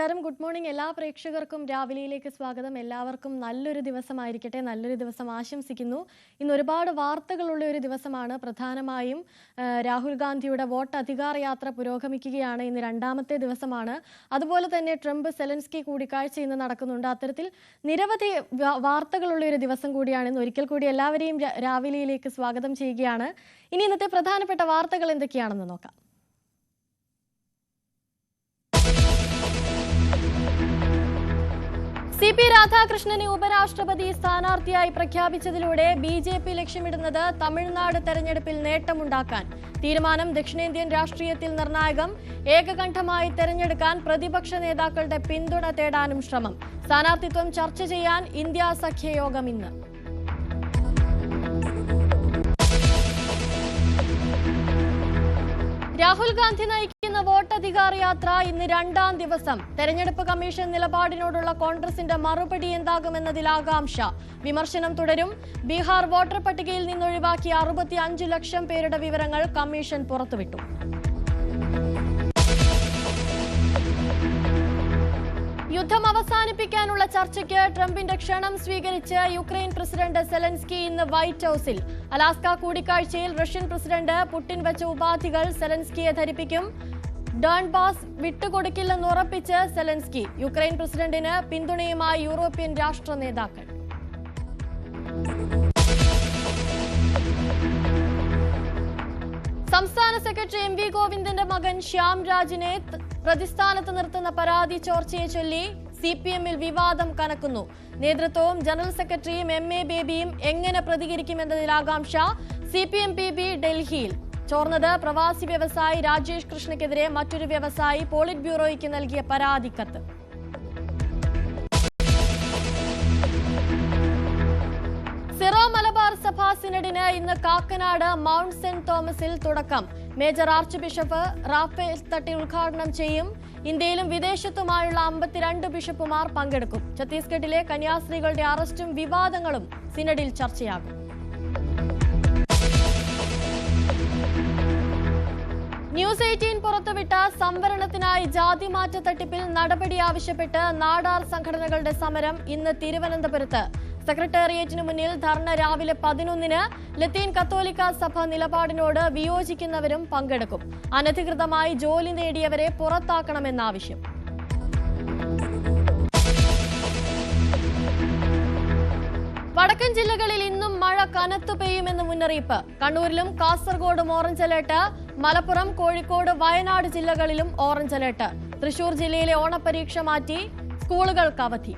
Good morning എല്ലാ പ്രേക്ഷകർക്കും രാവിലെയിലേക്ക് സ്വാഗതം. എല്ലാവർക്കും നല്ലൊരു ദിവസമായിരിക്കട്ടെ, നല്ലൊരു ദിവസം ആശംസിക്കുന്നു. ഇന്ന് ഒരുപാട് വാർത്തകളുള്ള ഒരു ദിവസമാണ്. പ്രധാനമായും രാഹുൽ ഗാന്ധിയുടെ വോട്ട് അധികാര യാത്ര പുരോഗമിക്കുകയാണ്. ഇന്ന് രണ്ടാമത്തെ ദിവസമാണ്. അതുപോലെ തന്നെ ട്രംപ് സെലൻസ്കി കൂടിക്കാഴ്ച ഇന്ന് നടക്കുന്നുണ്ട്. അത്തരത്തിൽ നിരവധി വാർത്തകളുള്ള ഒരു ദിവസം കൂടിയാണ്. ഇന്ന് ഒരിക്കൽ കൂടി എല്ലാവരെയും രാവിലെയിലേക്ക് സ്വാഗതം ചെയ്യുകയാണ്. ഇനി ഇന്നത്തെ പ്രധാനപ്പെട്ട വാർത്തകൾ എന്തൊക്കെയാണെന്ന് നോക്കാം. CP രാധാകൃഷ്ണനെ ഉപരാഷ്ട്രപതി സ്ഥാനാർത്ഥിയായി പ്രഖ്യാപിച്ചതിലൂടെ BJP ലക്ഷ്യമിടുന്നത് തമിഴ്നാട് തെരഞ്ഞെടുപ്പിൽ നേട്ടമുണ്ടാക്കാൻ. തീരുമാനം ദക്ഷിണേന്ത്യൻ രാഷ്ട്രീയത്തിൽ നിർണായകം. ഏകകണ്ഠമായി തെരഞ്ഞെടുക്കാൻ പ്രതിപക്ഷ നേതാക്കളുടെ പിന്തുണ തേടാനും ശ്രമം. സ്ഥാനാർത്ഥിത്വം ചർച്ച ചെയ്യാൻ ഇന്ത്യ സഖ്യയോഗം ഇന്ന്. രാഹുൽ ഗാന്ധി നയിക്കുന്ന വോട്ടധികാര യാത്ര ഇന്ന് രണ്ടാം ദിവസം. തെരഞ്ഞെടുപ്പ് കമ്മീഷൻ നിലപാടിനോടുള്ള കോൺഗ്രസിന്റെ മറുപടി എന്താകുമെന്നതിൽ ആകാംക്ഷ. വിമർശനം തുടരും. ബീഹാർ വോട്ടർ പട്ടികയിൽ നിന്നൊഴിവാക്കിയ 65 ലക്ഷം പേരുടെ വിവരങ്ങൾ കമ്മീഷൻ പുറത്തുവിട്ടു. യുദ്ധം അവസാനിപ്പിക്കാനുള്ള ചർച്ചയ്ക്ക് ട്രംപിന്റെ ക്ഷണം സ്വീകരിച്ച് യുക്രൈൻ പ്രസിഡന്റ് സെലൻസ്കി ഇന്ന് വൈറ്റ് ഹൌസിൽ. അലാസ്ക കൂടിക്കാഴ്ചയിൽ റഷ്യൻ പ്രസിഡന്റ് പുടിൻ വെച്ച ഉപാധികൾ സെലൻസ്കിയെ ധരിപ്പിക്കും. ഡോൺബാസ് വിട്ടുകൊടുക്കില്ലെന്ന് ഉറപ്പിച്ച് സെലൻസ്കി. യുക്രൈൻ പ്രസിഡന്റിന് പിന്തുണയുമായി യൂറോപ്യൻ രാഷ്ട്ര നേതാക്കൾ. സംസ്ഥാന സെക്രട്ടറി MV ഗോവിന്ദന്റെ മകൻ ശ്യാം രാജിനെ പ്രതിസ്ഥാനത്ത് നിർത്തുന്ന പരാതി ചോർച്ചയെ ചൊല്ലി CPM-ൽ വിവാദം കനക്കുന്നു. നേതൃത്വവും ജനറൽ സെക്രട്ടറിയും MA ബേബിയും എങ്ങനെ പ്രതികരിക്കുമെന്നതിൽ ആകാംക്ഷ. CPM PB ഡൽഹിയിൽ. ചോർന്നത് പ്രവാസി വ്യവസായി രാജേഷ് കൃഷ്ണയ്ക്കെതിരെ മറ്റൊരു വ്യവസായി പോളിറ്റ് ബ്യൂറോയ്ക്ക് നൽകിയ പരാതിക്കത്ത്. സിറോ മലബാർ സഭാ സിനഡിന് ഇന്ന് കാക്കനാട് മൗണ്ട് സെന്റ് തോമസിൽ തുടക്കം. മേജർ ആർച്ച് ബിഷപ്പ് റാഫേൽ തട്ടി ഉദ്ഘാടനം ചെയ്യും. ഇന്ത്യയിലും വിദേശത്തുമായുള്ള 52 ബിഷപ്പുമാർ പങ്കെടുക്കും. ഛത്തീസ്ഗഡിലെ കന്യാസ്ത്രീകളുടെ അറസ്റ്റും വിവാദങ്ങളും സിനഡിൽ ചർച്ചയാകും. ന്യൂസ് 18 പുറത്തുവിട്ട സംവരണത്തിനായി ജാതിമാറ്റ തട്ടിപ്പിൽ നടപടി ആവശ്യപ്പെട്ട് നാടാർ സംഘടനകളുടെ സമരം ഇന്ന് തിരുവനന്തപുരത്ത്. സെക്രട്ടേറിയറ്റിനു മുന്നിൽ ധർണ രാവിലെ 11-ന്. ലത്തീൻ കത്തോലിക്ക സഭ നിലപാടിനോട് വിയോജിക്കുന്നവരും പങ്കെടുക്കും. അനധികൃതമായി ജോലി നേടിയവരെ പുറത്താക്കണമെന്നാവശ്യം. വടക്കൻ ജില്ലകളിൽ ഇന്നും മഴ കനത്തു പെയ്യുമെന്ന് മുന്നറിയിപ്പ്. കണ്ണൂരിലും കാസർഗോഡും ഓറഞ്ച് അലർട്ട്. മലപ്പുറം, കോഴിക്കോട്, വയനാട് ജില്ലകളിലും ഓറഞ്ച് അലർട്ട്. തൃശൂർ ജില്ലയിലെ ഓണപരീക്ഷ മാറ്റി. സ്കൂളുകൾക്ക് അവധി.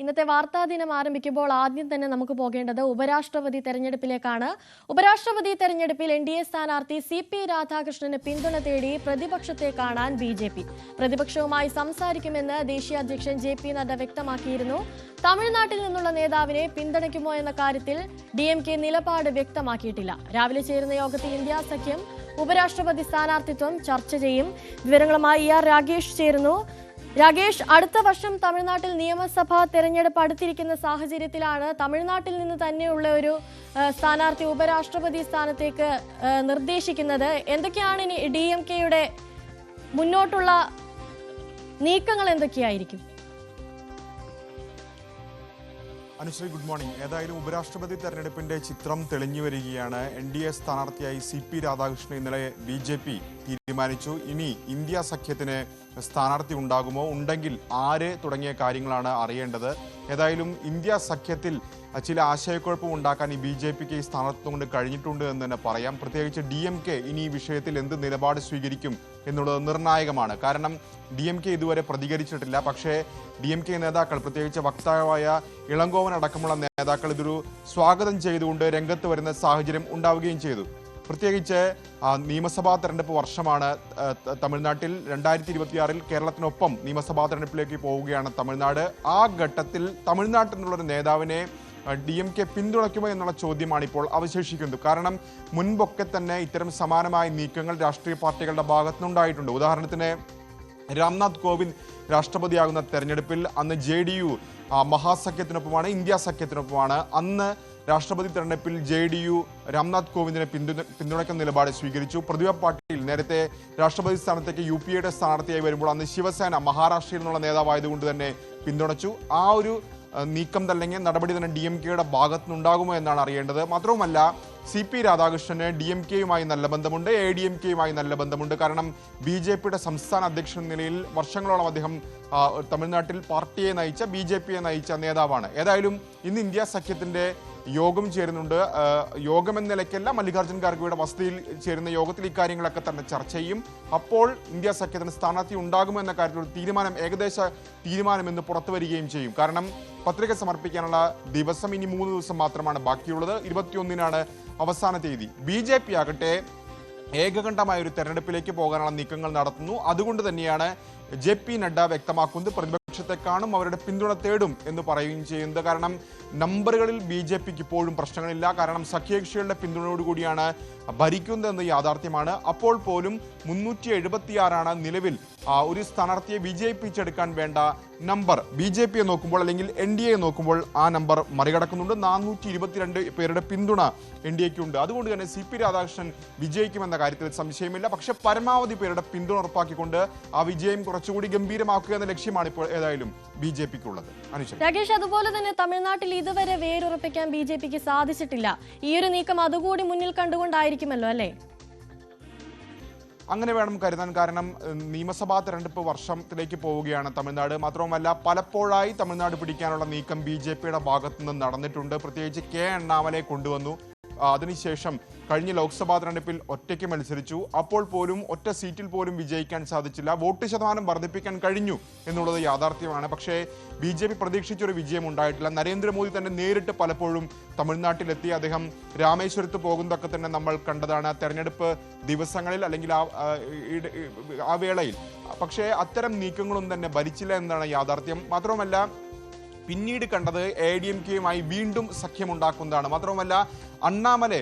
ഇന്നത്തെ വാർത്താ ദിനം ആരംഭിക്കുമ്പോൾ ആദ്യം തന്നെ നമുക്ക് പോകേണ്ടത് ഉപരാഷ്ട്രപതി തെരഞ്ഞെടുപ്പിലേക്കാണ്. ഉപരാഷ്ട്രപതി തെരഞ്ഞെടുപ്പിൽ NDA സ്ഥാനാർത്ഥി CP രാധാകൃഷ്ണന് പിന്തുണ തേടി പ്രതിപക്ഷത്തെ കാണാൻ BJP. പ്രതിപക്ഷവുമായി സംസാരിക്കുമെന്ന് ദേശീയ അധ്യക്ഷൻ JP നദ്ദ വ്യക്തമാക്കിയിരുന്നു. തമിഴ്നാട്ടിൽ നിന്നുള്ള നേതാവിനെ പിന്തുണയ്ക്കുമോ എന്ന കാര്യത്തിൽ DMK നിലപാട് വ്യക്തമാക്കിയിട്ടില്ല. രാവിലെ ചേരുന്ന യോഗത്തിൽ ഇന്ത്യ സഖ്യം ഉപരാഷ്ട്രപതി സ്ഥാനാർത്ഥിത്വം ചർച്ച ചെയ്യും. വിവരങ്ങളുമായി രാഗേഷ് ചേരുന്നു. രാഗേഷ്, അടുത്ത വർഷം തമിഴ്നാട്ടിൽ നിയമസഭാ തെരഞ്ഞെടുപ്പ് അടുത്തിരിക്കുന്ന സാഹചര്യത്തിലാണ് തമിഴ്നാട്ടിൽ നിന്ന് തന്നെയുള്ള ഒരു സ്ഥാനാർത്ഥി ഉപരാഷ്ട്രപതി സ്ഥാനത്തേക്ക് നിർദ്ദേശിക്കുന്നത്. എന്തൊക്കെയാണ് ഇനി DMK-യുടെ മുന്നോട്ടുള്ള നീക്കങ്ങൾ എന്തൊക്കെയായിരിക്കും? Anusree, good morning. ഏതായാലും ഉപരാഷ്ട്രപതി തെരഞ്ഞെടുപ്പിന്റെ ചിത്രം തെളിഞ്ഞു വരികയാണ്. NDA സ്ഥാനാർത്ഥിയായി CP രാധാകൃഷ്ണൻ ഇന്നലെ BJP തീരുമാനിച്ചു. ഇനി ഇന്ത്യ സഖ്യത്തിന് സ്ഥാനാർത്ഥി ഉണ്ടാകുമോ, ഉണ്ടെങ്കിൽ ആര് തുടങ്ങിയ കാര്യങ്ങളാണ് അറിയേണ്ടത്. ഏതായാലും ഇന്ത്യ സഖ്യത്തിൽ ചില ആശയക്കുഴപ്പം ഉണ്ടാക്കാൻ ഈ BJPക്ക് ഈ സ്ഥാനാർത്ഥിത്വം കൊണ്ട് കഴിഞ്ഞിട്ടുണ്ട് എന്ന് തന്നെ പറയാം. പ്രത്യേകിച്ച് DMK ഇനി ഈ വിഷയത്തിൽ എന്ത് നിലപാട് സ്വീകരിക്കും എന്നുള്ളത് നിർണായകമാണ്. കാരണം DMK ഇതുവരെ പ്രതികരിച്ചിട്ടില്ല. പക്ഷേ DMK നേതാക്കൾ, പ്രത്യേകിച്ച് വക്താവായ ഇളങ്കോവൻ അടക്കമുള്ള നേതാക്കൾ ഇതൊരു സ്വാഗതം ചെയ്തുകൊണ്ട് രംഗത്ത് വരുന്ന സാഹചര്യം ഉണ്ടാവുകയും ചെയ്തു. പ്രത്യേകിച്ച് നിയമസഭാ തെരഞ്ഞെടുപ്പ് വർഷമാണ് തമിഴ്നാട്ടിൽ. 2026-ൽ കേരളത്തിനൊപ്പം നിയമസഭാ തെരഞ്ഞെടുപ്പിലേക്ക് പോവുകയാണ് തമിഴ്നാട്. ആ ഘട്ടത്തിൽ തമിഴ്നാട്ടിൽ നിന്നുള്ളൊരു നേതാവിനെ DMK പിന്തുണയ്ക്കുമോ എന്നുള്ള ചോദ്യമാണ് ഇപ്പോൾ അവശേഷിക്കുന്നത്. കാരണം മുൻപൊക്കെ തന്നെ ഇത്തരം സമാനമായ നീക്കങ്ങൾ രാഷ്ട്രീയ പാർട്ടികളുടെ ഭാഗത്തുനിന്നുണ്ടായിട്ടുണ്ട്. ഉദാഹരണത്തിന് രാംനാഥ് കോവിന്ദ് രാഷ്ട്രപതിയാകുന്ന തെരഞ്ഞെടുപ്പിൽ അന്ന് JDU മഹാസഖ്യത്തിനൊപ്പമാണ്, ഇന്ത്യ സഖ്യത്തിനൊപ്പമാണ്. അന്ന് രാഷ്ട്രപതി തെരഞ്ഞെടുപ്പിൽ JDU രാംനാഥ് കോവിന്ദിനെ പിന്തുണയ്ക്കുന്ന നിലപാട് സ്വീകരിച്ചു. പ്രതിഭ പാട്ടീൽ നേരത്തെ രാഷ്ട്രപതി സ്ഥാനത്തേക്ക് UPAയുടെ സ്ഥാനാർത്ഥിയായി വരുമ്പോൾ അന്ന് ശിവസേന മഹാരാഷ്ട്രയിൽ നിന്നുള്ള നേതാവായതുകൊണ്ട് തന്നെ പിന്തുണച്ചു. ആ ഒരു നീക്കം അല്ലെങ്കിൽ നടപടി തന്നെ DMKയുടെ ഭാഗത്തുനിന്നുണ്ടാകുമോ എന്നാണ് അറിയേണ്ടത്. മാത്രവുമല്ല CP രാധാകൃഷ്ണന് DMKയുമായി നല്ല ബന്ധമുണ്ട്, ADMKയുമായി നല്ല ബന്ധമുണ്ട്. കാരണം BJPയുടെ സംസ്ഥാന അധ്യക്ഷൻ എന്ന നിലയിൽ വർഷങ്ങളോളം അദ്ദേഹം തമിഴ്നാട്ടിൽ പാർട്ടിയെ നയിച്ച BJPയെ നയിച്ച നേതാവാണ്. ഏതായാലും ഇന്ന് ഇന്ത്യ സഖ്യത്തിന്റെ യോഗം ചേരുന്നുണ്ട്. യോഗം എന്ന നിലയ്ക്കല്ല, മല്ലികാർജ്ജുൻ ഖാർഗെയുടെ വസതിയിൽ ചേരുന്ന യോഗത്തിൽ ഇക്കാര്യങ്ങളൊക്കെ തന്നെ ചർച്ച ചെയ്യും. അപ്പോൾ ഇന്ത്യ സഖ്യത്തിന് സ്ഥാനാർത്ഥി ഉണ്ടാകുമെന്ന കാര്യത്തിൽ ഏകദേശ തീരുമാനം ഇന്ന് പുറത്തു വരികയും ചെയ്യും. കാരണം പത്രിക സമർപ്പിക്കാനുള്ള ദിവസം ഇനി 3 ദിവസം മാത്രമാണ് ബാക്കിയുള്ളത്. 21-നാണ് അവസാന തീയതി. BJP ആകട്ടെ ഏകകണ്ഠമായ ഒരു തെരഞ്ഞെടുപ്പിലേക്ക് പോകാനുള്ള നീക്കങ്ങൾ നടത്തുന്നു. അതുകൊണ്ട് തന്നെയാണ് JP നഡ്ഡ വ്യക്തമാക്കുന്നത് പ്രതിപക്ഷത്തെ കാണും, അവരുടെ പിന്തുണ തേടും എന്ന് പറയുകയും ചെയ്യുന്നത്. കാരണം നമ്പറുകളിൽ BJPക്ക് ഇപ്പോഴും പ്രശ്നങ്ങളില്ല. കാരണം സഖ്യകക്ഷികളുടെ പിന്തുണയോടുകൂടിയാണ് ഭരിക്കുന്നതെന്ന് യാഥാർത്ഥ്യമാണ്. അപ്പോൾ പോലും 376 നിലവിൽ ഒരു സ്ഥാനാർത്ഥിയെ വിജയിപ്പിച്ചെടുക്കാൻ വേണ്ട നമ്പർ. BJPയെ നോക്കുമ്പോൾ അല്ലെങ്കിൽ NDAയെ നോക്കുമ്പോൾ ആ നമ്പർ മറികടക്കുന്നുണ്ട്. 422 പേരുടെ പിന്തുണ NDAയ്ക്ക് ഉണ്ട്. അതുകൊണ്ട് തന്നെ CP രാധാകൃഷ്ണൻ വിജയിക്കുമെന്ന കാര്യത്തിൽ സംശയമില്ല. പക്ഷെ പരമാവധി പേരുടെ പിന്തുണ ഉറപ്പാക്കിക്കൊണ്ട് ആ വിജയം കുറച്ചുകൂടി ഗംഭീരമാക്കുക എന്ന ലക്ഷ്യമാണ് ഇപ്പോൾ ഏതായാലും BJPക്കുള്ളത്. രാകേഷ്, അതുപോലെ തന്നെ തമിഴ്നാട്ടിൽ ഇതുവരെ വേരുറപ്പിക്കാൻ BJPക്ക് സാധിച്ചിട്ടില്ല. ഈ ഒരു നീക്കം അതുകൂടി മുന്നിൽ കണ്ടുകൊണ്ടായിരിക്കുമല്ലോ അല്ലേ? അങ്ങനെ വേണം കരുതാൻ. കാരണം നിയമസഭാ തെരഞ്ഞെടുപ്പ് വർഷത്തിലേക്ക് പോവുകയാണ് തമിഴ്നാട്. മാത്രവുമല്ല പലപ്പോഴായി തമിഴ്നാട് പിടിക്കാനുള്ള നീക്കം BJPയുടെ ഭാഗത്തുനിന്ന് നടന്നിട്ടുണ്ട്. പ്രത്യേകിച്ച് അണ്ണാമലയെ കൊണ്ടുവന്നു. അതിനുശേഷം കഴിഞ്ഞ ലോക്സഭാ തെരഞ്ഞെടുപ്പിൽ ഒറ്റയ്ക്ക് മത്സരിച്ചു. അപ്പോൾ പോലും ഒറ്റ സീറ്റിൽ പോലും വിജയിക്കാൻ സാധിച്ചില്ല. വോട്ട് ശതമാനം വർദ്ധിപ്പിക്കാൻ കഴിഞ്ഞു എന്നുള്ളത് യാഥാർത്ഥ്യമാണ്. പക്ഷേ BJP പ്രതീക്ഷിച്ചൊരു വിജയം ഉണ്ടായിട്ടില്ല. നരേന്ദ്രമോദി തന്നെ നേരിട്ട് പലപ്പോഴും തമിഴ്നാട്ടിലെത്തി. അദ്ദേഹം രാമേശ്വരത്ത് പോകുന്നതൊക്കെ തന്നെ നമ്മൾ കണ്ടതാണ് തെരഞ്ഞെടുപ്പ് ദിവസങ്ങളിൽ അല്ലെങ്കിൽ ആ വേളയിൽ. പക്ഷേ അത്തരം നീക്കങ്ങളൊന്നും തന്നെ ഭരിച്ചില്ല എന്നതാണ് യാഥാർത്ഥ്യം. മാത്രവുമല്ല പിന്നീട് കണ്ടത് ADMKയുമായി വീണ്ടും സഖ്യമുണ്ടാക്കുന്നതാണ്. മാത്രവുമല്ല അണ്ണാമലെ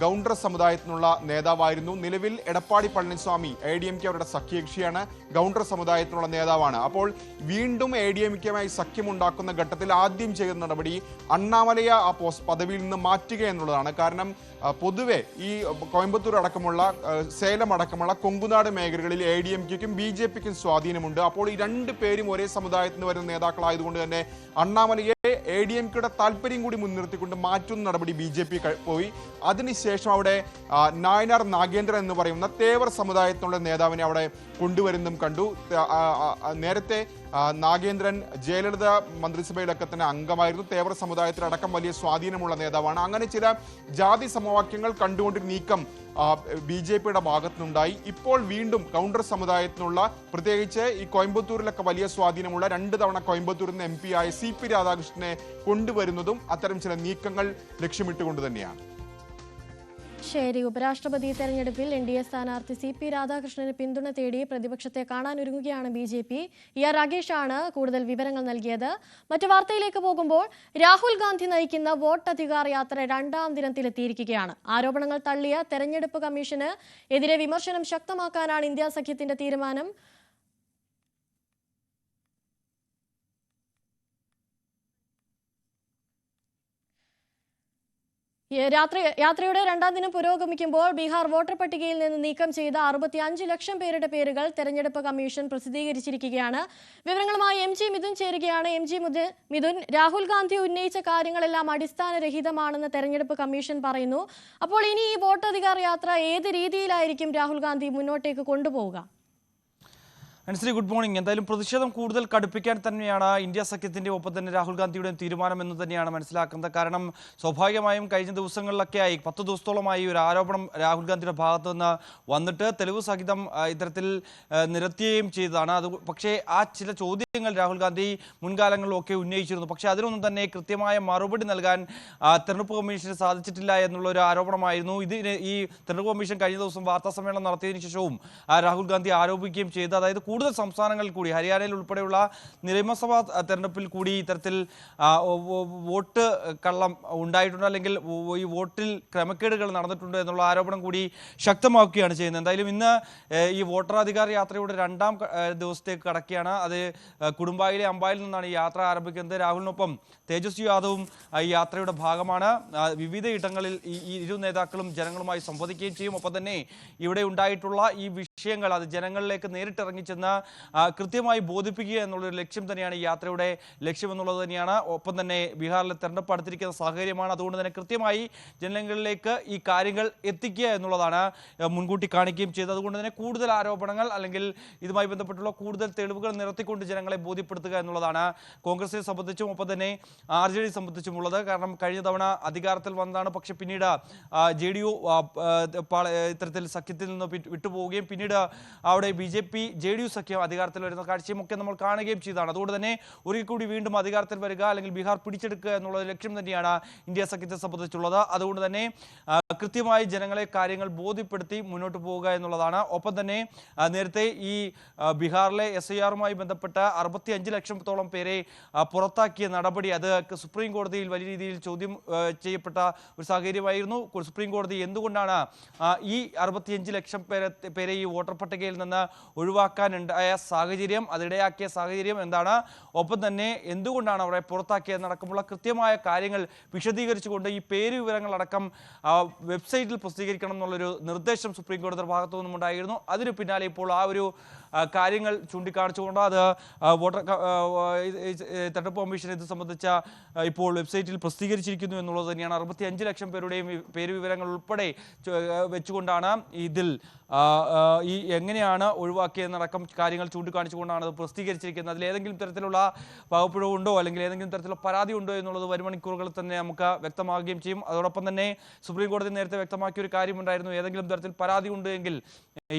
ഗൗണ്ടർ സമുദായത്തിനുള്ള നേതാവായിരുന്നു. നിലവിൽ എടപ്പാടി പളനിസ്വാമി ADMK അവരുടെ സഖ്യകക്ഷിയാണ്, ഗൗണ്ടർ സമുദായത്തിനുള്ള നേതാവാണ്. അപ്പോൾ വീണ്ടും ADMKയുമായി സഖ്യമുണ്ടാക്കുന്ന ഘട്ടത്തിൽ ആദ്യം ചെയ്ത നടപടി അണ്ണാമലയെ ആ പദവിയിൽ നിന്ന് മാറ്റുക എന്നുള്ളതാണ്. കാരണം പൊതുവെ ഈ കോയമ്പത്തൂർ അടക്കമുള്ള സേലം അടക്കമുള്ള കൊങ്കുനാട് മേഖലകളിൽ ADMKയ്ക്കും BJPക്കും സ്വാധീനമുണ്ട്. അപ്പോൾ ഈ രണ്ട് പേരും ഒരേ സമുദായത്തിൽ നിന്ന് വരുന്ന നേതാക്കളായതുകൊണ്ട് തന്നെ അണ്ണാമലയെ ADMKയുടെ താല്പര്യം കൂടി മുൻനിർത്തിക്കൊണ്ട് മാറ്റുന്ന നടപടി BJP പോയി. അതിനുശേഷം അവിടെ നായനാർ നാഗേന്ദ്രൻ എന്ന് പറയുന്ന തേവർ സമുദായത്തിലുള്ള നേതാവിനെ അവിടെ കൊണ്ടുവരുന്നതും കണ്ടു. നേരത്തെ നാഗേന്ദ്രൻ ജയലളിത മന്ത്രിസഭയിലൊക്കെ തന്നെ അംഗമായിരുന്നു. തേവർ സമുദായത്തിലടക്കം വലിയ സ്വാധീനമുള്ള നേതാവാണ്. അങ്ങനെ ചില ജാതി സമവാക്യങ്ങൾ കണ്ടുകൊണ്ട് നീക്കം BJPയുടെ ഭാഗത്തുനിന്നുണ്ടായി. ഇപ്പോൾ വീണ്ടും കൗണ്ടർ സമുദായത്തിനുള്ള, പ്രത്യേകിച്ച് ഈ കോയമ്പത്തൂരിലൊക്കെ വലിയ സ്വാധീനമുള്ള 2 തവണ കോയമ്പത്തൂരിൽ നിന്ന് MP ആയ CP രാധാകൃഷ്ണനെ കൊണ്ടുവരുന്നതും അത്തരം ചില നീക്കങ്ങൾ ലക്ഷ്യമിട്ടുകൊണ്ട് തന്നെയാണ്. ശരി, ഉപരാഷ്ട്രപതി തെരഞ്ഞെടുപ്പിൽ NDA സ്ഥാനാർത്ഥി CP രാധാകൃഷ്ണന് പിന്തുണ തേടി പ്രതിപക്ഷത്തെ കാണാനൊരുങ്ങുകയാണ് BJP. രാകേഷാണ് കൂടുതൽ വിവരങ്ങൾ നൽകിയത്. മറ്റു വാർത്തയിലേക്ക് പോകുമ്പോൾ രാഹുൽ ഗാന്ധി നയിക്കുന്ന വോട്ടധികാർ യാത്ര 2ാം ദിനത്തിലെത്തിയിരിക്കുകയാണ്. ആരോപണങ്ങൾ തള്ളിയ തെരഞ്ഞെടുപ്പ് കമ്മീഷന് എതിരെ വിമർശനം ശക്തമാക്കാനാണ് ഇന്ത്യ സഖ്യത്തിന്റെ തീരുമാനം. യാത്രയുടെ 2ാം ദിനം പുരോഗമിക്കുമ്പോൾ ബീഹാർ വോട്ടർ പട്ടികയിൽ നിന്ന് നീക്കം ചെയ്ത 65 ലക്ഷം പേരുടെ പേരുകൾ തെരഞ്ഞെടുപ്പ് കമ്മീഷൻ പ്രസിദ്ധീകരിച്ചിരിക്കുകയാണ്. വിവരങ്ങളുമായി MG മിഥുൻ ചേരുകയാണ്. MG മിഥുൻ, രാഹുൽ ഗാന്ധി ഉന്നയിച്ച കാര്യങ്ങളെല്ലാം അടിസ്ഥാനരഹിതമാണെന്ന് തെരഞ്ഞെടുപ്പ് കമ്മീഷൻ പറയുന്നു. അപ്പോൾ ഇനി ഈ വോട്ടധികാർ യാത്ര ഏത് രീതിയിലായിരിക്കും രാഹുൽ ഗാന്ധി മുന്നോട്ടേക്ക് കൊണ്ടുപോവുക? Anushree, good morning. എന്തായാലും പ്രതിഷേധം കൂടുതൽ കടുപ്പിക്കാൻ തന്നെയാണ് ഇന്ത്യ സഖ്യത്തിന്റെ ഒപ്പം തന്നെ രാഹുൽ ഗാന്ധിയുടെ തീരുമാനം എന്ന് തന്നെയാണ് മനസ്സിലാക്കുന്നത്. കാരണം സ്വാഭാവികമായും കഴിഞ്ഞ ദിവസങ്ങളിലൊക്കെയായി 10 ദിവസത്തോളമായി ഒരു ആരോപണം രാഹുൽ ഗാന്ധിയുടെ ഭാഗത്തു നിന്ന് വന്നിട്ട് തെളിവ് സഹിതം ഇത്തരത്തിൽ നിരത്തുകയും ചെയ്തതാണ്. പക്ഷേ ആ ചില ചോദ്യങ്ങൾ രാഹുൽ ഗാന്ധി മുൻകാലങ്ങളിലൊക്കെ ഉന്നയിച്ചിരുന്നു. പക്ഷേ അതിനൊന്നും തന്നെ കൃത്യമായ മറുപടി നൽകാൻ തെരഞ്ഞെടുപ്പ് കമ്മീഷന് സാധിച്ചിട്ടില്ല എന്നുള്ള ഒരു ആരോപണമായിരുന്നു. ഇതിന് ഈ തെരഞ്ഞെടുപ്പ് കമ്മീഷൻ കഴിഞ്ഞ ദിവസം വാർത്താ സമ്മേളനം നടത്തിയതിനു ശേഷവും രാഹുൽ ഗാന്ധി ആരോപിക്കുകയും ചെയ്തു. അതായത് കൂടുതൽ സംസ്ഥാനങ്ങളിൽ കൂടി ഹരിയാനയിൽ ഉൾപ്പെടെയുള്ള നിയമസഭാ തെരഞ്ഞെടുപ്പിൽ കൂടി ഇത്തരത്തിൽ വോട്ട് കള്ളം ഉണ്ടായിട്ടുണ്ട്, അല്ലെങ്കിൽ ഈ വോട്ടിൽ ക്രമക്കേടുകൾ നടന്നിട്ടുണ്ട് എന്നുള്ള ആരോപണം കൂടി ശക്തമാക്കുകയാണ് ചെയ്യുന്നത്. എന്തായാലും ഇന്ന് ഈ വോട്ടറാധികാര യാത്രയുടെ 2ാം ദിവസത്തേക്ക് കടക്കുകയാണ്. അത് കുടുംബായിലെ അമ്പായിൽ നിന്നാണ് ഈ യാത്ര ആരംഭിക്കുന്നത്. രാഹുലിനൊപ്പം തേജസ്വി യാദവും ഈ യാത്രയുടെ ഭാഗമാണ്. വിവിധ ഇടങ്ങളിൽ ഈ ഇരു നേതാക്കളും ജനങ്ങളുമായി സംവദിക്കുകയും ചെയ്യും. ഒപ്പം തന്നെ ഇവിടെ ഉണ്ടായിട്ടുള്ള ഈ വിഷയങ്ങൾ അത് ജനങ്ങളിലേക്ക് നേരിട്ടിറങ്ങിച്ചെന്ന് കൃത്യമായി ബോധിപ്പിക്കുക എന്നുള്ളൊരു ലക്ഷ്യം തന്നെയാണ് ഈ യാത്രയുടെ ലക്ഷ്യമെന്നുള്ളത് തന്നെയാണ്. ഒപ്പം തന്നെ ബീഹാറിലെ തെരഞ്ഞെടുപ്പ് അടുത്തിരിക്കുന്ന സാഹചര്യമാണ്. അതുകൊണ്ട് തന്നെ കൃത്യമായി ജനങ്ങളിലേക്ക് ഈ കാര്യങ്ങൾ എത്തിക്കുക എന്നുള്ളതാണ് മുൻകൂട്ടി കാണിക്കുകയും ചെയ്തത്. അതുകൊണ്ട് തന്നെ കൂടുതൽ ആരോപണങ്ങൾ അല്ലെങ്കിൽ ഇതുമായി ബന്ധപ്പെട്ടുള്ള കൂടുതൽ തെളിവുകൾ നിരത്തിക്കൊണ്ട് ജനങ്ങളെ ബോധ്യപ്പെടുത്തുക എന്നുള്ളതാണ് കോൺഗ്രസിനെ സംബന്ധിച്ചും ഒപ്പം തന്നെ RJD സംബന്ധിച്ചുമുള്ളത്. കാരണം കഴിഞ്ഞ തവണ അധികാരത്തിൽ വന്നതാണ്, പക്ഷെ പിന്നീട് JDU ഇത്തരത്തിൽ സഖ്യത്തിൽ നിന്ന് വിട്ടുപോവുകയും പിന്നീട് അവിടെ BJP JDU സഖ്യം അധികാരത്തിൽ വരുന്ന കാഴ്ചയും ഒക്കെ നമ്മൾ കാണുകയും ചെയ്തതാണ്. അതുകൊണ്ട് തന്നെ ഒരിക്കൽ കൂടി വീണ്ടും അധികാരത്തിൽ വരിക അല്ലെങ്കിൽ ബീഹാർ പിടിച്ചെടുക്കുക എന്നുള്ള ലക്ഷ്യം തന്നെയാണ് ഇന്ത്യ സഖ്യത്തെ സംബന്ധിച്ചുള്ളത്. അതുകൊണ്ട് തന്നെ കൃത്യമായി ജനങ്ങളെ കാര്യങ്ങൾ ബോധ്യപ്പെടുത്തി മുന്നോട്ട് പോവുക എന്നുള്ളതാണ്. ഒപ്പം തന്നെ നേരത്തെ ഈ ബീഹാറിലെ SIR-മായി ബന്ധപ്പെട്ട് 65 ലക്ഷത്തോളം പേരെ പുറത്താക്കിയ നടപടി അത് സുപ്രീം കോടതിയിൽ വലിയ രീതിയിൽ ചോദ്യം ചെയ്യപ്പെട്ട ഒരു സാഹചര്യമായിരുന്നു. സുപ്രീം കോടതി എന്തുകൊണ്ടാണ് ഈ 65 ലക്ഷം പേരെ ഈ വോട്ടർ പട്ടികയിൽ നിന്ന് ഒഴിവാക്കാനുണ്ടായ സാഹചര്യം, അതിടയാക്കിയ സാഹചര്യം എന്താണ്, ഒപ്പം തന്നെ എന്തുകൊണ്ടാണ് അവരെ പുറത്താക്കിയതെന്നടക്കമുള്ള കൃത്യമായ കാര്യങ്ങൾ വിശദീകരിച്ചുകൊണ്ട് ഈ പേര് വിവരങ്ങളടക്കം വെബ്സൈറ്റിൽ പ്രസിദ്ധീകരിക്കണം എന്നുള്ളൊരു നിർദ്ദേശം സുപ്രീം കോടതിയുടെ ഭാഗത്തു നിന്നും ഉണ്ടായിരുന്നു. അതിന് പിന്നാലെ ഇപ്പോൾ ആ ഒരു കാര്യങ്ങൾ ചൂണ്ടിക്കാണിച്ചുകൊണ്ട് അത് വോട്ടർ തെരഞ്ഞെടുപ്പ് കമ്മീഷൻ ഇത് സംബന്ധിച്ച ഇപ്പോൾ വെബ്സൈറ്റിൽ പ്രസിദ്ധീകരിച്ചിരിക്കുന്നു എന്നുള്ളത് തന്നെയാണ്. 65 ലക്ഷം പേരുടെയും പേര് വിവരങ്ങൾ ഉൾപ്പെടെ വെച്ചുകൊണ്ടാണ് ഇതിൽ ഈ എങ്ങനെയാണ് ഒഴിവാക്കിയതെന്നടക്കം കാര്യങ്ങൾ ചൂണ്ടിക്കാണിച്ചുകൊണ്ടാണ് അത് പ്രസിദ്ധീകരിച്ചിരിക്കുന്നത്. അതിൽ ഏതെങ്കിലും തരത്തിലുള്ള വകുപ്പിഴവുണ്ടോ അല്ലെങ്കിൽ ഏതെങ്കിലും തരത്തിലുള്ള പരാതി ഉണ്ടോ എന്നുള്ളത് വരും മണിക്കൂറുകളിൽ തന്നെ നമുക്ക് വ്യക്തമാകുകയും ചെയ്യും. അതോടൊപ്പം തന്നെ സുപ്രീം കോടതി നേരത്തെ വ്യക്തമാക്കിയ ഒരു കാര്യമുണ്ടായിരുന്നു, ഏതെങ്കിലും തരത്തിൽ പരാതി ഉണ്ട് എങ്കിൽ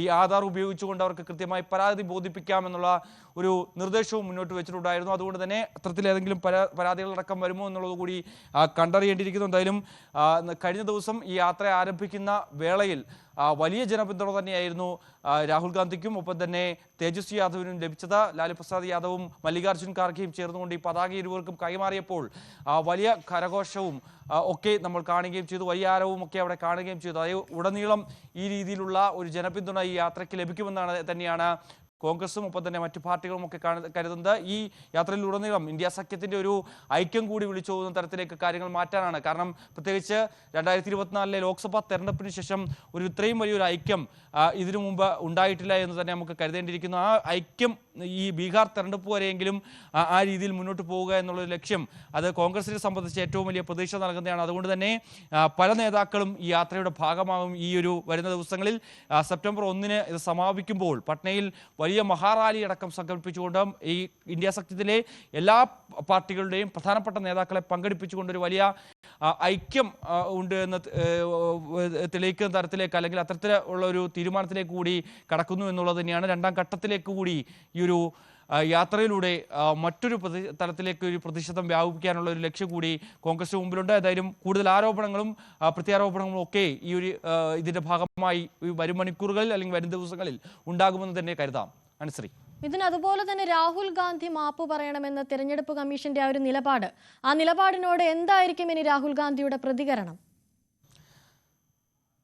ഈ ആധാർ ഉപയോഗിച്ചുകൊണ്ട് അവർക്ക് കൃത്യമായി പരാതി ബോധിപ്പിക്കാമെന്നുള്ള ഒരു നിർദ്ദേശവും മുന്നോട്ട് വെച്ചിട്ടുണ്ടായിരുന്നു. അതുകൊണ്ട് തന്നെ അത്തരത്തിൽ ഏതെങ്കിലും പരാതികളടക്കം വരുമോ എന്നുള്ളത് കൂടി കണ്ടറിയേണ്ടിയിരിക്കുന്നു. എന്തായാലും കഴിഞ്ഞ ദിവസം ഈ യാത്ര ആരംഭിക്കുന്ന വേളയിൽ വലിയ ജനപിന്തുണ തന്നെയായിരുന്നു രാഹുൽ ഗാന്ധിക്കും ഒപ്പം തന്നെ തേജസ്വി യാദവിനും ലഭിച്ചത്. ലാലു പ്രസാദ് യാദവും മല്ലികാർജ്ജുൻ ഖാർഗെയും ചേർന്നുകൊണ്ട് ഈ പതാക ഇരുവർക്കും കൈമാറിയപ്പോൾ വലിയ കരഘോഷവും ഒക്കെ നമ്മൾ കാണുകയും ചെയ്തു, വലിയ ആരവും ഒക്കെ അവിടെ കാണുകയും ചെയ്തു. അതായത് ഉടനീളം ഈ രീതിയിലുള്ള ഒരു ജനപിന്തുണ ഈ യാത്രയ്ക്ക് ലഭിക്കുമെന്നാണ് തന്നെയാണ് കോൺഗ്രസും ഒപ്പം തന്നെ മറ്റു പാർട്ടികളും ഒക്കെ കരുതുന്നത്. ഈ യാത്രയിലുടനീളം ഇന്ത്യ സഖ്യത്തിന്റെ ഒരു ഐക്യം കൂടി വിളിച്ചു പോകുന്ന തരത്തിലേക്ക് കാര്യങ്ങൾ മാറ്റാനാണ്. കാരണം പ്രത്യേകിച്ച് 2024 ലോക്സഭാ തെരഞ്ഞെടുപ്പിന് ശേഷം ഒരു ഇത്രയും വലിയൊരു ഐക്യം ഇതിനു മുമ്പ് ഉണ്ടായിട്ടില്ല എന്ന് തന്നെ നമുക്ക് കരുതേണ്ടിയിരിക്കുന്നു. ആ ഐക്യം ഈ ബീഹാർ തെരഞ്ഞെടുപ്പ് വരെയെങ്കിലും ആ രീതിയിൽ മുന്നോട്ട് പോവുക എന്നുള്ളൊരു ലക്ഷ്യം അത് കോൺഗ്രസിനെ സംബന്ധിച്ച് ഏറ്റവും വലിയ പ്രതീക്ഷ നൽകുന്നതാണ്. അതുകൊണ്ട് തന്നെ പല നേതാക്കളും ഈ യാത്രയുടെ ഭാഗമാകും. ഈ ഒരു വരുന്ന ദിവസങ്ങളിൽ സെപ്റ്റംബർ 1 ഇത് സമാപിക്കുമ്പോൾ പട്നയിൽ വലിയ മഹാറാലി അടക്കം സംഘടിപ്പിച്ചുകൊണ്ട് ഈ ഇന്ത്യ സഖ്യത്തിലെ എല്ലാ പാർട്ടികളുടെയും പ്രധാനപ്പെട്ട നേതാക്കളെ പങ്കെടുപ്പിച്ചുകൊണ്ട് ഒരു വലിയ ഐക്യം ഉണ്ട് എന്ന് തെളിയിക്കുന്ന തരത്തിലേക്ക് അല്ലെങ്കിൽ അത്തരത്തിലുള്ള ഒരു തീരുമാനത്തിലേക്ക് കൂടി കടക്കുന്നു എന്നുള്ളത് തന്നെയാണ്. 2ാം ഘട്ടത്തിലേക്ക് കൂടി ഈ ഒരു യാത്രയിലൂടെ മറ്റൊരു തലത്തിലേക്ക് ഒരു പ്രതിഷേധം വ്യാപിപ്പിക്കാനുള്ള ഒരു ലക്ഷ്യം കൂടി കോൺഗ്രസിന് മുമ്പിലുണ്ട്. ഏതായാലും കൂടുതൽ ആരോപണങ്ങളും പ്രത്യാരോപണങ്ങളും ഒക്കെ ഈ ഒരു ഇതിന്റെ ഭാഗമായി വരും മണിക്കൂറുകളിൽ അല്ലെങ്കിൽ വരും ദിവസങ്ങളിൽ ഉണ്ടാകുമെന്ന് തന്നെ കരുതാം. അനുശ്രീ, അതുപോലെ തന്നെ രാഹുൽ ഗാന്ധി മാപ്പ് പറയണമെന്ന തെരഞ്ഞെടുപ്പ് കമ്മീഷന്റെ ഒരു നിലപാട്, ആ നിലപാടിനോട് എന്തായിരിക്കും ഇനി രാഹുൽ ഗാന്ധിയുടെ പ്രതികരണം?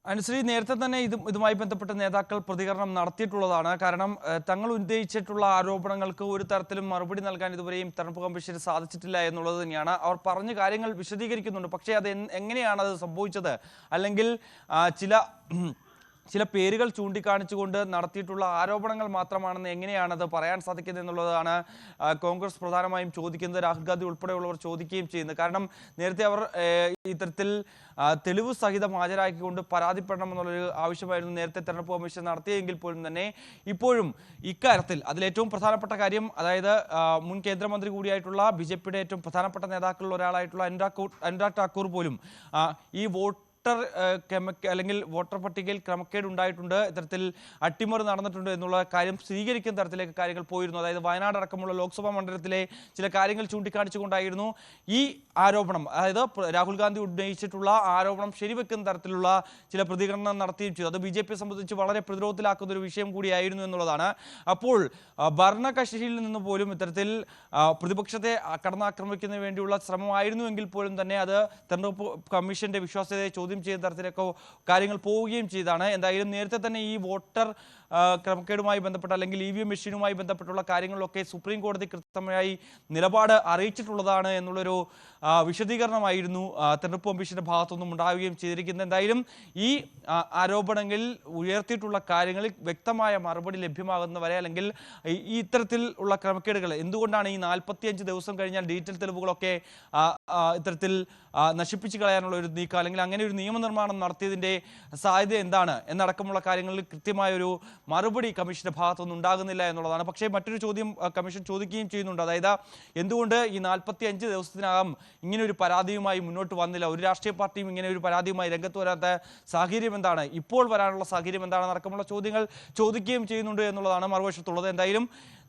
അനുശ്രീ, നേരത്തെ തന്നെ ഇതുമായി ബന്ധപ്പെട്ട നേതാക്കൾ പ്രതികരണം നടത്തിയിട്ടുള്ളതാണ്. കാരണം തങ്ങൾ ഉന്നയിച്ചിട്ടുള്ള ആരോപണങ്ങൾക്ക് ഒരു തരത്തിലും മറുപടി നൽകാൻ ഇതുവരെയും തെരഞ്ഞെടുപ്പ് കമ്മീഷന് സാധിച്ചിട്ടില്ല എന്നുള്ളത് തന്നെയാണ്. അവർ പറഞ്ഞ കാര്യങ്ങൾ വിശദീകരിക്കുന്നുണ്ട്, പക്ഷേ അത് എങ്ങനെയാണ് അത് സംഭവിച്ചത് അല്ലെങ്കിൽ ചില പേരുകൾ ചൂണ്ടിക്കാണിച്ചുകൊണ്ട് നടത്തിയിട്ടുള്ള ആരോപണങ്ങൾ മാത്രമാണെന്ന് എങ്ങനെയാണത് പറയാൻ സാധിക്കുന്നത് എന്നുള്ളതാണ് കോൺഗ്രസ് പ്രധാനമായും ചോദിക്കുന്നത്. രാഹുൽ ഗാന്ധി ഉൾപ്പെടെയുള്ളവർ ചോദിക്കുകയും ചെയ്യുന്നത്. കാരണം നേരത്തെ അവർ ഇത്തരത്തിൽ തെളിവ് സഹിതം ഹാജരാക്കിക്കൊണ്ട് പരാതിപ്പെടണമെന്നുള്ളൊരു ആവശ്യമായിരുന്നു നേരത്തെ തെരഞ്ഞെടുപ്പ് കമ്മീഷൻ നടത്തിയെങ്കിൽ പോലും തന്നെ ഇപ്പോഴും ഇക്കാര്യത്തിൽ അതിലേറ്റവും പ്രധാനപ്പെട്ട കാര്യം, അതായത് മുൻ കേന്ദ്രമന്ത്രി കൂടിയായിട്ടുള്ള BJPയുടെ ഏറ്റവും പ്രധാനപ്പെട്ട നേതാക്കളിൽ ഒരാളായിട്ടുള്ള അനുരാഗ് ഠാക്കൂർ പോലും ഈ വോട്ട് അല്ലെങ്കിൽ വോട്ടർ പട്ടികയിൽ ക്രമക്കേട് ഉണ്ടായിട്ടുണ്ട്, ഇത്തരത്തിൽ അട്ടിമറി നടന്നിട്ടുണ്ട് എന്നുള്ള കാര്യം സ്ഥിരീകരിക്കുന്ന തരത്തിലേക്ക് കാര്യങ്ങൾ പോയിരുന്നു. അതായത് വയനാട് അടക്കമുള്ള ലോക്സഭാ മണ്ഡലത്തിലെ ചില കാര്യങ്ങൾ ചൂണ്ടിക്കാണിച്ചുകൊണ്ടായിരുന്നു ഈ ആരോപണം, അതായത് രാഹുൽ ഗാന്ധി ഉന്നയിച്ചിട്ടുള്ള ആരോപണം ശരിവെക്കുന്ന തരത്തിലുള്ള ചില പ്രതികരണം നടത്തുകയും ചെയ്തു. അത് BJP സംബന്ധിച്ച് വളരെ പ്രതിരോധത്തിലാക്കുന്ന ഒരു വിഷയം കൂടിയായിരുന്നു എന്നുള്ളതാണ്. അപ്പോൾ ഭരണകക്ഷിയിൽ നിന്ന് പോലും ഇത്തരത്തിൽ പ്രതിപക്ഷത്തെ കടന്നാക്രമിക്കുന്നതിന് വേണ്ടിയുള്ള ശ്രമമായിരുന്നുവെങ്കിൽ പോലും തന്നെ അത് തെരഞ്ഞെടുപ്പ് കമ്മീഷന്റെ വിശ്വാസ്യതയെ ചോദ്യം ചെയ്യുന്ന തരത്തിലൊക്കെ കാര്യങ്ങൾ പോവുകയും ചെയ്താണ്. എന്തായാലും നേരത്തെ തന്നെ ഈ വോട്ടർ ക്രമക്കേടുമായി ബന്ധപ്പെട്ട അല്ലെങ്കിൽ EVM മെഷീനുമായി ബന്ധപ്പെട്ടുള്ള കാര്യങ്ങളിലൊക്കെ സുപ്രീം കോടതി കൃത്യമായി നിലപാട് അറിയിച്ചിട്ടുള്ളതാണ് എന്നുള്ളൊരു വിശദീകരണമായിരുന്നു തെരഞ്ഞെടുപ്പ് കമ്മീഷന്റെ ഭാഗത്തുനിന്നും ഉണ്ടാവുകയും ചെയ്തിരിക്കുന്നത്. എന്തായാലും ഈ ആരോപണങ്ങളിൽ ഉയർത്തിയിട്ടുള്ള കാര്യങ്ങളിൽ വ്യക്തമായ മറുപടി ലഭ്യമാകുന്നവരെ അല്ലെങ്കിൽ ഈ ഇത്തരത്തിൽ ഉള്ള ക്രമക്കേടുകൾ എന്തുകൊണ്ടാണ് ഈ 45 ദിവസം കഴിഞ്ഞാൽ ഡിജിറ്റൽ തെളിവുകളൊക്കെ ഇത്തരത്തിൽ നശിപ്പിച്ചു കളയാനുള്ള ഒരു നീക്കം അല്ലെങ്കിൽ അങ്ങനെ ഒരു നിയമനിർമ്മാണം നടത്തിയതിൻ്റെ സാധ്യത എന്താണ് എന്നടക്കമുള്ള കാര്യങ്ങളിൽ കൃത്യമായ ഒരു മറുപടി കമ്മീഷന്റെ ഭാഗത്തുനിന്ന് ഉണ്ടാകുന്നില്ല എന്നുള്ളതാണ്. പക്ഷേ മറ്റൊരു ചോദ്യം കമ്മീഷൻ ചോദിക്കുകയും ചെയ്യുന്നുണ്ട്. അതായത് എന്തുകൊണ്ട് ഈ 45 ദിവസത്തിനകം ഇങ്ങനെ ഒരു പരാതിയുമായി മുന്നോട്ട് വന്നില്ല, ഒരു രാഷ്ട്രീയ പാർട്ടിയും ഇങ്ങനെ ഒരു പരാതിയുമായി രംഗത്ത് വരാത്ത സാഹചര്യം എന്താണ്, ഇപ്പോൾ വരാനുള്ള സാഹചര്യം എന്താണെന്ന് അടക്കമുള്ള ചോദ്യങ്ങൾ ചോദിക്കുകയും ചെയ്യുന്നുണ്ട് എന്നുള്ളതാണ് മറുവശത്തുള്ളത്. എന്തായാലും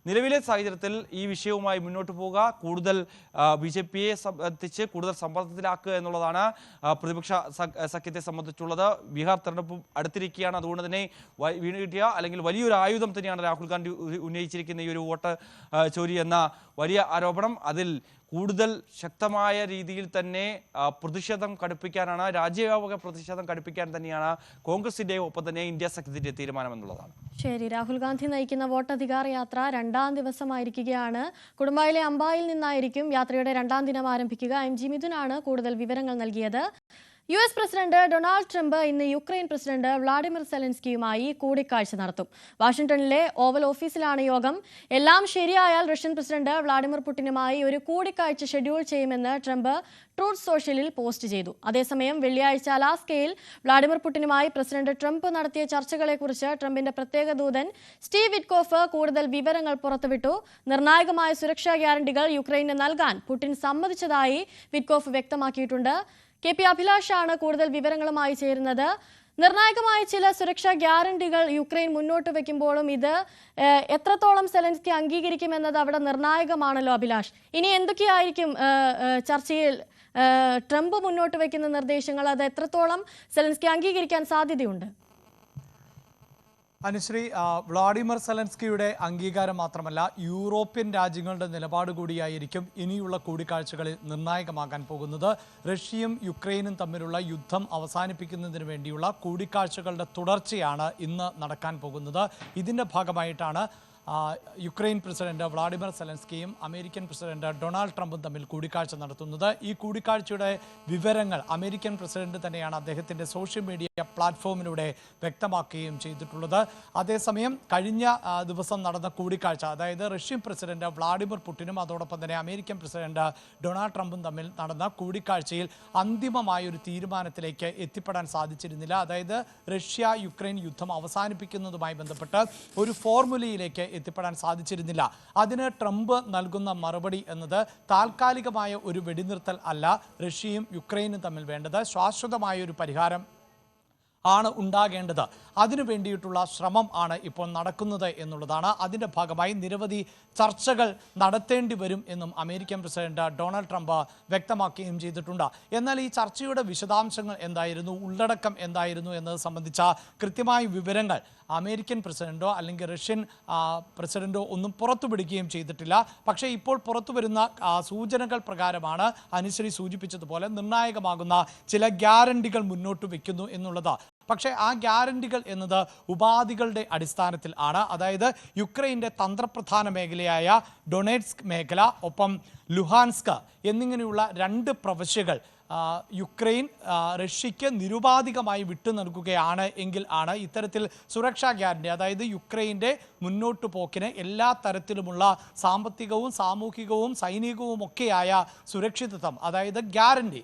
നിലവിലെ സാഹചര്യത്തിൽ ഈ വിഷയവുമായി മുന്നോട്ട് പോവുക, കൂടുതൽ BJPയെ സംബന്ധിച്ച് കൂടുതൽ സമ്മർദ്ദത്തിലാക്കുക എന്നുള്ളതാണ് പ്രതിപക്ഷ സഖ്യത്തെ സംബന്ധിച്ചുള്ളത്. ബീഹാർ തെരഞ്ഞെടുപ്പ് അടുത്തിരിക്കുകയാണ്. അതുകൊണ്ട് തന്നെ വീണ് കിട്ടിയ അല്ലെങ്കിൽ വലിയൊരു ആയുധം തന്നെയാണ് രാഹുൽ ഗാന്ധി ഉന്നയിച്ചിരിക്കുന്ന ഈ ഒരു വോട്ട് ചോരി എന്ന വലിയ ആരോപണം. അതിൽ കൂടുതൽ ശക്തമായ രീതിയിൽ തന്നെ പ്രതിഷേധം കടുപ്പിക്കാനാണ്, രാജ്യവ്യാപക പ്രതിഷേധം കടുപ്പിക്കാൻ തന്നെയാണ് കോൺഗ്രസിന്റെ ഒപ്പം തന്നെ ഇന്ത്യ സഖ്യത്തിന്റെ തീരുമാനം എന്നുള്ളതാണ്. ശരി, രാഹുൽ ഗാന്ധി നയിക്കുന്ന വോട്ടധികാർ യാത്ര 2ാം ദിവസമായിരിക്കുകയാണ്. കുടുംബായിലെ അംബായിൽ നിന്നായിരിക്കും യാത്രയുടെ 2ാം ദിനം ആരംഭിക്കുക. MG മിഥുനാണ് കൂടുതൽ വിവരങ്ങൾ നൽകിയത്. US പ്രസിഡന്റ് ഡൊണാൾഡ് ട്രംപ് ഇന്ന് യുക്രൈൻ പ്രസിഡന്റ് വ്ളാഡിമിർ സെലൻസ്കിയുമായി കൂടിക്കാഴ്ച നടത്തും. വാഷിംഗ്ടണിലെ ഓവൽ ഓഫീസിലാണ് യോഗം. എല്ലാം ശരിയായാൽ റഷ്യൻ പ്രസിഡന്റ് വ്ളാഡിമിർ പുടിനുമായി ഒരു കൂടിക്കാഴ്ച ഷെഡ്യൂൾ ചെയ്യുമെന്ന് ട്രംപ് ട്രൂത്ത് സോഷ്യലിൽ പോസ്റ്റ് ചെയ്തു. അതേസമയം വെള്ളിയാഴ്ച അലാസ്കയിൽ വ്ളാഡിമിർ പുടിനുമായി പ്രസിഡന്റ് ട്രംപ് നടത്തിയ ചർച്ചകളെക്കുറിച്ച് ട്രംപിന്റെ പ്രത്യേക ദൂതൻ സ്റ്റീവ് വിറ്റ്കോഫ് കൂടുതൽ വിവരങ്ങൾ പുറത്തുവിട്ടു. നിർണായകമായ സുരക്ഷാ ഗ്യാരണ്ടികൾ യുക്രൈന് നൽകാൻ പുടിൻ സമ്മതിച്ചതായി വിറ്റ്കോഫ് വ്യക്തമാക്കിയിട്ടുണ്ട്. KP അഭിലാഷാണ് കൂടുതൽ വിവരങ്ങളുമായി ചേരുന്നത്. നിർണായകമായ ചില സുരക്ഷാ ഗ്യാരണ്ടികൾ യുക്രൈൻ മുന്നോട്ട് വയ്ക്കുമ്പോഴും ഇത് എത്രത്തോളം സെലൻസ്കി അംഗീകരിക്കുമെന്നത് അവിടെ നിർണായകമാണല്ലോ അഭിലാഷ്. ഇനി എന്തൊക്കെയായിരിക്കും ചർച്ചയിൽ ട്രംപ് മുന്നോട്ട് വയ്ക്കുന്ന നിർദ്ദേശങ്ങൾ, അത് എത്രത്തോളം സെലൻസ്കി അംഗീകരിക്കാൻ സാധ്യതയുണ്ട്? അനുശ്രീ, വ്ളാഡിമിർ സെലൻസ്കിയുടെ അംഗീകാരം മാത്രമല്ല യൂറോപ്യൻ രാജ്യങ്ങളുടെ നിലപാട് കൂടിയായിരിക്കും ഇനിയുള്ള കൂടിക്കാഴ്ചകളിൽ നിർണായകമാകാൻ പോകുന്നത്. റഷ്യയും യുക്രൈനും തമ്മിലുള്ള യുദ്ധം അവസാനിപ്പിക്കുന്നതിന് വേണ്ടിയുള്ള കൂടിക്കാഴ്ചകളുടെ തുടർച്ചയാണ് ഇന്ന് നടക്കാൻ പോകുന്നത്. ഇതിൻ്റെ ഭാഗമായിട്ടാണ് യുക്രൈൻ പ്രസിഡന്റ് വ്ളാഡിമിർ സെലൻസ്കിയും അമേരിക്കൻ പ്രസിഡന്റ് ഡൊണാൾഡ് ട്രംപും തമ്മിൽ കൂടിക്കാഴ്ച നടത്തുന്നത്. ഈ കൂടിക്കാഴ്ചയുടെ വിവരങ്ങൾ അമേരിക്കൻ പ്രസിഡന്റ് തന്നെയാണ് അദ്ദേഹത്തിൻ്റെ സോഷ്യൽ മീഡിയ പ്ലാറ്റ്ഫോമിലൂടെ വ്യക്തമാക്കുകയും ചെയ്തിട്ടുള്ളത്. അതേസമയം കഴിഞ്ഞ ദിവസം നടന്ന കൂടിക്കാഴ്ച, അതായത് റഷ്യൻ പ്രസിഡന്റ് വ്ളാഡിമിർ പുടിനും അതോടൊപ്പം തന്നെ അമേരിക്കൻ പ്രസിഡന്റ് ഡൊണാൾഡ് ട്രംപും തമ്മിൽ നടന്ന കൂടിക്കാഴ്ചയിൽ അന്തിമമായ ഒരു തീരുമാനത്തിലേക്ക് എത്തിപ്പെടാൻ സാധിച്ചിരുന്നില്ല. അതായത് റഷ്യ യുക്രൈൻ യുദ്ധം അവസാനിപ്പിക്കുന്നതുമായി ബന്ധപ്പെട്ട് ഒരു ഫോർമുലയിലേക്ക് എത്തിപ്പെടാൻ സാധിച്ചിരുന്നില്ല. അതിന് ട്രംപ് നൽകുന്ന മറുപടി എന്നത് താൽക്കാലികമായ ഒരു വെടിനിർത്തൽ അല്ല റഷ്യയും യുക്രൈനും തമ്മിൽ വേണ്ടത്, ശാശ്വതമായ ഒരു പരിഹാരം ആണ് ഉണ്ടാകേണ്ടത്. അതിനു വേണ്ടിയിട്ടുള്ള ശ്രമം ആണ് ഇപ്പോൾ നടക്കുന്നത് എന്നുള്ളതാണ്. അതിൻ്റെ ഭാഗമായി നിരവധി ചർച്ചകൾ നടത്തേണ്ടി വരും എന്നും അമേരിക്കൻ പ്രസിഡന്റ് ഡൊണാൾഡ് ട്രംപ് വ്യക്തമാക്കുകയും ചെയ്തിട്ടുണ്ട്. എന്നാൽ ഈ ചർച്ചയുടെ വിശദാംശങ്ങൾ എന്തായിരുന്നു, ഉള്ളടക്കം എന്തായിരുന്നു എന്നത് സംബന്ധിച്ച കൃത്യമായ വിവരങ്ങൾ അമേരിക്കൻ പ്രസിഡന്റോ അല്ലെങ്കിൽ റഷ്യൻ പ്രസിഡന്റോ ഒന്നും പുറത്തുവിടുകയും ചെയ്തിട്ടില്ല. പക്ഷേ ഇപ്പോൾ പുറത്തു വരുന്ന സൂചനകൾ പ്രകാരമാണ് അനുശ്രീ സൂചിപ്പിച്ചതുപോലെ നിർണായകമാകുന്ന ചില ഗ്യാരണ്ടികൾ മുന്നോട്ട് വയ്ക്കുന്നു എന്നുള്ളത്. പക്ഷേ ആ ഗ്യാരണ്ടികൾ എന്നത് ഉപാധികളുടെ അടിസ്ഥാനത്തിൽ ആണ്. അതായത് യുക്രൈൻ്റെ തന്ത്രപ്രധാന മേഖലയായ ഡൊണേറ്റ്സ്ക് മേഖല, ഒപ്പം ലുഹാൻസ്ക് എന്നിങ്ങനെയുള്ള 2 പ്രവിശ്യകൾ യുക്രൈൻ റഷ്യയ്ക്ക് നിരുപാധികമായി വിട്ടു നൽകുകയാണ് എങ്കിൽ ആണ് ഇത്തരത്തിൽ സുരക്ഷാ ഗ്യാരണ്ടി, അതായത് യുക്രൈൻ്റെ മുന്നോട്ടു പോക്കിന് എല്ലാ തരത്തിലുമുള്ള സാമ്പത്തികവും സാമൂഹികവും സൈനികവും ഒക്കെയായ സുരക്ഷിതത്വം, അതായത് ഗ്യാരണ്ടി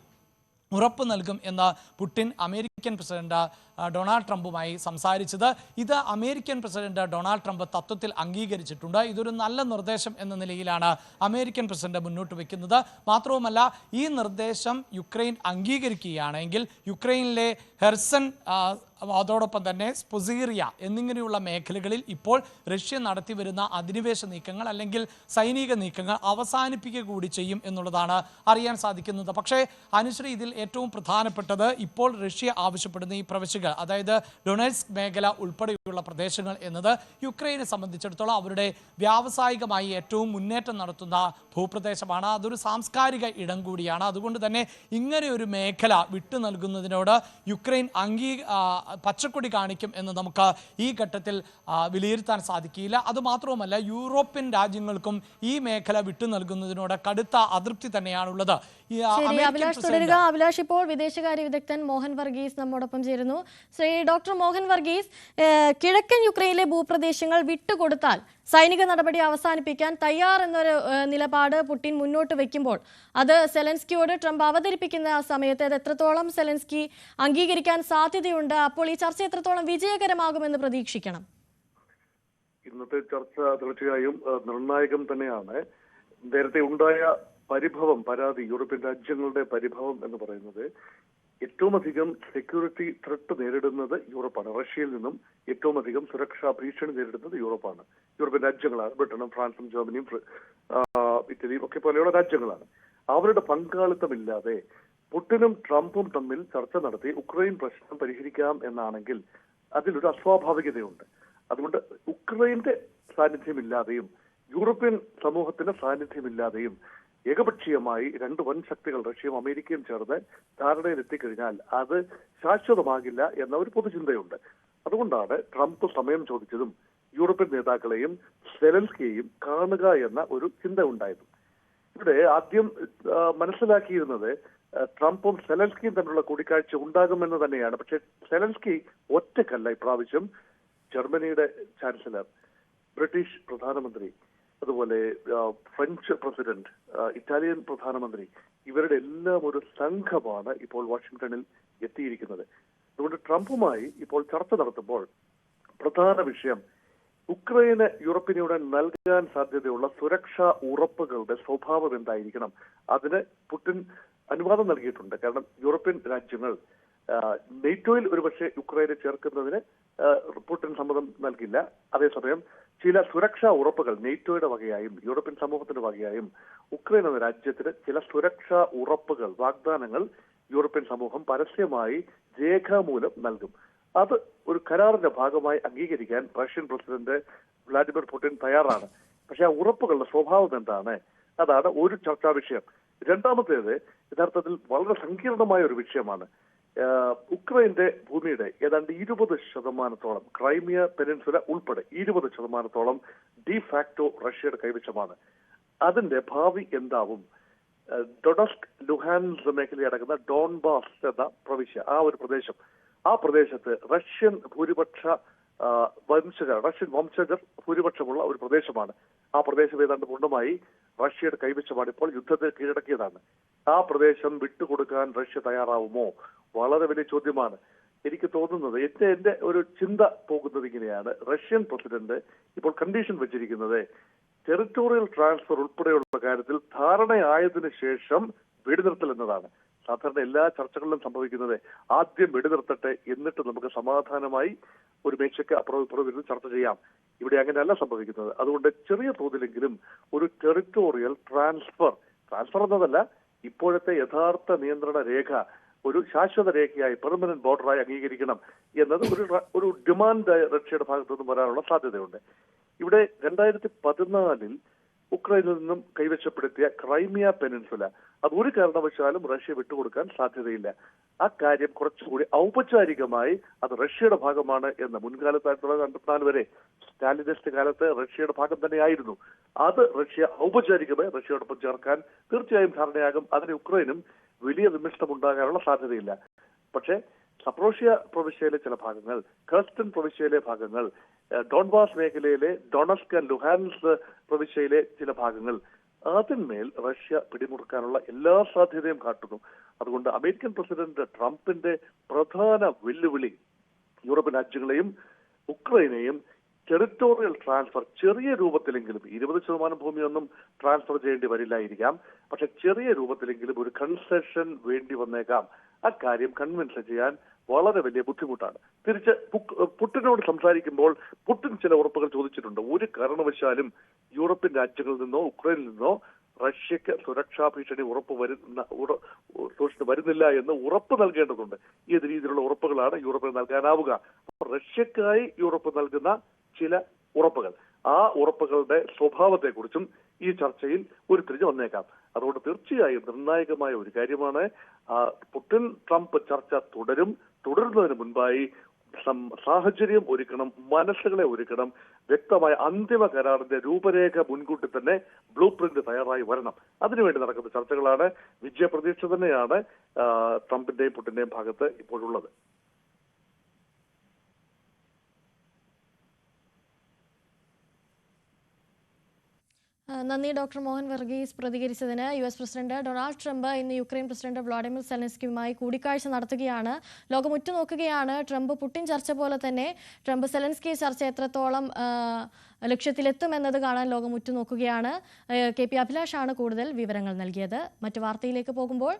ഉറപ്പ് നൽകും എന്ന് പുടിൻ അമേരിക്കൻ പ്രസിഡന്റ് ഡൊണാൾഡ് ട്രംപുമായി സംസാരിച്ചത്. ഇത് അമേരിക്കൻ പ്രസിഡന്റ് ഡൊണാൾഡ് ട്രംപ് തത്വത്തിൽ അംഗീകരിച്ചിട്ടുണ്ട്. ഇതൊരു നല്ല നിർദ്ദേശം എന്ന നിലയിലാണ് അമേരിക്കൻ പ്രസിഡന്റ് മുന്നോട്ട് വയ്ക്കുന്നത്. മാത്രവുമല്ല, ഈ നിർദ്ദേശം യുക്രൈൻ അംഗീകരിക്കുകയാണെങ്കിൽ യുക്രൈനിലെ ഹെർസൺ അതോടൊപ്പം തന്നെ സ്പൊസീറിയ എന്നിങ്ങനെയുള്ള മേഖലകളിൽ ഇപ്പോൾ റഷ്യ നടത്തി വരുന്ന അധിനിവേശ നീക്കങ്ങൾ അല്ലെങ്കിൽ സൈനിക നീക്കങ്ങൾ അവസാനിപ്പിക്കുക കൂടി ചെയ്യും എന്നുള്ളതാണ് അറിയാൻ സാധിക്കുന്നത്. പക്ഷേ അനുശ്രീ, ഇതിൽ ഏറ്റവും പ്രധാനപ്പെട്ടത് ഇപ്പോൾ റഷ്യ ആവശ്യപ്പെടുന്ന ഈ പ്രവിശ്യകൾ, അതായത് ഡൊണറ്റ്സ്ക് മേഖല ഉൾപ്പെടെയുള്ള പ്രദേശങ്ങൾ എന്നത് യുക്രൈനെ സംബന്ധിച്ചിടത്തോളം അവരുടെ വ്യാവസായികമായി ഏറ്റവും മുന്നേറ്റം നടത്തുന്ന ഭൂപ്രദേശമാണ്. അതൊരു സാംസ്കാരിക ഇടം കൂടിയാണ്. അതുകൊണ്ട് തന്നെ ഇങ്ങനെ ഒരു മേഖല വിട്ടു നൽകുന്നതിനോട് യുക്രൈൻ പച്ചക്കൊടി കാണിക്കും എന്ന് നമുക്ക് ഈ ഘട്ടത്തിൽ വിലയിരുത്താൻ സാധിക്കില്ല. അതുമാത്രവുമല്ല, യൂറോപ്യൻ രാജ്യങ്ങൾക്കും ഈ മേഖല വിട്ടു നൽകുന്നതിനോട് കടുത്ത അതൃപ്തി തന്നെയാണുള്ളത്. അഭിലാഷ്, ഇപ്പോൾ വിദേശകാര്യ വിദഗ്ധൻ മോഹൻ വർഗീസ് നമ്മോടൊപ്പം ചേരുന്നു. ശ്രീ ഡോക്ടർ മോഹൻ വർഗീസ്, കിഴക്കൻ യുക്രൈനിലെ ഭൂപ്രദേശങ്ങൾ വിട്ടുകൊടുത്താൽ സൈനിക നടപടി അവസാനിപ്പിക്കാൻ തയ്യാർ എന്നൊരു നിലപാട് പുടിൻ മുന്നോട്ട് വയ്ക്കുമ്പോൾ അത് സെലൻസ്കിയോട് ട്രംപ് അവതരിപ്പിക്കുന്ന സമയത്ത് അത് എത്രത്തോളം സെലൻസ്കി അംഗീകരിക്കാൻ സാധ്യതയുണ്ട്? അപ്പോൾ ഈ ചർച്ച എത്രത്തോളം വിജയകരമാകുമെന്ന് പ്രതീക്ഷിക്കണം? ഇന്നത്തെ ചർച്ച തീർച്ചയായും നിർണായകം തന്നെയാണ്. നേരത്തെ ഉണ്ടായ പരാതി, യൂറോപ്യൻ രാജ്യങ്ങളുടെ പരിഭവം എന്ന് പറയുന്നത് ഏറ്റവും അധികം സെക്യൂരിറ്റി ത്രെട്ട് നേരിടുന്നത് യൂറോപ്പാണ്. റഷ്യയിൽ നിന്നും ഏറ്റവും അധികം സുരക്ഷാ ഭീഷണി നേരിടുന്നത് യൂറോപ്പാണ്. യൂറോപ്യൻ രാജ്യങ്ങളാണ്. ബ്രിട്ടനും ഫ്രാൻസും ജർമ്മനിയും ഇറ്റലിയും ഒക്കെ പോലെയുള്ള രാജ്യങ്ങളാണ്. അവരുടെ പങ്കാളിത്തമില്ലാതെ പുടിനും ട്രംപും തമ്മിൽ ചർച്ച നടത്തി ഉക്രൈൻ പ്രശ്നം പരിഹരിക്കാം എന്നാണെങ്കിൽ അതിലൊരു അസ്വാഭാവികതയുണ്ട്. അതുകൊണ്ട് ഉക്രൈന്റെ സാന്നിധ്യമില്ലാതെയും യൂറോപ്യൻ സമൂഹത്തിന്റെ സാന്നിധ്യമില്ലാതെയും ഏകപക്ഷീയമായി രണ്ട് വൻ ശക്തികൾ റഷ്യയും അമേരിക്കയും ചേർന്ന് ധാരണയിലെത്തിക്കഴിഞ്ഞാൽ അത് ശാശ്വതമാകില്ല എന്ന ഒരു പൊതുചിന്തയുണ്ട്. അതുകൊണ്ടാണ് ട്രംപ് സമയം ചോദിച്ചതും യൂറോപ്യൻ നേതാക്കളെയും സെലൻസ്കിയെയും കാണുക എന്ന ഒരു ചിന്ത ഉണ്ടായതും. ഇവിടെ ആദ്യം മനസ്സിലാക്കിയിരുന്നത് ട്രംപും സെലൻസ്കിയും തമ്മിലുള്ള കൂടിക്കാഴ്ച ഉണ്ടാകുമെന്ന് തന്നെയാണ്. പക്ഷെ സെലൻസ്കി ഒറ്റക്കല്ല. ഇപ്രാവശ്യം ജർമ്മനിയുടെ ചാൻസലർ, ബ്രിട്ടീഷ് പ്രധാനമന്ത്രി, അതുപോലെ ഫ്രഞ്ച് പ്രസിഡന്റ്, ഇറ്റാലിയൻ പ്രധാനമന്ത്രി, ഇവരുടെ എല്ലാം ഒരു സംഘമാണ് ഇപ്പോൾ വാഷിംഗ്ടണിൽ എത്തിയിരിക്കുന്നത്. അതുകൊണ്ട് ട്രംപുമായി ഇപ്പോൾ ചർച്ച നടത്തുമ്പോൾ പ്രധാന വിഷയം ഉക്രൈന് യൂറോപ്യൻ യൂണിയൻ നൽകാൻ സാധ്യതയുള്ള സുരക്ഷാ ഉറപ്പുകളുടെ സ്വഭാവം എന്തായിരിക്കണം. അതിന് പുടിൻ അനുവാദം നൽകിയിട്ടുണ്ട്. കാരണം യൂറോപ്യൻ രാജ്യങ്ങൾ നെയ്റ്റോയിൽ ഒരുപക്ഷെ യുക്രൈനെ ചേർക്കുന്നതിന് പുടിൻ സമ്മതം നൽകില്ല. അതേസമയം ചില സുരക്ഷാ ഉറപ്പുകൾ നെയ്റ്റോയുടെ വകയായും യൂറോപ്യൻ സമൂഹത്തിന്റെ വകയായും ഉക്രൈൻ എന്ന രാജ്യത്തിന് ചില സുരക്ഷാ ഉറപ്പുകൾ, വാഗ്ദാനങ്ങൾ യൂറോപ്യൻ സമൂഹം പരസ്യമായി രേഖാമൂലം നൽകും. അത് ഒരു കരാറിന്റെ ഭാഗമായി അംഗീകരിക്കാൻ റഷ്യൻ പ്രസിഡന്റ് വ്ളാഡിമിർ പുടിൻ തയ്യാറാണ്. പക്ഷെ ആ ഉറപ്പുകളുടെ സ്വഭാവം എന്താണ്? അതാണ് ഒരു ചർച്ചാ വിഷയം. രണ്ടാമത്തേത് യഥാർത്ഥത്തിൽ വളരെ സങ്കീർണമായ ഒരു വിഷയമാണ്. ഉക്രൈന്റെ ഭൂമിയുടെ ഏതാണ്ട് 20% ക്രൈമിയ പെനിൻസുല ഉൾപ്പെടെ 20% ഡിഫാക്ടോ റഷ്യയുടെ കൈവശമാണ്. അതിന്റെ ഭാവി എന്താവും? ഡൊണസ്ക്, ലുഹാൻസ് മേഖലയടങ്ങുന്ന ഡോൺബാസ് എന്ന പ്രവിശ്യ, ആ ഒരു പ്രദേശം, ആ പ്രദേശത്ത് റഷ്യൻ വംശജർ ഭൂരിപക്ഷമുള്ള ഒരു പ്രദേശമാണ്. ആ പ്രദേശം ഏതാണ്ട് പൂർണ്ണമായി റഷ്യയുടെ കൈവശമാണ്. ഇപ്പോൾ യുദ്ധത്തിൽ കീഴടക്കിയതാണ്. ആ പ്രദേശം വിട്ടുകൊടുക്കാൻ റഷ്യ തയ്യാറാവുമോ? വളരെ വലിയ ചോദ്യമാണ്. എനിക്ക് തോന്നുന്നത്, എന്റെ ഒരു ചിന്ത പോകുന്നത് ഇങ്ങനെയാണ്. റഷ്യൻ പ്രസിഡന്റ് ഇപ്പോൾ കണ്ടീഷൻ വെച്ചിരിക്കുന്നത് ടെറിട്ടോറിയൽ ട്രാൻസ്ഫർ ഉൾപ്പെടെയുള്ള കാര്യത്തിൽ ധാരണയായതിനു ശേഷം വെടിനിർത്തൽ എന്നതാണ്. സാധാരണ എല്ലാ ചർച്ചകളിലും സംഭവിക്കുന്നത് ആദ്യം വെടിനിർത്തട്ടെ, എന്നിട്ട് നമുക്ക് സമാധാനമായി ഒരു മേശയ്ക്ക് അപ്പുറം ഇപ്പുറം ഇരുന്ന് ചർച്ച ചെയ്യാം. ഇവിടെ അങ്ങനെയല്ല സംഭവിക്കുന്നത്. അതുകൊണ്ട് ചെറിയ തോതിലെങ്കിലും ഒരു ടെറിട്ടോറിയൽ ട്രാൻസ്ഫർ എന്നതല്ല, ഇപ്പോഴത്തെ യഥാർത്ഥ നിയന്ത്രണ രേഖ ഒരു ശാശ്വത രേഖയായി, പെർമനന്റ് ബോർഡറായി അംഗീകരിക്കണം എന്നത് ഒരു ഡിമാൻഡ് റഷ്യയുടെ ഭാഗത്തു നിന്നും വരാനുള്ള സാധ്യതയുണ്ട്. ഇവിടെ 2014 ഉക്രൈനിൽ നിന്നും കൈവശപ്പെടുത്തിയ ക്രൈമിയ പെനിൻസുല അത് ഒരു കാരണവശാലും റഷ്യ വിട്ടുകൊടുക്കാൻ സാധ്യതയില്ല. ആ കാര്യം കുറച്ചുകൂടി ഔപചാരികമായി അത് റഷ്യയുടെ ഭാഗമാണ് എന്ന് മുൻകാലത്ത് 1954 വരെ സ്റ്റാലിനിസ്റ്റ് കാലത്ത് റഷ്യയുടെ ഭാഗം തന്നെയായിരുന്നു. അത് റഷ്യ ഔപചാരികമായി റഷ്യയോടൊപ്പം ചേർക്കാൻ തീർച്ചയായും ധാരണയാകും. അതിന് ഉക്രൈനും വലിയ വിമിഷ്ടമുണ്ടാകാനുള്ള സാധ്യതയില്ല. പക്ഷേ സപ്രോഷ്യ പ്രവിശ്യയിലെ ചില ഭാഗങ്ങൾ, ഖെർസൺ പ്രവിശ്യയിലെ ഭാഗങ്ങൾ, ഡോൺബാസ് മേഖലയിലെ ഡൊണസ്ക്, ലുഹാൻസ് പ്രവിശ്യയിലെ ചില ഭാഗങ്ങൾ, അതിന്മേൽ റഷ്യ പിടിമുറുക്കാനുള്ള എല്ലാ സാധ്യതയും കാട്ടുന്നു. അതുകൊണ്ട് അമേരിക്കൻ പ്രസിഡന്റ് ട്രംപിന്റെ പ്രധാന വെല്ലുവിളി യൂറോപ്യൻ രാജ്യങ്ങളെയും ഉക്രൈനെയും ടെറിട്ടോറിയൽ ട്രാൻസ്ഫർ ചെറിയ രൂപത്തിലെങ്കിലും 20% ഭൂമിയൊന്നും ട്രാൻസ്ഫർ ചെയ്യേണ്ടി വരില്ലായിരിക്കാം, പക്ഷെ ചെറിയ രൂപത്തിലെങ്കിലും ഒരു കൺസെഷൻ വേണ്ടി വന്നേക്കാം. അക്കാര്യം കൺവിൻസ് ചെയ്യാൻ വളരെ വലിയ ബുദ്ധിമുട്ടാണ്. തിരിച്ച് പുടിനോട് സംസാരിക്കുമ്പോൾ പുടിൻ ചില ഉറപ്പുകൾ ചോദിച്ചിട്ടുണ്ട്. ഒരു കാരണവശാലും യൂറോപ്യൻ രാജ്യങ്ങളിൽ നിന്നോ ഉക്രൈനിൽ നിന്നോ റഷ്യക്ക് സുരക്ഷാ ഭീഷണി വരുന്നില്ല എന്ന് ഉറപ്പ് നൽകേണ്ടതുണ്ട്. ഏത് രീതിയിലുള്ള ഉറപ്പുകളാണ് യൂറോപ്പിന് നൽകാനാവുക? റഷ്യക്കായി യൂറോപ്പ് നൽകുന്ന ചില ഉറപ്പുകൾ, ആ ഉറപ്പുകളുടെ സ്വഭാവത്തെക്കുറിച്ചും ഈ ചർച്ചയിൽ ഉരുത്തിരിഞ്ഞ് വന്നേക്കാം. അതുകൊണ്ട് തീർച്ചയായും നിർണായകമായ ഒരു കാര്യമാണ്. പുടിൻ ട്രംപ് ചർച്ച തുടരുന്നതിന് മുൻപായി സാഹചര്യം ഒരുക്കണം, മനസ്സുകളെ ഒരുക്കണം. വ്യക്തമായ അന്തിമ കരാറിന്റെ രൂപരേഖ മുൻകൂട്ടി തന്നെ ബ്ലൂ പ്രിന്റ് തയ്യാറായി വരണം. അതിനുവേണ്ടി നടക്കുന്ന ചർച്ചകളാണ്. വിജയപ്രതീക്ഷ തന്നെയാണ് ട്രംപിന്റെയും പുടിന്റെയും ഭാഗത്ത് ഇപ്പോഴുള്ളത്. നന്ദി ഡോക്ടർ മോഹൻ വർഗീസ് പ്രതികരിച്ചതിന്. US പ്രസിഡന്റ് ഡൊണാൾഡ് ട്രംപ് ഇന്ന് യുക്രൈൻ പ്രസിഡന്റ് വ്ളാഡിമിർ സെലൻസ്കിയുമായി കൂടിക്കാഴ്ച നടത്തുകയാണ്. ലോകം ഉറ്റുനോക്കുകയാണ്. ട്രംപ് പുടിൻ ചർച്ച പോലെ തന്നെ ട്രംപ് സെലൻസ്കി ചർച്ച എത്രത്തോളം ലക്ഷ്യത്തിലെത്തുമെന്നത് കാണാൻ ലോകം ഉറ്റുനോക്കുകയാണ്. KP അഭിലാഷാണ് കൂടുതൽ വിവരങ്ങൾ നൽകിയത്. മറ്റു വാർത്തയിലേക്ക് പോകുമ്പോൾ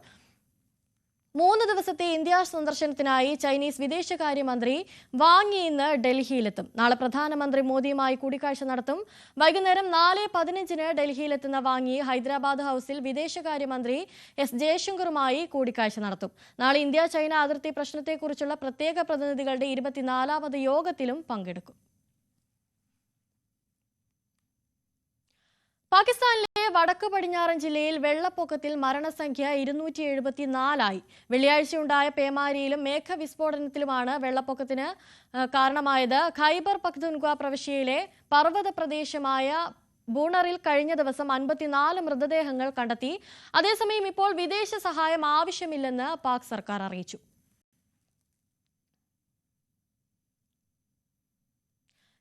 3 ദിവസത്തെ ഇന്ത്യ സന്ദർശനത്തിനായി ചൈനീസ് വിദേശകാര്യമന്ത്രി വാങ് യി ഇന്ന് ഡൽഹിയിലെത്തും. നാളെ പ്രധാനമന്ത്രി മോദിയുമായി കൂടിക്കാഴ്ച നടത്തും. വൈകുന്നേരം 4:15 ഡൽഹിയിലെത്തുന്ന വാങ് യി ഹൈദരാബാദ് ഹൌസിൽ വിദേശകാര്യമന്ത്രി S ജയശങ്കറുമായി കൂടിക്കാഴ്ച നടത്തും. നാളെ ഇന്ത്യ ചൈന അതിർത്തി പ്രശ്നത്തെക്കുറിച്ചുള്ള പ്രത്യേക പ്രതിനിധികളുടെ 24ാമത് യോഗത്തിലും പങ്കെടുക്കും. പാകിസ്ഥാനിലെ വടക്ക് പടിഞ്ഞാറൻ ജില്ലയിൽ വെള്ളപ്പൊക്കത്തിൽ മരണസംഖ്യ 274 വെള്ളിയാഴ്ചയുണ്ടായ പേമാരിയിലും മേഘവിസ്ഫോടനത്തിലുമാണ് വെള്ളപ്പൊക്കത്തിന് കാരണമായത്. ഖൈബർ പഖ്തൂൺഖ്വ പ്രവിശ്യയിലെ പർവ്വത പ്രദേശമായ ബൂണറിൽ കഴിഞ്ഞ ദിവസം 54 മൃതദേഹങ്ങൾ കണ്ടെത്തി. അതേസമയം ഇപ്പോൾ വിദേശ സഹായം ആവശ്യമില്ലെന്ന് പാക് സർക്കാർ അറിയിച്ചു.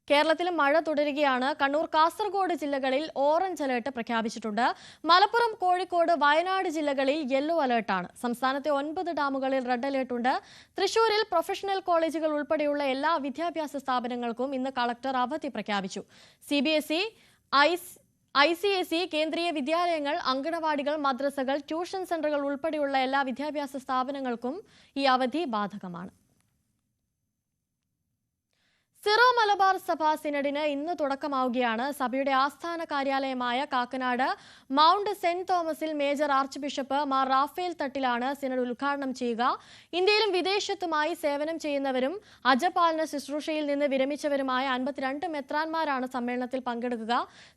കേരളത്തിലും മഴ തുടരുകയാണ്. കണ്ണൂർ, കാസർഗോഡ് ജില്ലകളിൽ ഓറഞ്ച് അലേർട്ട് പ്രഖ്യാപിച്ചിട്ടുണ്ട്. മലപ്പുറം, കോഴിക്കോട്, വയനാട് ജില്ലകളിൽ യെല്ലോ അലേർട്ടാണ്. സംസ്ഥാനത്തെ 9 ഡാമുകളിൽ റെഡ് അലേർട്ടുണ്ട്. തൃശൂരിൽ പ്രൊഫഷണൽ കോളേജുകൾ ഉൾപ്പെടെയുള്ള എല്ലാ വിദ്യാഭ്യാസ സ്ഥാപനങ്ങൾക്കും ഇന്ന് കളക്ടർ അവധി പ്രഖ്യാപിച്ചു. CBSE, ICSE, കേന്ദ്രീയ വിദ്യാലയങ്ങൾ, അങ്കണവാടികൾ, മദ്രസകൾ, ട്യൂഷൻ സെന്ററുകൾ ഉൾപ്പെടെയുള്ള എല്ലാ വിദ്യാഭ്യാസ സ്ഥാപനങ്ങൾക്കും ഈ അവധി ബാധകമാണ്. സിറോ മലബാർ സഭ സിനഡിന് ഇന്ന് തുടക്കമാവുകയാണ്. സഭയുടെ ആസ്ഥാന കാര്യാലയമായ കാക്കനാട് മൗണ്ട് സെന്റ് തോമസിൽ major archbishop Mar Raphael തട്ടിലാണ് സിനഡ് ഉദ്ഘാടനം ചെയ്യുക. ഇന്ത്യയിലും വിദേശത്തുമായി സേവനം ചെയ്യുന്നവരും അജപാലന ശുശ്രൂഷയിൽ നിന്ന് വിരമിച്ചവരുമായ 52 മെത്രാൻമാരാണ് സമ്മേളനത്തിൽ പങ്കെടുക്കുക.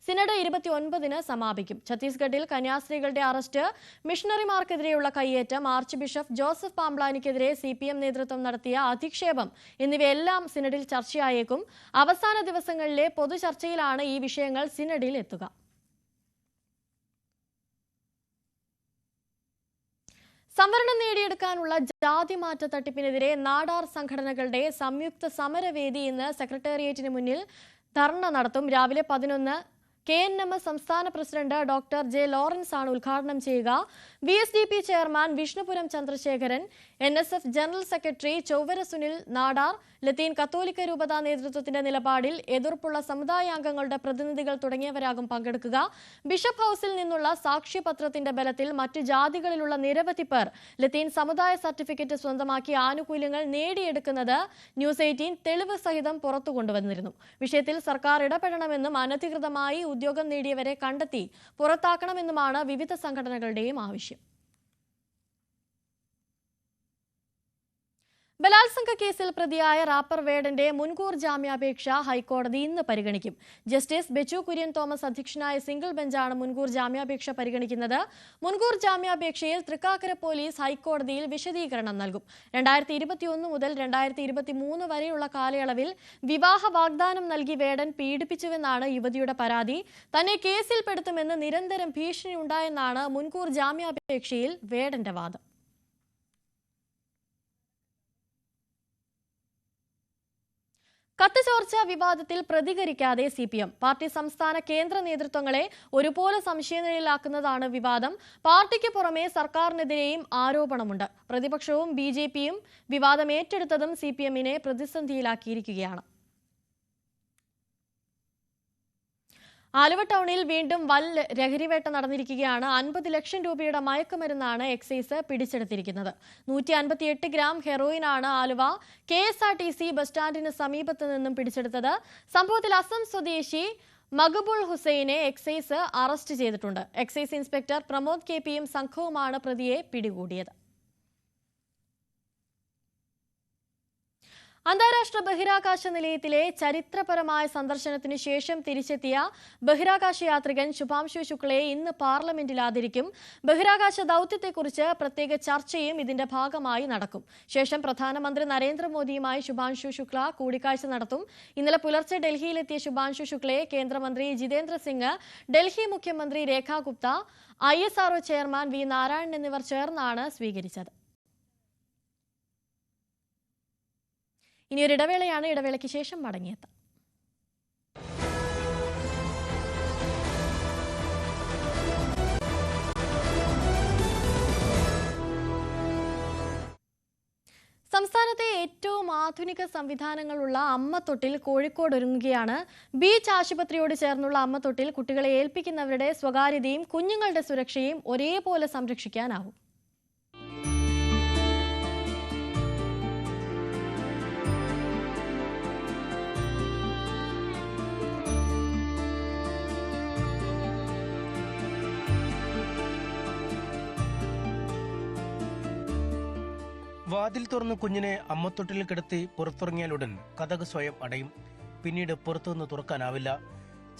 സിനഡ് 29-ന് സമാപിക്കും. ഛത്തീസ്ഗഡിൽ കന്യാസ്ത്രീകളുടെ അറസ്റ്റ്, മിഷണറിമാർക്കെതിരെയുള്ള കയ്യേറ്റം, ആർച്ച് ബിഷപ്പ് ജോസഫ് പാംബ്ലാനിക്കെതിരെ CPM നേതൃത്വം നടത്തിയ അധിക്ഷേപം എന്നിവയെല്ലാം സിനഡിൽ ചർച്ചയായി. അവസാന ദിവസങ്ങളിലെ പൊതുചർച്ചയിലാണ് ഈ വിഷയങ്ങൾ സിനഡിൽ എത്തുക. സംവരണം നേടിയെടുക്കാനുള്ള ജാതിമാറ്റ തട്ടിപ്പിനെതിരെ നാടാർ സംഘടനകളുടെ സംയുക്ത സമരവേദി ഇന്ന് സെക്രട്ടേറിയറ്റിന് മുന്നിൽ ധർണ നടത്തും. രാവിലെ 11 KNMS സംസ്ഥാന പ്രസിഡന്റ് ഡോക്ടർ J. ലോറൻസ് ആണ് ഉദ്ഘാടനം ചെയ്യുക. VSDP chairman Vishnupuram Chandrasekharan, NSF general secretary Chowara Sunil Nadar, ലത്തീൻ കത്തോലിക്ക രൂപത നേതൃത്വത്തിന്റെ നിലപാടിൽ എതിർപ്പുള്ള സമുദായാംഗങ്ങളുടെ പ്രതിനിധികൾ തുടങ്ങിയവരാകും പങ്കെടുക്കുക. ബിഷപ്പ് ഹൌസിൽ നിന്നുള്ള സാക്ഷ്യപത്രത്തിന്റെ ബലത്തിൽ മറ്റു ജാതികളിലുള്ള നിരവധി പേർ ലത്തീൻ സമുദായ സർട്ടിഫിക്കറ്റ് സ്വന്തമാക്കി ആനുകൂല്യങ്ങൾ നേടിയെടുക്കുന്നത് News 18 തെളിവ് സഹിതം പുറത്തു കൊണ്ടുവന്നിരുന്നു. വിഷയത്തിൽ സർക്കാർ ഇടപെടണമെന്നും അനധികൃതമായി ഉദ്യോഗം നേടിയവരെ കണ്ടെത്തി പുറത്താക്കണമെന്നുമാണ് വിവിധ സംഘടനകളുടെയും ആവശ്യം. ബലാത്സംഗ കേസിൽ പ്രതിയായ റാപ്പർ വേടന്റെ മുൻകൂർ ജാമ്യാപേക്ഷ ഹൈക്കോടതി ഇന്ന് പരിഗണിക്കും. ജസ്റ്റിസ് ബെച്ചു കുര്യൻ തോമസ് അധ്യക്ഷനായ സിംഗിൾ ബെഞ്ചാണ് മുൻകൂർ ജാമ്യാപേക്ഷ പരിഗണിക്കുന്നത്. മുൻകൂർ ജാമ്യാപേക്ഷയിൽ തൃക്കാക്കര പോലീസ് ഹൈക്കോടതിയിൽ വിശദീകരണം നൽകും. 2021 മുതൽ 2023 വരെയുള്ള കാലയളവിൽ വിവാഹ വാഗ്ദാനം നൽകി വേടൻ പീഡിപ്പിച്ചുവെന്നാണ് യുവതിയുടെ പരാതി. തന്നെ കേസിൽപ്പെടുത്തുമെന്ന് നിരന്തരം ഭീഷണിയുണ്ടായെന്നാണ് മുൻകൂർ ജാമ്യാപേക്ഷയിൽ വേടന്റെ വാദം. കത്തുചോർച്ച വിവാദത്തിൽ പ്രതികരിക്കാതെ CPM. പാർട്ടി സംസ്ഥാന കേന്ദ്ര നേതൃത്വങ്ങളെ ഒരുപോലെ സംശയനിഴലിലാക്കുന്നതാണ് വിവാദം. പാർട്ടിക്ക് പുറമെ സർക്കാരിനെതിരെയും ആരോപണമുണ്ട്. പ്രതിപക്ഷവും BJPയും വിവാദം ഏറ്റെടുത്തതും CPMനെ പ്രതിസന്ധിയിലാക്കിയിരിക്കുകയാണ്. ആലുവ ടൗണിൽ വീണ്ടും ലഹരിവേട്ട നടന്നിരിക്കുകയാണ്. 50 ലക്ഷം രൂപയുടെ മയക്കുമരുന്നാണ് എക്സൈസ് പിടിച്ചെടുത്തിരിക്കുന്നത്. 158 ഗ്രാം ഹെറോയിനാണ് ആലുവ KSRTC ബസ് സ്റ്റാൻഡിന് സമീപത്ത് നിന്നും പിടിച്ചെടുത്തത്. സംഭവത്തിൽ അസം സ്വദേശി മഖബുൾ ഹുസൈനെ എക്സൈസ് അറസ്റ്റ് ചെയ്തിട്ടുണ്ട്. എക്സൈസ് ഇൻസ്പെക്ടർ പ്രമോദ് KPയും സംഘവുമാണ് പ്രതിയെ പിടികൂടിയത്. അന്താരാഷ്ട്ര ബഹിരാകാശ നിലയത്തിലെ ചരിത്രപരമായ സന്ദർശനത്തിന് ശേഷം തിരിച്ചെത്തിയ ബഹിരാകാശ യാത്രികൻ ശുഭാംശു ശുക്ലയെ ഇന്ന് പാർലമെന്റിൽ ആദരിക്കും. ബഹിരാകാശ ദൌത്യത്തെക്കുറിച്ച് പ്രത്യേക ചർച്ചയും ഇതിന്റെ ഭാഗമായി നടക്കും. ശേഷം പ്രധാനമന്ത്രി നരേന്ദ്രമോദിയുമായി ശുഭാംശു ശുക്ല കൂടിക്കാഴ്ച നടത്തും. ഇന്നലെ പുലർച്ചെ ഡൽഹിയിലെത്തിയ ശുഭാംശു ശുക്ലയെ കേന്ദ്രമന്ത്രി ജിതേന്ദ്ര സിംഗ്, ഡൽഹി മുഖ്യമന്ത്രി Rekha Gupta, ISRO chairman V Narayanan എന്നിവർ ചേർന്നാണ് സ്വീകരിച്ചത്. ഇനിയൊരു ഇടവേളയാണ്. ഇടവേളയ്ക്ക് ശേഷം മടങ്ങിയെത്താം. സംസ്ഥാനത്തെ ഏറ്റവും ആധുനിക സംവിധാനങ്ങളുള്ള അമ്മത്തൊട്ടിൽ കോഴിക്കോട് ഒരുങ്ങുകയാണ്. ബീച്ച് ആശുപത്രിയോട് ചേർന്നുള്ള അമ്മത്തൊട്ടിൽ കുട്ടികളെ ഏൽപ്പിക്കുന്നവരുടെ സ്വകാര്യതയും കുഞ്ഞുങ്ങളുടെ സുരക്ഷയും ഒരേപോലെ സംരക്ഷിക്കാനാവും. വാതിൽ തുറന്ന് കുഞ്ഞിനെ അമ്മത്തൊട്ടിൽ കിടത്തി പുറത്തിറങ്ങിയാലുടൻ കതക് സ്വയം അടയും. പിന്നീട് പുറത്തുനിന്ന് തുറക്കാനാവില്ല.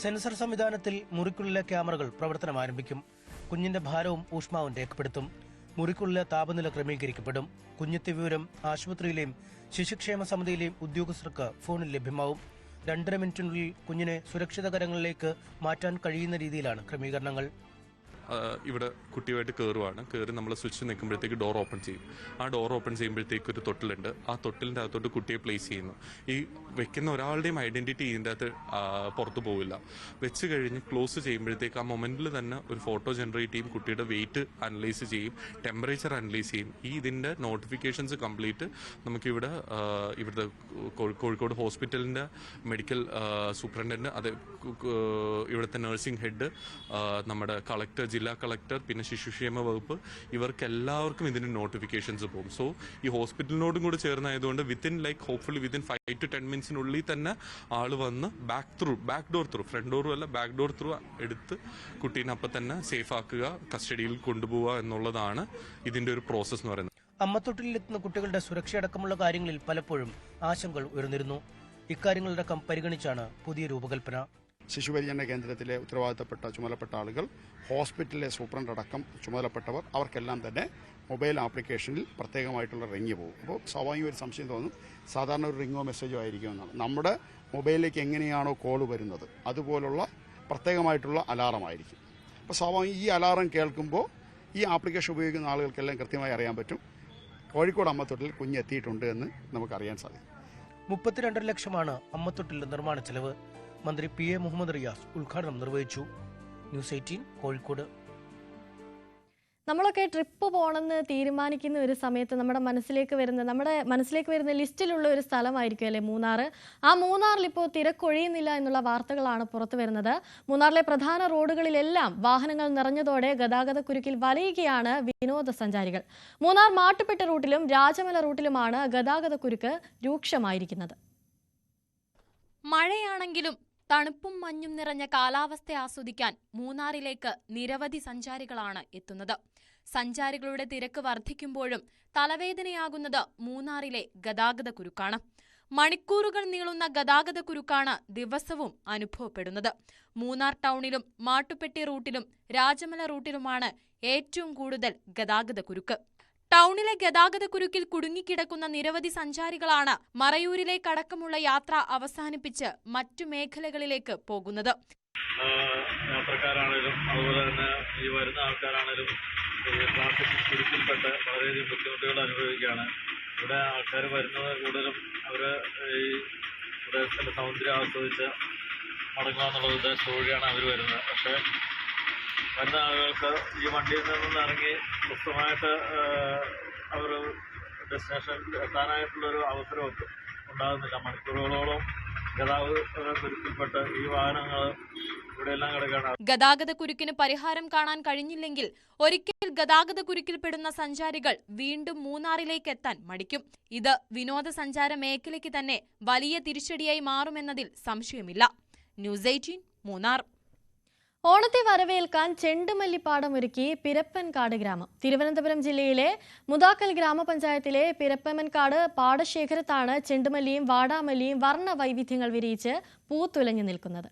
സെൻസർ സംവിധാനത്തിൽ മുറിക്കുള്ളിലെ ക്യാമറകൾ പ്രവർത്തനം ആരംഭിക്കും. കുഞ്ഞിന്റെ ഭാരവും ഊഷ്മാവും രേഖപ്പെടുത്തും. മുറിക്കുള്ളിലെ താപനില ക്രമീകരിക്കപ്പെടും. കുഞ്ഞെത്തിയ വിവരം ആശുപത്രിയിലെയും ശിശുക്ഷേമ സമിതിയിലെയും ഉദ്യോഗസ്ഥർക്ക് ഫോണിൽ ലഭ്യമാവും. 2.5 മിനിറ്റിനുള്ളിൽ കുഞ്ഞിനെ സുരക്ഷിത കരങ്ങളിലേക്ക് മാറ്റാൻ കഴിയുന്ന രീതിയിലാണ് ക്രമീകരണങ്ങൾ. ഇവിടെ കുട്ടിയുമായിട്ട് കയറി നമ്മൾ സ്വിച്ച് നിൽക്കുമ്പോഴത്തേക്ക് ഡോർ ഓപ്പൺ ചെയ്യും. ആ ഡോർ ഓപ്പൺ ചെയ്യുമ്പോഴത്തേക്ക് ഒരു തൊട്ടിലുണ്ട്. ആ തൊട്ടിലിൻ്റെ അകത്തോട്ട് കുട്ടിയെ പ്ലേസ് ചെയ്യുന്നു. ഈ വെക്കുന്ന ഒരാളുടെയും ഐഡന്റിറ്റി ഇതിൻ്റെ അകത്ത് പുറത്തു പോവില്ല. വെച്ച് കഴിഞ്ഞ് ക്ലോസ് ചെയ്യുമ്പോഴത്തേക്ക് ആ മൊമെന്റിൽ തന്നെ ഒരു ഫോട്ടോ ജനറേറ്റ് ചെയ്യും. കുട്ടിയുടെ വെയിറ്റ് അനലൈസ് ചെയ്യും, ടെമ്പറേച്ചർ അനലൈസ് ചെയ്യും. ഇതിൻ്റെ നോട്ടിഫിക്കേഷൻസ് കംപ്ലീറ്റ് നമുക്കിവിടെ ഇവിടുത്തെ കോഴിക്കോട് ഹോസ്പിറ്റലിൻ്റെ മെഡിക്കൽ സൂപ്രണ്ടന്റ്, അത് ഇവിടുത്തെ നഴ്സിംഗ് ഹെഡ്, നമ്മുടെ കളക്ടർ, ജില്ലാ കളക്ടർ, പിന്നെ ശിശുക്ഷേമ വകുപ്പ്, ഇവർക്കെല്ലാവർക്കും ഇതിന്റെ നോട്ടിഫിക്കേഷൻസ് പോകും. സോ ഈ ഹോസ്പിറ്റലിനോടും കൂടി ചേർന്നായതുകൊണ്ട് ഹോപ്പ്ഫുള്ളി വിത്തിൻ 5 to 10 മിനിറ്റ്സിനുള്ളിൽ തന്നെ ആള് വന്ന് ബാക്ക് ഡോർ ത്രൂ, ഫ്രണ്ട് ഡോറും അല്ല ബാക്ക് ഡോർ ത്രൂ എടുത്ത് കുട്ടീനെ അപ്പം തന്നെ സേഫ് ആക്കുക, കസ്റ്റഡിയിൽ കൊണ്ടുപോവുക എന്നുള്ളതാണ് ഇതിന്റെ ഒരു പ്രോസസ് എന്ന് പറയുന്നത്. അമ്മത്തൊട്ടിലെത്തുന്ന കുട്ടികളുടെ സുരക്ഷയടക്കമുള്ള കാര്യങ്ങളിൽ പലപ്പോഴും ആശങ്കകൾ ഉയർന്നിരുന്നു. ഇക്കാര്യങ്ങളടക്കം പരിഗണിച്ചാണ് പുതിയ രൂപകൽപ്പന. ശിശുപരിചരണ കേന്ദ്രത്തിലെ ഉത്തരവാദിത്തപ്പെട്ട ചുമതലപ്പെട്ട ആളുകൾ, ഹോസ്പിറ്റലിലെ സൂപ്രണ്ട് അടക്കം ചുമതലപ്പെട്ടവർ, അവർക്കെല്ലാം തന്നെ മൊബൈൽ ആപ്ലിക്കേഷനിൽ പ്രത്യേകമായിട്ടുള്ള റിങ് പോകും. അപ്പോൾ സ്വാഭാവിക ഒരു സംശയം തോന്നും, സാധാരണ ഒരു റിങ്ങോ മെസ്സേജോ ആയിരിക്കുമെന്നാണ്. നമ്മുടെ മൊബൈലിലേക്ക് എങ്ങനെയാണോ കോൾ വരുന്നത് അതുപോലുള്ള പ്രത്യേകമായിട്ടുള്ള അലാറമായിരിക്കും. അപ്പോൾ സ്വാഭാവികം ഈ അലാറം കേൾക്കുമ്പോൾ ഈ ആപ്ലിക്കേഷൻ ഉപയോഗിക്കുന്ന ആളുകൾക്കെല്ലാം കൃത്യമായി അറിയാൻ പറ്റും കോഴിക്കോട് അമ്മത്തൊട്ടിൽ കുഞ്ഞെത്തിയിട്ടുണ്ട് എന്ന് നമുക്കറിയാൻ സാധിക്കും. 32 ലക്ഷമാണ് അമ്മത്തൊട്ടിലിന്റെ നിർമ്മാണ ചെലവ്. മന്ത്രി PA മുഹമ്മദ് റിയാസ് ഉദ്ഘാടനം നിർവഹിച്ചു. ന്യൂസ് 18 കോഴിക്കോട്. നമ്മളൊക്കെ ട്രിപ്പ് പോകണമെന്ന് തീരുമാനിക്കുന്ന ഒരു സമയത്ത് നമ്മുടെ മനസ്സിലേക്ക് വരുന്ന ലിസ്റ്റിലുള്ള ഒരു സ്ഥലമായിരിക്കും അല്ലേ മൂന്നാർ. ആ മൂന്നാറിൽ ഇപ്പോൾ തിരക്കൊഴിയുന്നില്ല എന്നുള്ള വാർത്തകളാണ് പുറത്തു വരുന്നത്. മൂന്നാറിലെ പ്രധാന റോഡുകളിലെല്ലാം വാഹനങ്ങൾ നിറഞ്ഞതോടെ ഗതാഗതക്കുരുക്കിൽ വലയുകയാണ് വിനോദസഞ്ചാരികൾ. മൂന്നാർ മാട്ടുപ്പെട്ടി റൂട്ടിലും രാജമല റൂട്ടിലുമാണ് ഗതാഗതക്കുരുക്ക് രൂക്ഷമായിരിക്കുന്നത്. മഴയാണെങ്കിലും തണുപ്പും മഞ്ഞും നിറഞ്ഞ കാലാവസ്ഥ ആസ്വദിക്കാൻ മൂന്നാറിലേക്ക് നിരവധി സഞ്ചാരികളാണ് എത്തുന്നത്. സഞ്ചാരികളുടെ തിരക്ക് വർദ്ധിക്കുമ്പോഴും തലവേദനയാകുന്നത് മൂന്നാറിലെ ഗതാഗതക്കുരുക്കാണ്. മണിക്കൂറുകൾ നീളുന്ന ഗതാഗതക്കുരുക്കാണ് ദിവസവും അനുഭവപ്പെടുന്നത്. മൂന്നാർ ടൗണിലും മാട്ടുപ്പെട്ടി റൂട്ടിലും രാജമല റൂട്ടിലുമാണ് ഏറ്റവും കൂടുതൽ ഗതാഗതക്കുരുക്ക്. ടൗണിലെ ഗതാഗതക്കുരുക്കിൽ കുടുങ്ങിക്കിടക്കുന്ന നിരവധി സഞ്ചാരികളാണ് മറയൂരിലേക്കടക്കമുള്ള യാത്ര അവസാനിപ്പിച്ച് മറ്റു മേഖലകളിലേക്ക് പോകുന്നത്. യാത്രക്കാരാണേലും അതുപോലെ തന്നെ ഈ വരുന്ന ആൾക്കാരാണേലും ട്രാഫിക് കുരുക്കിൽപ്പെട്ട് വളരെയധികം ബുദ്ധിമുട്ടുകൾ അനുഭവിക്കുകയാണ്. ഇവിടെ ആൾക്കാർ വരുന്നത് കൂടുതലും അവർ ഈ പ്രദേശത്തിന്റെ സൗന്ദര്യം ആസ്വദിച്ച് മടങ്ങുക എന്നുള്ള ഉദ്ദേശത്തോടെയാണ് അവർ വരുന്നത്. പക്ഷേ വരുന്ന ആളുകൾക്ക് ഈ വണ്ടിയിൽ നിന്നും ഇറങ്ങി സ്വസ്ഥമായിട്ട് അവർ ഡെസ്റ്റിനേഷനിൽ എത്താനായിട്ടുള്ളൊരു അവസരമൊക്കെ ഉണ്ടാകുന്നില്ല. മണിക്കൂറുകളോളം ഗതാഗതക്കുരുക്കിൽപ്പെട്ട് ഈ വാഹനങ്ങൾ ഇവിടെയെല്ലാം കിടക്കുകയാണ്. ഗതാഗത കുരുക്കിന് പരിഹാരം കാണാൻ കഴിഞ്ഞില്ലെങ്കിൽ ഒരിക്കൽ ഗതാഗത കുരുക്കിൽപ്പെടുന്ന സഞ്ചാരികൾ വീണ്ടും മൂന്നാറിലേക്ക് എത്താൻ മടിക്കും. ഇത് വിനോദസഞ്ചാര മേഖലയ്ക്ക് തന്നെ വലിയ തിരിച്ചടിയായി മാറുമെന്നതിൽ സംശയമില്ല. ന്യൂസ് 18 മൂന്നാർ. ഓണത്തെ വരവേൽക്കാൻ ചെണ്ടുമല്ലിപ്പാടം ഒരുക്കി പിരപ്പൻകാട് ഗ്രാമം. തിരുവനന്തപുരം ജില്ലയിലെ മുതാക്കൽ ഗ്രാമപഞ്ചായത്തിലെ പിരപ്പൻകാട് പാടശേഖരത്താണ് ചെണ്ടുമല്ലിയും വാടാമല്ലിയും വർണ്ണ വൈവിധ്യങ്ങൾ വിരിയിച്ച് പൂത്തുലഞ്ഞു നിൽക്കുന്നത്.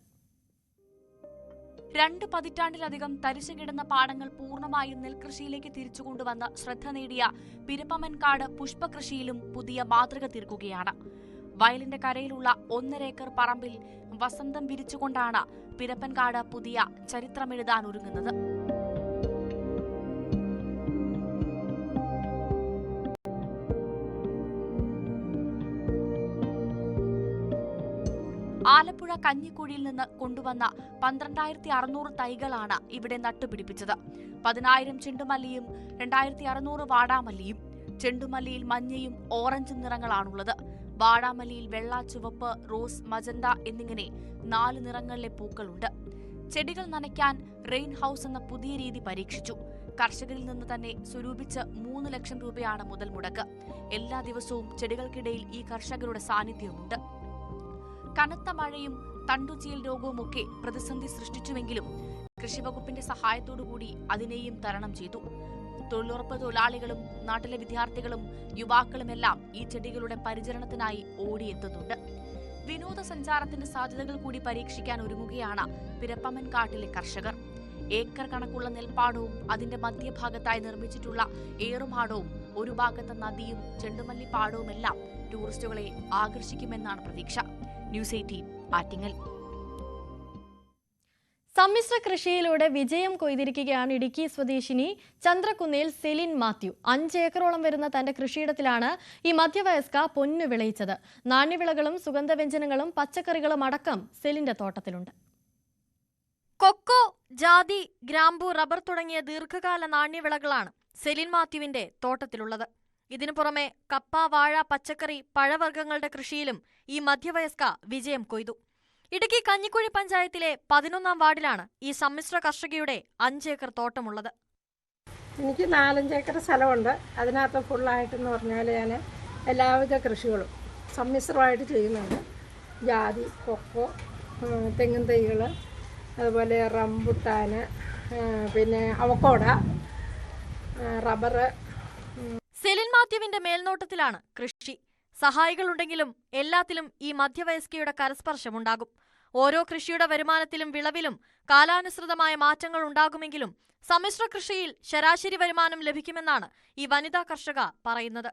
2 പതിറ്റാണ്ടിലധികം തരിച്ചു കിടന്ന പാടങ്ങൾ പൂർണ്ണമായും നെൽകൃഷിയിലേക്ക് തിരിച്ചുകൊണ്ടുവന്ന് ശ്രദ്ധ നേടിയ പിരപ്പൻകാട് പുഷ്പകൃഷിയിലും പുതിയ മാതൃക തീർക്കുകയാണ്. വയലിന്റെ കരയിലുള്ള 1.5 ഏക്കർ പറമ്പിൽ വസന്തം വിരിച്ചുകൊണ്ടാണ് പിരപ്പൻകാട് പുതിയ ചരിത്രമെഴുതാൻ ഒരുങ്ങുന്നത്. ആലപ്പുഴ കഞ്ഞിക്കുഴിയിൽ നിന്ന് കൊണ്ടുവന്ന 12,600 തൈകളാണ് ഇവിടെ നട്ടുപിടിപ്പിച്ചത്. 10,000 ചെണ്ടുമല്ലിയും 2,600 വാടാമല്ലിയും. ചെണ്ടുമല്ലിയിൽ മഞ്ഞയും ഓറഞ്ചും നിറങ്ങളാണുള്ളത്. വാടാമല്ലിയിൽ വെള്ള, ചുവപ്പ്, റോസ്, മജന്ത എന്നിങ്ങനെ 4 നിറങ്ങളിലെ പൂക്കളുണ്ട്. ചെടികൾ നനയ്ക്കാൻ റെയിൻ ഹൌസ് എന്ന പുതിയ രീതി പരീക്ഷിച്ചു. കർഷകരിൽ നിന്ന് തന്നെ സ്വരൂപിച്ച് 3 ലക്ഷം രൂപയാണ് മുതൽ മുടക്ക്. എല്ലാ ദിവസവും ചെടികൾക്കിടയിൽ ഈ കർഷകരുടെ സാന്നിധ്യമുണ്ട്. കനത്ത മഴയും തണ്ടുചീൽ രോഗവുമൊക്കെ പ്രതിസന്ധി സൃഷ്ടിച്ചുവെങ്കിലും കൃഷിവകുപ്പിന്റെ സഹായത്തോടുകൂടി അതിനെയും തരണം ചെയ്തു. തൊഴിലുറപ്പ് തൊഴിലാളികളും നാട്ടിലെ വിദ്യാർത്ഥികളും യുവാക്കളുമെല്ലാം ഈ ചെടികളുടെ പരിചരണത്തിനായി ഓടിയെത്തുന്നുണ്ട്. വിനോദസഞ്ചാരത്തിന്റെ സാധ്യതകൾ കൂടി പരീക്ഷിക്കാൻ ഒരുങ്ങുകയാണ് പിരപ്പൻകാട്ടിലെ കർഷകർ. ഏക്കർ കണക്കുള്ള നെൽപ്പാടവും അതിന്റെ മധ്യഭാഗത്തായി നിർമ്മിച്ചിട്ടുള്ള ഏറുമാടവും ഒരു ഭാഗത്ത് നദിയും ചെണ്ടുമല്ലിപ്പാടവുമെല്ലാം ടൂറിസ്റ്റുകളെ ആകർഷിക്കുമെന്നാണ് പ്രതീക്ഷ. ന്യൂസ് 18 ആറ്റിങ്ങൽ. സമ്മിശ്ര കൃഷിയിലൂടെ വിജയം കൊയ്തിരിക്കുകയാണ് ഇടുക്കി സ്വദേശിനി ചന്ദ്രകുന്നേൽ സെലിൻ മാത്യു. 5 ഏക്കറോളം വരുന്ന തന്റെ കൃഷിയിടത്തിലാണ് ഈ മധ്യവയസ്ക പൊന്നു വിളയിച്ചത്. നാണ്യവിളകളും സുഗന്ധവ്യഞ്ജനങ്ങളും പച്ചക്കറികളും അടക്കം സെലിന്റെ തോട്ടത്തിലുണ്ട്. കൊക്കോ, ജാതി, ഗ്രാമ്പു, റബ്ബർ തുടങ്ങിയ ദീർഘകാല നാണ്യവിളകളാണ് സെലിൻ മാത്യുവിന്റെ തോട്ടത്തിലുള്ളത്. ഇതിനു പുറമെ കപ്പ, വാഴ, പച്ചക്കറി, പഴവർഗ്ഗങ്ങളുടെ കൃഷിയിലും ഈ മധ്യവയസ്ക വിജയം കൊയ്തു. ഇടുക്കി കഞ്ഞിക്കുഴി പഞ്ചായത്തിലെ 11-ാം വാർഡിലാണ് ഈ സമ്മിശ്ര കർഷകയുടെ 5 ഏക്കർ തോട്ടമുള്ളത്. എനിക്ക് 4-5 ഏക്കർ സ്ഥലമുണ്ട്. അതിനകത്ത് ഫുള്ളായിട്ടെന്ന് പറഞ്ഞാൽ ഞാൻ എല്ലാവിധ കൃഷികളും സമ്മിശ്രമായിട്ട് ചെയ്യുന്നുണ്ട്. ജാതി, കൊക്കോ, തെങ്ങിൻ തൈകൾ, അതുപോലെ റംബുട്ടാൻ, പിന്നെ അവക്കോട, റബ്ബർ. സെലിൻ മാത്യുവിന്റെ മേൽനോട്ടത്തിലാണ് കൃഷി. സഹായികളുണ്ടെങ്കിലും എല്ലാത്തിലും ഈ മധ്യവയസ്കയുടെ കരസ്പർശമുണ്ടാകും. ഓരോ കൃഷിയുടെ വരുമാനത്തിലും വിളവിലും കാലാനുസൃതമായ മാറ്റങ്ങൾ ഉണ്ടാകുമെങ്കിലും സമ്മിശ്ര കൃഷിയിൽ ശരാശരി വരുമാനം ലഭിക്കുമെന്നാണ് ഈ വനിതാ കർഷക പറയുന്നത്.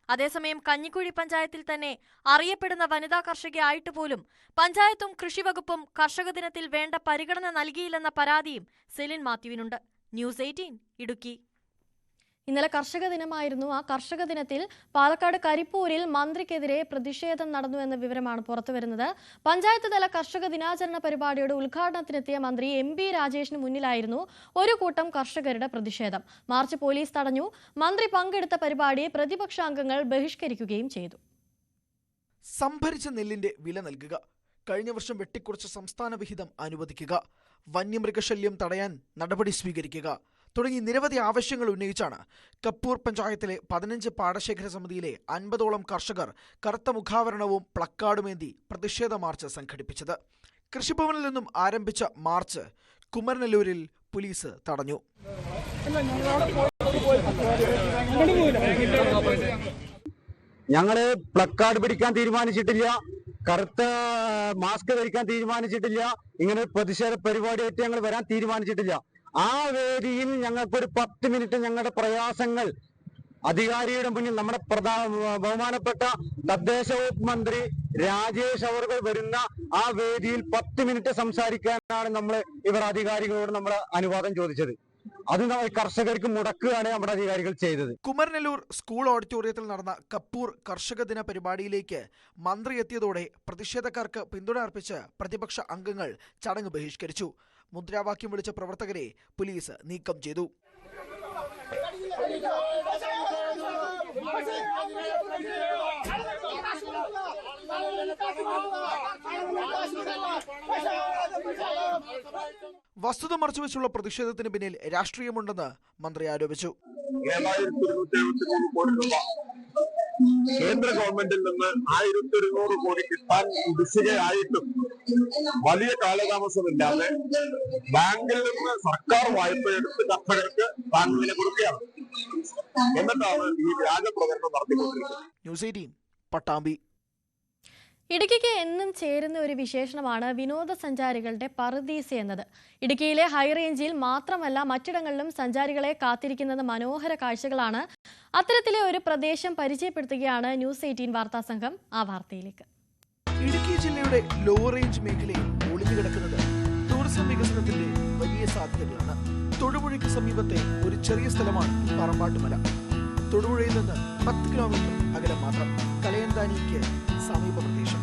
അതേസമയം കഞ്ഞിക്കുഴി പഞ്ചായത്തിൽ തന്നെ അറിയപ്പെടുന്ന വനിതാ കർഷകയായിട്ട് പോലും പഞ്ചായത്തും കൃഷിവകുപ്പും കർഷക ദിനത്തിൽ വേണ്ട പരിഗണന നൽകിയില്ലെന്ന പരാതിയും സെലിൻ മാത്യുവിനുണ്ട്. ന്യൂസ് 18 ഇടുക്കി. ഇന്നലെ കർഷക ദിനമായിരുന്നു. ആ കർഷക ദിനത്തിൽ പാലക്കാട് കരിപ്പൂരിൽ മന്ത്രിക്കെതിരെ പ്രതിഷേധം നടന്നു എന്ന വിവരമാണ് പുറത്തുവരുന്നത്. പഞ്ചായത്ത് തല കർഷക ദിനാചരണ പരിപാടിയുടെ ഉദ്ഘാടനത്തിനെത്തിയ മന്ത്രി MP രാജേഷിന് മുന്നിലായിരുന്നു ഒരു കൂട്ടം കർഷകരുടെ പ്രതിഷേധം. മാർച്ച് പോലീസ് തടഞ്ഞു. മന്ത്രി പങ്കെടുത്ത പരിപാടി പ്രതിപക്ഷാംഗങ്ങൾ ബഹിഷ്കരിക്കുകയും ചെയ്തു. സംഭരിച്ച നെല്ലിന്റെ വില നൽകുക, കഴിഞ്ഞ വർഷം വെട്ടിക്കുറച്ച സംസ്ഥാന വിഹിതം അനുവദിക്കുക, വന്യമൃഗശല്യം തടയാൻ നടപടി സ്വീകരിക്കുക തുടങ്ങി നിരവധി ആവശ്യങ്ങൾ ഉന്നയിച്ചാണ് കപ്പൂർ പഞ്ചായത്തിലെ 15 പാടശേഖര സമിതിയിലെ 50ഓളം കർഷകർ കറുത്ത മുഖാവരണവും പ്ലക്കാർഡുമേന്തി പ്രതിഷേധ മാർച്ച് സംഘടിപ്പിച്ചത്. കൃഷിഭവനിൽ നിന്നും ആരംഭിച്ച മാർച്ച് കുമരനെല്ലൂരിൽ പോലീസ് തടഞ്ഞു. ഞങ്ങള് പ്ലക്കാർഡ് പിടിക്കാൻ തീരുമാനിച്ചിട്ടില്ല, കറുത്ത മാസ്ക് ധരിക്കാൻ തീരുമാനിച്ചിട്ടില്ല, ഇങ്ങനെ പ്രതിഷേധ പരിപാടിയായിട്ട് ഞങ്ങൾ വരാൻ തീരുമാനിച്ചിട്ടില്ല. ആ വേദിയിൽ ഞങ്ങൾക്കൊരു 10 മിനിറ്റ് ഞങ്ങളുടെ പ്രയാസങ്ങൾ അധികാരിയുടെ മുന്നിൽ നമ്മുടെ ബഹുമാനപ്പെട്ട തദ്ദേശ വകുപ്പ് മന്ത്രി രാജേഷ് അവർ വരുന്ന ആ വേദിയിൽ 10 മിനിറ്റ് സംസാരിക്കാനാണ് ഇവർ അധികാരികളോട് നമ്മൾ അനുവാദം ചോദിച്ചത്. അത് കർഷകർക്ക് മുടക്കുകയാണ് നമ്മുടെ അധികാരികൾ ചെയ്തത്. കുമരനെല്ലൂർ സ്കൂൾ ഓഡിറ്റോറിയത്തിൽ നടന്ന കപ്പൂർ കർഷക ദിന പരിപാടിയിലേക്ക് മന്ത്രി എത്തിയതോടെ പ്രതിഷേധക്കാർക്ക് പിന്തുണ അർപ്പിച്ച് പ്രതിപക്ഷ അംഗങ്ങൾ ചടങ്ങ് ബഹിഷ്കരിച്ചു. മുദ്രാവാക്യം വിളിച്ച പ്രവർത്തകരെ പോലീസ് നീക്കം ചെയ്തു. വസ്തുത മറച്ചുവെച്ചുള്ള പ്രതിഷേധത്തിന് പിന്നിൽ രാഷ്ട്രീയമുണ്ടെന്ന് മന്ത്രി ആരോപിച്ചു. കേന്ദ്ര ഗവൺമെന്റിൽ നിന്ന് 1200 കോടി കിട്ടാൻ കുടിശ്ശികയായിട്ടും വലിയ കാലതാമസമില്ലാതെ ബാങ്കിൽ നിന്ന് സർക്കാർ വായ്പയെടുത്ത് കർഷകർക്ക് ബാങ്കിനെ കൊടുക്കുകയാണ്. എന്നിട്ടാണ് ഈ വ്യാജ പ്രചരണം നടത്തിക്കൊണ്ടിരിക്കുന്നത്. ന്യൂസ് 18 പട്ടാമ്പി. ഇടുക്കിക്ക് എന്നും ചേരുന്ന ഒരു വിശേഷണമാണ് വിനോദസഞ്ചാരികളുടെ പറുദീസ എന്നത്. ഇടുക്കിയിലെ ഹൈറേഞ്ചിൽ മാത്രമല്ല മറ്റിടങ്ങളിലും സഞ്ചാരികളെ കാത്തിരിക്കുന്നത് മനോഹര കാഴ്ചകളാണ്. അത്തരത്തിലെ ഒരു പ്രദേശം പരിചയപ്പെടുത്തുകയാണ് ന്യൂസ് 18 വാർത്താ സംഘം. ആ വാർത്തയിലേക്ക്. ഇടുക്കി ജില്ലയുടെ ലോ റേഞ്ച് മേഖലയിൽ ഒളിഞ്ഞു കിടക്കുന്നത് ടൂറിസം വികസനത്തിന്റെ വലിയ സാധ്യതകളാണ്. തൊടുപുഴയ്ക്ക് സമീപത്തെ ഒരു ചെറിയ സ്ഥലമാണ് പറമ്പാട്ടുമല. തൊടുപുഴയിൽ നിന്ന് 10 കിലോമീറ്റർ അകലം മാത്രം. കലയന്താനിക്ക് സമീപ പ്രദേശം.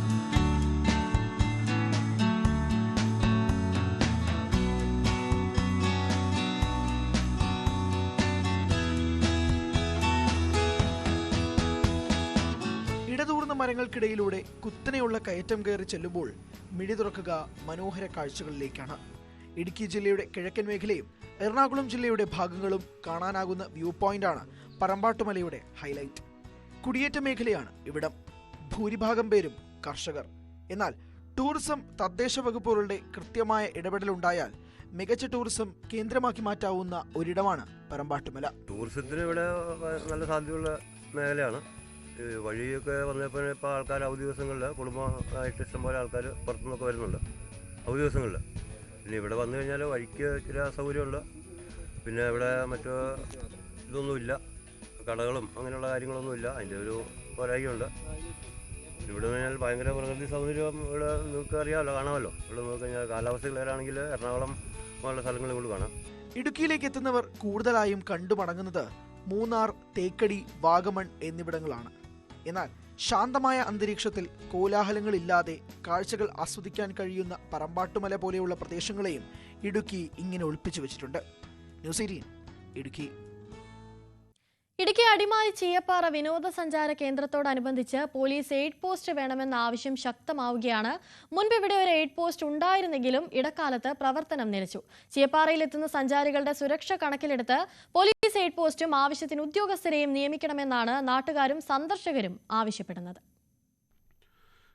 ഇടതൂർന്ന മരങ്ങൾക്കിടയിലൂടെ കുത്തനെയുള്ള കയറ്റം കയറി ചെല്ലുമ്പോൾ മിഴി തുറക്കുക മനോഹര കാഴ്ചകളിലേക്കാണ്. ഇടുക്കി ജില്ലയുടെ കിഴക്കൻ മേഖലയും എറണാകുളം ജില്ലയുടെ ഭാഗങ്ങളും കാണാനാകുന്ന വ്യൂ പോയിന്റാണ് പറമ്പാട്ടുമലയുടെ ഹൈലൈറ്റ്. കുടിയേറ്റ മേഖലയാണ് ഇവിടം. ഭൂരിഭാഗം പേരും കർഷകർ. എന്നാൽ ടൂറിസം തദ്ദേശ വകുപ്പുകളുടെ കൃത്യമായ ഇടപെടലുണ്ടായാൽ മികച്ച ടൂറിസം കേന്ദ്രമാക്കി മാറ്റാവുന്ന ഒരിടമാണ് പറമ്പാട്ടുമല. ടൂറിസത്തിന് ഇവിടെ നല്ല സാധ്യതയുള്ള മേഖലയാണ്. വഴിയൊക്കെ വന്നപ്പോൾ ഇപ്പോൾ ആൾക്കാർ അവധി ദിവസങ്ങളിൽ കുടുംബമായിട്ട് ഇഷ്ടംപോലെ ആൾക്കാർ പുറത്തുനിന്നൊക്കെ വരുന്നുണ്ട് അവധി ദിവസങ്ങളിൽ. പിന്നെ ഇവിടെ വന്നു കഴിഞ്ഞാൽ വഴിക്ക് ചില അസൗകര്യമുണ്ട്. പിന്നെ ഇവിടെ മറ്റു ഇതൊന്നുമില്ല, കടകളും അങ്ങനെയുള്ള കാര്യങ്ങളൊന്നുമില്ല. അതിൻ്റെ ഒരു പോരായ്മയുണ്ട്. ഇവിടെ കഴിഞ്ഞാൽ ഭയങ്കര പ്രകൃതി സൗന്ദര്യം ഇവിടെ നിങ്ങൾക്ക് അറിയാമല്ലോ, കാണാമല്ലോ. ഇവിടെ നോക്കിക്കഴിഞ്ഞാൽ കാലാവസ്ഥ ക്ലിയറാണെങ്കിൽ എറണാകുളം പോലുള്ള സ്ഥലങ്ങളിൽ കൂടി കാണാം. ഇടുക്കിയിലേക്ക് എത്തുന്നവർ കൂടുതലായും കണ്ടു മടങ്ങുന്നത് മൂന്നാർ, തേക്കടി, വാഗമൺ എന്നിവിടങ്ങളാണ്. എന്നാൽ ശാന്തമായ അന്തരീക്ഷത്തിൽ കോലാഹലങ്ങളില്ലാതെ കാഴ്ചകൾ ആസ്വദിക്കാൻ കഴിയുന്ന പറമ്പാട്ടുമല പോലെയുള്ള പ്രദേശങ്ങളെയും ഇടുക്കി ഇങ്ങനെ ഒളിപ്പിച്ചു വെച്ചിട്ടുണ്ട്. ന്യൂസ് 18 ഇടുക്കി. ഇടുക്കി അടിമാലി ചീയപ്പാറ വിനോദസഞ്ചാര കേന്ദ്രത്തോടനുബന്ധിച്ച് പോലീസ് എയ്ഡ് പോസ്റ്റ് വേണമെന്ന ആവശ്യം ശക്തമാവുകയാണ്. മുൻപ് ഇവിടെ ഒരു എയ്ഡ് പോസ്റ്റ് ഉണ്ടായിരുന്നെങ്കിലും ഇടക്കാലത്ത് പ്രവർത്തനം നിലച്ചു. ചീയപ്പാറയിലെത്തുന്ന സഞ്ചാരികളുടെ സുരക്ഷ കണക്കിലെടുത്ത് പോലീസ് എയ്ഡ് പോസ്റ്റും ആവശ്യത്തിന് ഉദ്യോഗസ്ഥരെയും നിയമിക്കണമെന്നാണ് നാട്ടുകാരും സന്ദർശകരും ആവശ്യപ്പെടുന്നത്.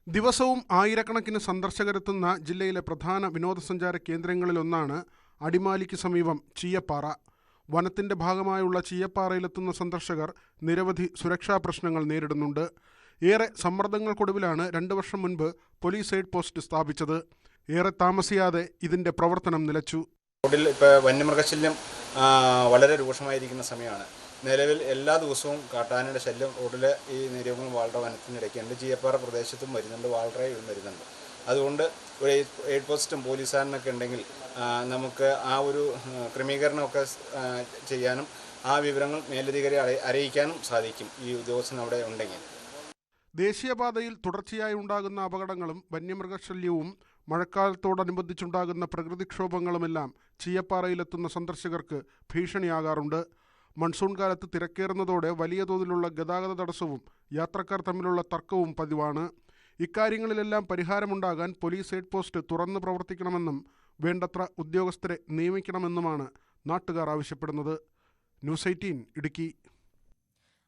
ദിവസവും ആയിരക്കണക്കിന് സന്ദർശകരെത്തുന്ന ജില്ലയിലെ പ്രധാന വിനോദസഞ്ചാര കേന്ദ്രങ്ങളിലൊന്നാണ് അടിമാലിക്ക് സമീപം ചീയപ്പാറ. വനത്തിന്റെ ഭാഗമായുള്ള ചീയപ്പാറയിലെത്തുന്ന സന്ദർശകർ നിരവധി സുരക്ഷാ പ്രശ്നങ്ങൾ നേരിടുന്നുണ്ട്. ഏറെ സമ്മർദ്ദങ്ങൾക്കൊടുവിലാണ് 2 വർഷം മുൻപ് പോലീസ് എയ്ഡ് പോസ്റ്റ് സ്ഥാപിച്ചത്. ഏറെ താമസിയാതെ ഇതിന്റെ പ്രവർത്തനം നിലച്ചു. റോഡിൽ ഇപ്പോൾ വന്യമൃഗശല്യം വളരെ രൂക്ഷമായിരിക്കുന്ന സമയമാണ്. നിലവിൽ എല്ലാ ദിവസവും കാട്ടാനയുടെ ശല്യം റോഡിലെ ഈ നിരവധി വാൾഡ വനത്തിനിടയ്ക്കുണ്ട്. ചീയപ്പാറ പ്രദേശത്തും വരുന്നുണ്ട്, വാൾഡറയും വരുന്നുണ്ട്. അതുകൊണ്ട് ഒരു എയ്ഡ് പോസ്റ്റും പോലീസുകാരനൊക്കെ ഉണ്ടെങ്കിൽ നമുക്ക് ആ ഒരു ക്രമീകരണമൊക്കെ ചെയ്യാനും ആ വിവരങ്ങൾ മേലധികാരി അറിയിക്കാനും സാധിക്കും ഈ ഉദ്യോഗസ്ഥൻ അവിടെ ഉണ്ടെങ്കിൽ. ദേശീയപാതയിൽ തുടർച്ചയായി ഉണ്ടാകുന്ന അപകടങ്ങളും വന്യമൃഗശല്യവും മഴക്കാലത്തോടനുബന്ധിച്ചുണ്ടാകുന്ന പ്രകൃതിക്ഷോഭങ്ങളുമെല്ലാം ചീയപ്പാറയിലെത്തുന്ന സന്ദർശകർക്ക് ഭീഷണിയാകാറുണ്ട്. മൺസൂൺ കാലത്ത് തിരക്കേറുന്നതോടെ വലിയ തോതിലുള്ള ഗതാഗത തടസ്സവും യാത്രക്കാർ തമ്മിലുള്ള തർക്കവും പതിവാണ്. ഇക്കാര്യങ്ങളിലെല്ലാം പരിഹാരമുണ്ടാകാൻ പോലീസ് എയ്ഡ് പോസ്റ്റ് തുറന്ന് പ്രവർത്തിക്കണമെന്നും വേണ്ടത്ര ഉദ്യോഗസ്ഥരെ നിയമിക്കണമെന്നുമാണ് നാട്ടുകാർ ആവശ്യപ്പെടുന്നത്. ന്യൂസ് 18 ഇടുക്കി.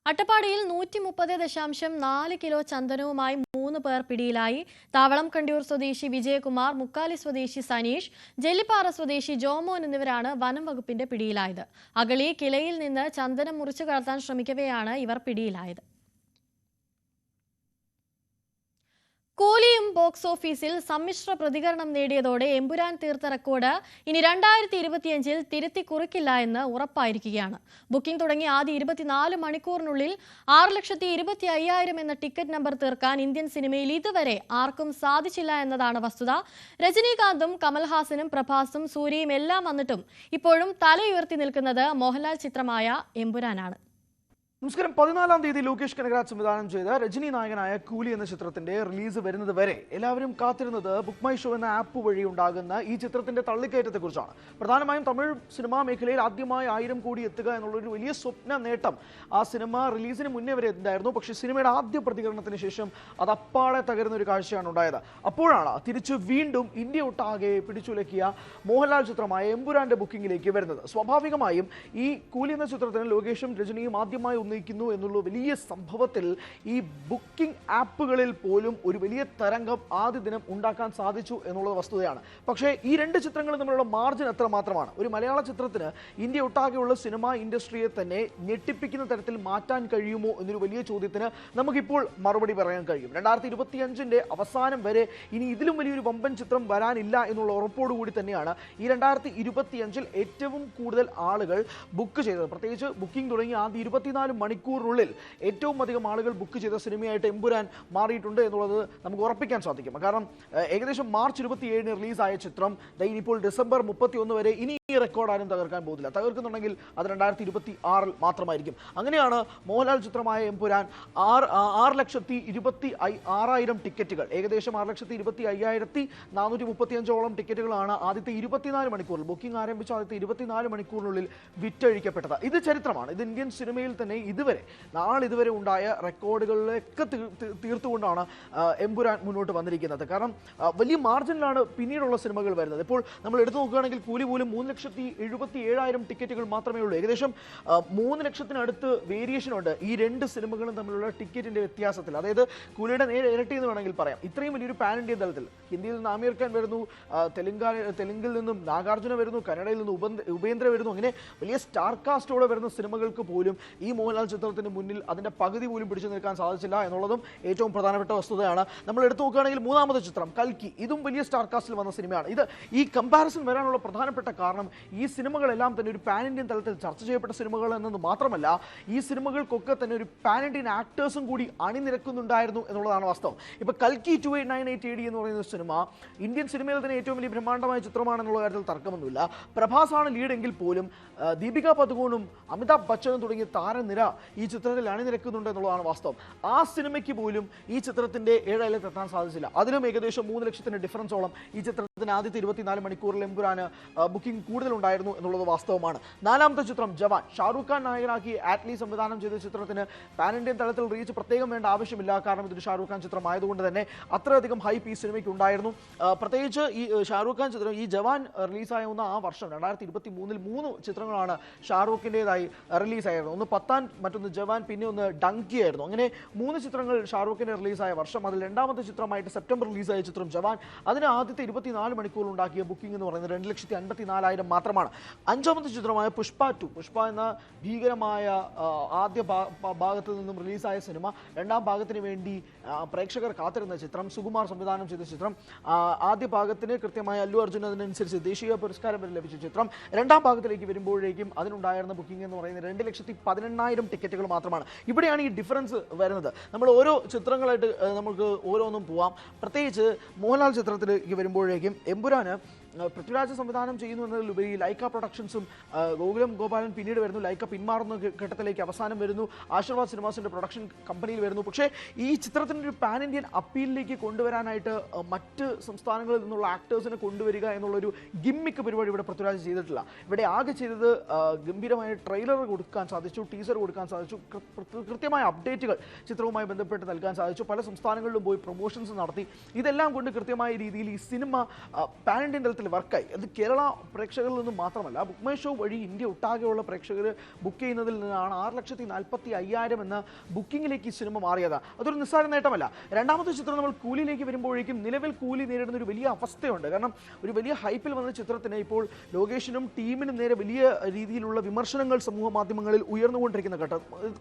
അട്ടപ്പാടിയിൽ 130.4 കിലോ ചന്ദനവുമായി 3 പേർ പിടിയിലായി. താവളം കണ്ടിയൂർ സ്വദേശി വിജയകുമാർ, മുക്കാലി സ്വദേശി സനീഷ്, ജെല്ലിപ്പാറ സ്വദേശി ജോമോൻ എന്നിവരാണ് വനം വകുപ്പിന്റെ പിടിയിലായത്. അഗളി കിലയിൽ നിന്ന് ചന്ദനം മുറിച്ചു കടത്താൻ ശ്രമിക്കവെയാണ് ഇവർ പിടിയിലായത്. കൂലിയും ബോക്സ് ഓഫീസിൽ സമ്മിശ്ര പ്രതികരണം നേടിയതോടെ എമ്പുരാൻ തീർത്ത റെക്കോർഡ് ഇനി 2025-ൽ തിരുത്തി കുറിക്കില്ല എന്ന് ഉറപ്പായിരിക്കുകയാണ്. ബുക്കിംഗ് തുടങ്ങി ആദ്യ 24 മണിക്കൂറിനുള്ളിൽ 6,25,000 എന്ന ടിക്കറ്റ് നമ്പർ തീർക്കാൻ ഇന്ത്യൻ സിനിമയിൽ ഇതുവരെ ആർക്കും സാധിച്ചില്ല എന്നതാണ് വസ്തുത. രജനീകാന്തും കമൽഹാസനും പ്രഭാസും സൂര്യയും എല്ലാം വന്നിട്ടും ഇപ്പോഴും തലയുയർത്തി നിൽക്കുന്നത് മോഹൻലാൽ ചിത്രമായ എമ്പുരാനാണ്. നമസ്കാരം. 14-ാം തീയതി ലോകേഷ് കനകരാജ് സംവിധാനം ചെയ്ത രജനി നായകനായ കൂലി എന്ന ചിത്രത്തിന്റെ റിലീസ് വരുന്നത് വരെ എല്ലാവരും കാത്തിരുന്നത് ബുക്ക് മൈ ഷോ എന്ന ആപ്പ് വഴി ഉണ്ടാകുന്ന ഈ ചിത്രത്തിന്റെ തള്ളിക്കയറ്റത്തെക്കുറിച്ചാണ്. പ്രധാനമായും തമിഴ് സിനിമാ മേഖലയിൽ ആദ്യമായി 1000 കോടി എത്തുക എന്നുള്ളൊരു വലിയ സ്വപ്ന നേട്ടം ആ സിനിമ റിലീസിന് മുന്നേ വരെ ഉണ്ടായിരുന്നു. പക്ഷേ സിനിമയുടെ ആദ്യ പ്രതികരണത്തിന് ശേഷം അത് അപ്പാടെ തകരുന്ന ഒരു കാഴ്ചയാണ് ഉണ്ടായത്. അപ്പോഴാണ് തിരിച്ച് വീണ്ടും ഇന്ത്യ ഒട്ടാകെ പിടിച്ചുലക്കിയ മോഹൻലാൽ ചിത്രമായ എമ്പുരാന്റെ ബുക്കിംഗിലേക്ക് വരുന്നത്. സ്വാഭാവികമായും ഈ കൂലി എന്ന ചിത്രത്തിന് ലോകേഷും രജനിയും ആദ്യമായി ഒന്നിക്കുന്നു എന്നുള്ള വലിയ സംഭവത്തിൽ ഈ ബുക്കിംഗ് ആപ്പുകളിൽ പോലും ഒരു വലിയ തരംഗം ആദ്യ ദിനം ഉണ്ടാക്കാൻ സാധിച്ചു എന്നുള്ളത് വസ്തുതയാണ്. പക്ഷേ ഈ രണ്ട് ചിത്രങ്ങളും തമ്മിലുള്ള മാർജിൻ എത്ര മാത്രമാണ്? ഒരു മലയാള ചിത്രത്തിന് ഇന്ത്യ ഒട്ടാകെയുള്ള സിനിമാ ഇൻഡസ്ട്രിയെ തന്നെ ഞെട്ടിപ്പിക്കുന്ന തരത്തിൽ മാറ്റാൻ കഴിയുമോ എന്നൊരു വലിയ ചോദ്യത്തിന് നമുക്കിപ്പോൾ മറുപടി പറയാൻ കഴിയും. 2025-ന്റെ അവസാനം വരെ ഇനി ഇതിലും വലിയൊരു വമ്പൻ ചിത്രം വരാനില്ല എന്നുള്ള ഉറപ്പോടുകൂടി തന്നെയാണ് ഈ 2025-ൽ ഏറ്റവും കൂടുതൽ ആളുകൾ ബുക്ക് ചെയ്തത്. പ്രത്യേകിച്ച് ബുക്കിംഗ് തുടങ്ങി ആദ്യ 24 മണിക്കൂറിനുള്ളിൽ ഏറ്റവും അധികം ആളുകൾ ബുക്ക് ചെയ്ത സിനിമയായിട്ട് എമ്പുരാൻ മാറിയിട്ടുണ്ട് എന്നുള്ളത് നമുക്ക് ഉറപ്പിക്കാൻ സാധിക്കും. കാരണം ഏകദേശം മാർച്ച് 27-ന് റിലീസായ ചിത്രം ഇനിയിപ്പോൾ ഡിസംബർ 31 വരെ ഇനി ഈ റെക്കോർഡ് ആരും തകർക്കാൻ പോകുന്നില്ല. തകർക്കുന്നുണ്ടെങ്കിൽ അത് 2026-ൽ മാത്രമായിരിക്കും. അങ്ങനെയാണ് മോഹൻലാൽ ചിത്രമായ എമ്പുരാൻ 6,26,000 ടിക്കറ്റുകൾ, ഏകദേശം 6,25,435 ടിക്കറ്റുകളാണ് ആദ്യത്തെ 24 മണിക്കൂറിൽ ബുക്കിംഗ് ആരംഭിച്ച ആദ്യത്തെ 24 മണിക്കൂറിനുള്ളിൽ വിറ്റഴിക്കപ്പെട്ടത്. ഇത് ചരിത്രമാണ്. ഇത് ഇന്ത്യൻ സിനിമയിൽ തന്നെ നാളിതുവരെ ഉണ്ടായ റെക്കോർഡുകളിലൊക്കെ തീർത്തുകൊണ്ടാണ് എമ്പുരാൻ മുന്നോട്ട് വന്നിരിക്കുന്നത്. കാരണം വലിയ മാർജിനിലാണ് പിന്നീടുള്ള സിനിമകൾ വരുന്നത്. ഇപ്പോൾ നമ്മൾ എടുത്തു നോക്കുകയാണെങ്കിൽ കൂലി പോലും 3,77,000 ടിക്കറ്റുകൾ മാത്രമേ ഉള്ളൂ. ഏകദേശം 3 ലക്ഷത്തിനടുത്ത് വേരിയേഷൻ ഉണ്ട് ഈ രണ്ട് സിനിമകളും തമ്മിലുള്ള ടിക്കറ്റിന്റെ വ്യത്യാസത്തിൽ. അതായത് കൂലിയുടെ നേരെ ഇരട്ടി എന്ന് വേണമെങ്കിൽ പറയാം. ഇത്രയും വലിയൊരു പാൻ ഇന്ത്യൻ തലത്തിൽ ഹിന്ദിയിൽ നിന്ന് ആമിർ ഖാൻ വരുന്നു, തെലുങ്കിൽ നിന്നും നാഗാർജുന വരുന്നു, കന്നഡയിൽ നിന്ന് ഉപേന്ദ്ര വരുന്നു. അങ്ങനെ വലിയ സ്റ്റാർ കാസ്റ്റോടെ വരുന്ന സിനിമകൾക്ക് പോലും ഈ മോഹൻലാൽ ചിത്രത്തിന് മുന്നിൽ അതിന്റെ പകുതി പോലും പിടിച്ചു നിൽക്കാൻ സാധിച്ചില്ല എന്നുള്ളതും ഏറ്റവും പ്രധാനപ്പെട്ട വസ്തുതയാണ്. നമ്മൾ എടുത്തു നോക്കുകയാണെങ്കിൽ മൂന്നാമത്തെ ചിത്രം കൽക്കി, ഇതും വലിയ സ്റ്റാർ കാസ്റ്റിൽ വന്ന സിനിമയാണ്. ഈ കമ്പാരിസൺ വരാനുള്ള പ്രധാനപ്പെട്ട കാരണം ഈ സിനിമകളെല്ലാം തന്നെ ഒരു പാൻ ഇന്ത്യൻ തലത്തിൽ ചർച്ച ചെയ്യപ്പെട്ട സിനിമകൾ എന്നത് മാത്രമല്ല, ഈ സിനിമകൾക്കൊക്കെ തന്നെ ഒരു പാൻ ഇന്ത്യൻ ആക്ടേഴ്സും കൂടി അണിനിരക്കുന്നുണ്ടായിരുന്നു എന്നുള്ളതാണ് വാസ്തവം. ഇപ്പൊ കൽക്കി 2898 AD എന്ന് പറയുന്ന സിനിമ ഇന്ത്യൻ സിനിമയിൽ തന്നെ ഏറ്റവും വലിയ ബ്രഹ്മാണ്ഡമായ ചിത്രമാണെന്നുള്ള കാര്യത്തിൽ തർക്കമൊന്നുമില്ല. പ്രഭാസാണ് ലീഡെങ്കിൽ പോലും ദീപിക പദുകോണും അമിതാഭ് ബച്ചനും തുടങ്ങിയ താരനിര ഈ ചിത്രത്തിൽ അണിനിരക്കുന്നുണ്ട് എന്നുള്ളതാണ് വാസ്തവം. ആ സിനിമയ്ക്ക് പോലും ഈ ചിത്രത്തിന്റെ 7 എത്താൻ സാധിച്ചില്ല. അതിലും ഏകദേശം 3 ലക്ഷത്തിന്റെ ഡിഫറൻസോളം ഈ ചിത്രത്തിന് ആദ്യത്തെ 24 മണിക്കൂറിൽ എമ്പുരാന് ബുക്കിംഗ് കൂടുതലുണ്ടായിരുന്നു എന്നുള്ളത് വാസ്തവമാണ്. നാലാമത്തെ ചിത്രം ജവാൻ, ഷാറൂഖ് ഖാൻ നായകനാക്കി ആറ്റ്ലി സംവിധാനം ചെയ്ത ചിത്രത്തിന് പാൻ ഇന്ത്യൻ തലത്തിൽ റീച്ച് പ്രത്യേകം വേണ്ട ആവശ്യമില്ല. കാരണം ഇതൊരു ഷാറൂഖ് ഖാൻ ചിത്രം ആയതുകൊണ്ട് തന്നെ അത്രയധികം ഹൈപ്പ് ഈ സിനിമയ്ക്ക് ഉണ്ടായിരുന്നു. പ്രത്യേകിച്ച് ഈ ഷാറൂഖ് ഖാൻ ചിത്രം, ഈ ജവാൻ റിലീസാവുന്ന ആ വർഷം 2023-ൽ 3 ചിത്രങ്ങളാണ് ഷാറൂഖിൻ്റെതായി റിലീസായിരുന്നു. ഒന്ന് പത്താൻ, മറ്റൊന്ന് ജവാൻ, പിന്നെ ഒന്ന് ഡങ്കി ആയിരുന്നു. അങ്ങനെ 3 ചിത്രങ്ങൾ ഷാറൂഖിന്റെ റിലീസായ വർഷം. അതിൽ രണ്ടാമത്തെ ചിത്രമായിട്ട് സെപ്റ്റംബർ റിലീസായ ചിത്രം ജവാൻ, അതിന് ആദ്യത്തെ 24 മണിക്കൂർ ഉണ്ടാക്കിയ ബുക്കിംഗ് എന്ന് പറയുന്നത് 2,54,000 മാത്രമാണ്. അഞ്ചാമത്തെ ചിത്രമായ പുഷ്പ 2, പുഷ്പ എന്ന ഭീകരമായ ആദ്യ ഭാഗത്തിൽ നിന്നും റിലീസായ സിനിമ, രണ്ടാം ഭാഗത്തിന് വേണ്ടി പ്രേക്ഷകർ കാത്തിരുന്ന ചിത്രം, സുകുമാർ സംവിധാനം ചെയ്ത ചിത്രം. ആദ്യ ഭാഗത്തിന് കൃത്യമായ അല്ലു അർജുൻ അതിനനുസരിച്ച് ദേശീയ പുരസ്കാരം വരെ ലഭിച്ച ചിത്രം. രണ്ടാം ഭാഗത്തിലേക്ക് വരുമ്പോഴേക്കും അതിനുണ്ടായിരുന്ന ബുക്കിംഗ് എന്ന് പറയുന്നത് 2,18,000 ടിക്കറ്റുകൾ മാത്രമാണ്. ഇവിടെയാണ് ഈ ഡിഫറൻസ് വരുന്നത്. നമ്മൾ ഓരോ ചിത്രങ്ങളായിട്ട് നമുക്ക് ഓരോന്നും പോവാം. പ്രത്യേകിച്ച് മോഹൻലാൽ ചിത്രത്തിലേക്ക് വരുമ്പോഴേക്കും എമ്പുരാന് പൃഥ്വിരാജ് സംവിധാനം ചെയ്യുന്നു എന്നതിലുപരി ലൈക്ക പ്രൊഡക്ഷൻസും ഗോകുലം ഗോപാലൻ പിന്നീട് വരുന്നു. ലൈക്ക പിന്മാറുന്ന ഘട്ടത്തിലേക്ക് അവസാനം വരുന്നു. ആശീർവാദ് സിനിമാസിന്റെ പ്രൊഡക്ഷൻ കമ്പനിയിൽ വരുന്നു. പക്ഷേ ഈ ചിത്രത്തിൻ്റെ ഒരു പാൻ ഇന്ത്യൻ അപ്പീലിലേക്ക് കൊണ്ടുവരാനായിട്ട് മറ്റ് സംസ്ഥാനങ്ങളിൽ നിന്നുള്ള ആക്ടേഴ്സിനെ കൊണ്ടുവരിക എന്നുള്ളൊരു ഗിമ്മിക്ക് പരിപാടി ഇവിടെ പൃഥ്വിരാജ് ചെയ്തിട്ടില്ല. ഇവിടെ ആകെ ചെയ്തത് ഗംഭീരമായ ട്രെയിലർ കൊടുക്കാൻ സാധിച്ചു, ടീസർ കൊടുക്കാൻ സാധിച്ചു, കൃത്യമായ അപ്ഡേറ്റുകൾ ചിത്രവുമായി ബന്ധപ്പെട്ട് നൽകാൻ സാധിച്ചു. പല സംസ്ഥാനങ്ങളിലും പോയി പ്രൊമോഷൻസ് നടത്തി. ഇതെല്ലാം കൊണ്ട് കൃത്യമായ രീതിയിൽ ഈ സിനിമ പാൻ ഇന്ത്യൻ വേഗത്തിൽ വർക്കായി. അത് കേരള പ്രേക്ഷകരിൽ നിന്നും മാത്രമല്ല, ബുക്ക് മൈ ഷോ വഴി ഇന്ത്യ ഒട്ടാകെയുള്ള പ്രേക്ഷകർ ബുക്ക് ചെയ്യുന്നതിൽ നിന്നാണ് 6,45,000 എന്ന ബുക്കിങ്ങിലേക്ക് ഈ സിനിമ മാറിയത്. അതൊരു നിസ്സാര നേട്ടമല്ല. രണ്ടാമത്തെ ചിത്രം നമ്മൾ കൂലിയിലേക്ക് വരുമ്പോഴേക്കും നിലവിൽ കൂലി നേരിടുന്ന ഒരു വലിയ അവസ്ഥയുണ്ട്. കാരണം ഒരു വലിയ ഹൈപ്പിൽ വന്ന ചിത്രത്തിന് ഇപ്പോൾ ലോകേഷിനും ടീമിനും നേരെ വലിയ രീതിയിലുള്ള വിമർശനങ്ങൾ സമൂഹ മാധ്യമങ്ങളിൽ ഉയർന്നുകൊണ്ടിരിക്കുന്ന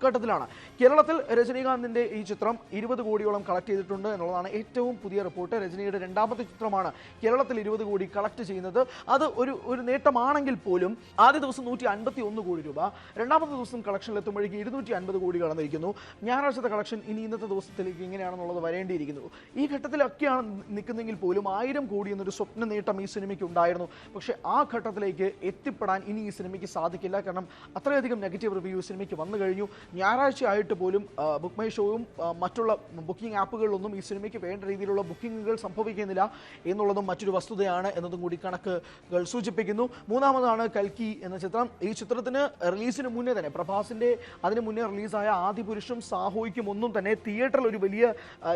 ഘട്ടത്തിലാണ്. കേരളത്തിൽ രജനീകാന്തിന്റെ ഈ ചിത്രം 20 കോടിയോളം കളക്ട് ചെയ്തിട്ടുണ്ട് എന്നുള്ളതാണ് ഏറ്റവും പുതിയ റിപ്പോർട്ട്. രജനിയുടെ രണ്ടാമത്തെ ചിത്രമാണ് കേരളത്തിൽ 20 കോടി കളക്ട് ചെയ്യുന്നത്. അത് ഒരു നേട്ടമാണെങ്കിൽ പോലും ആദ്യ ദിവസം 151 കോടി രൂപ, രണ്ടാമത്തെ ദിവസം കളക്ഷനിൽ എത്തുമ്പോഴേക്ക് 250 കോടി കടന്നിരിക്കുന്നു. ഞായറാഴ്ചത്തെ കളക്ഷൻ ഇനി ഇന്നത്തെ ദിവസത്തിലേക്ക് എങ്ങനെയാണെന്നുള്ളത് വരേണ്ടിയിരിക്കുന്നു. ഈ ഘട്ടത്തിലൊക്കെയാണ് നിൽക്കുന്നെങ്കിൽ പോലും 1000 കോടി എന്നൊരു സ്വപ്ന നേട്ടം ഈ സിനിമയ്ക്ക് ഉണ്ടായിരുന്നു. പക്ഷേ ആ ഘട്ടത്തിലേക്ക് എത്തിപ്പെടാൻ ഇനി ഈ സിനിമയ്ക്ക് സാധിക്കില്ല. കാരണം അത്രയധികം നെഗറ്റീവ് റിവ്യൂ സിനിമയ്ക്ക് വന്നു കഴിഞ്ഞു. ഞായറാഴ്ച ആയിട്ട് പോലും ബുക്ക് മൈ ഷോയും മറ്റുള്ള ബുക്കിംഗ് ആപ്പുകളിലൊന്നും ഈ സിനിമയ്ക്ക് വേണ്ട രീതിയിലുള്ള ബുക്കിങ്ങുകൾ സംഭവിക്കുന്നില്ല എന്നുള്ളതും മറ്റൊരു വസ്തുതയാണ് എന്നതും കൂടി കണക്കുകൾ സൂചിപ്പിക്കുന്നു. മൂന്നാമതാണ് കൽക്കി എന്ന ചിത്രം. ഈ ചിത്രത്തിന് റിലീസിന് മുന്നേ തന്നെ പ്രഭാസിന്റെ അതിന് മുന്നേ റിലീസായ ആദിപുരുഷും സാഹോയ്ക്കും ഒന്നും തന്നെ തിയേറ്ററിൽ ഒരു വലിയ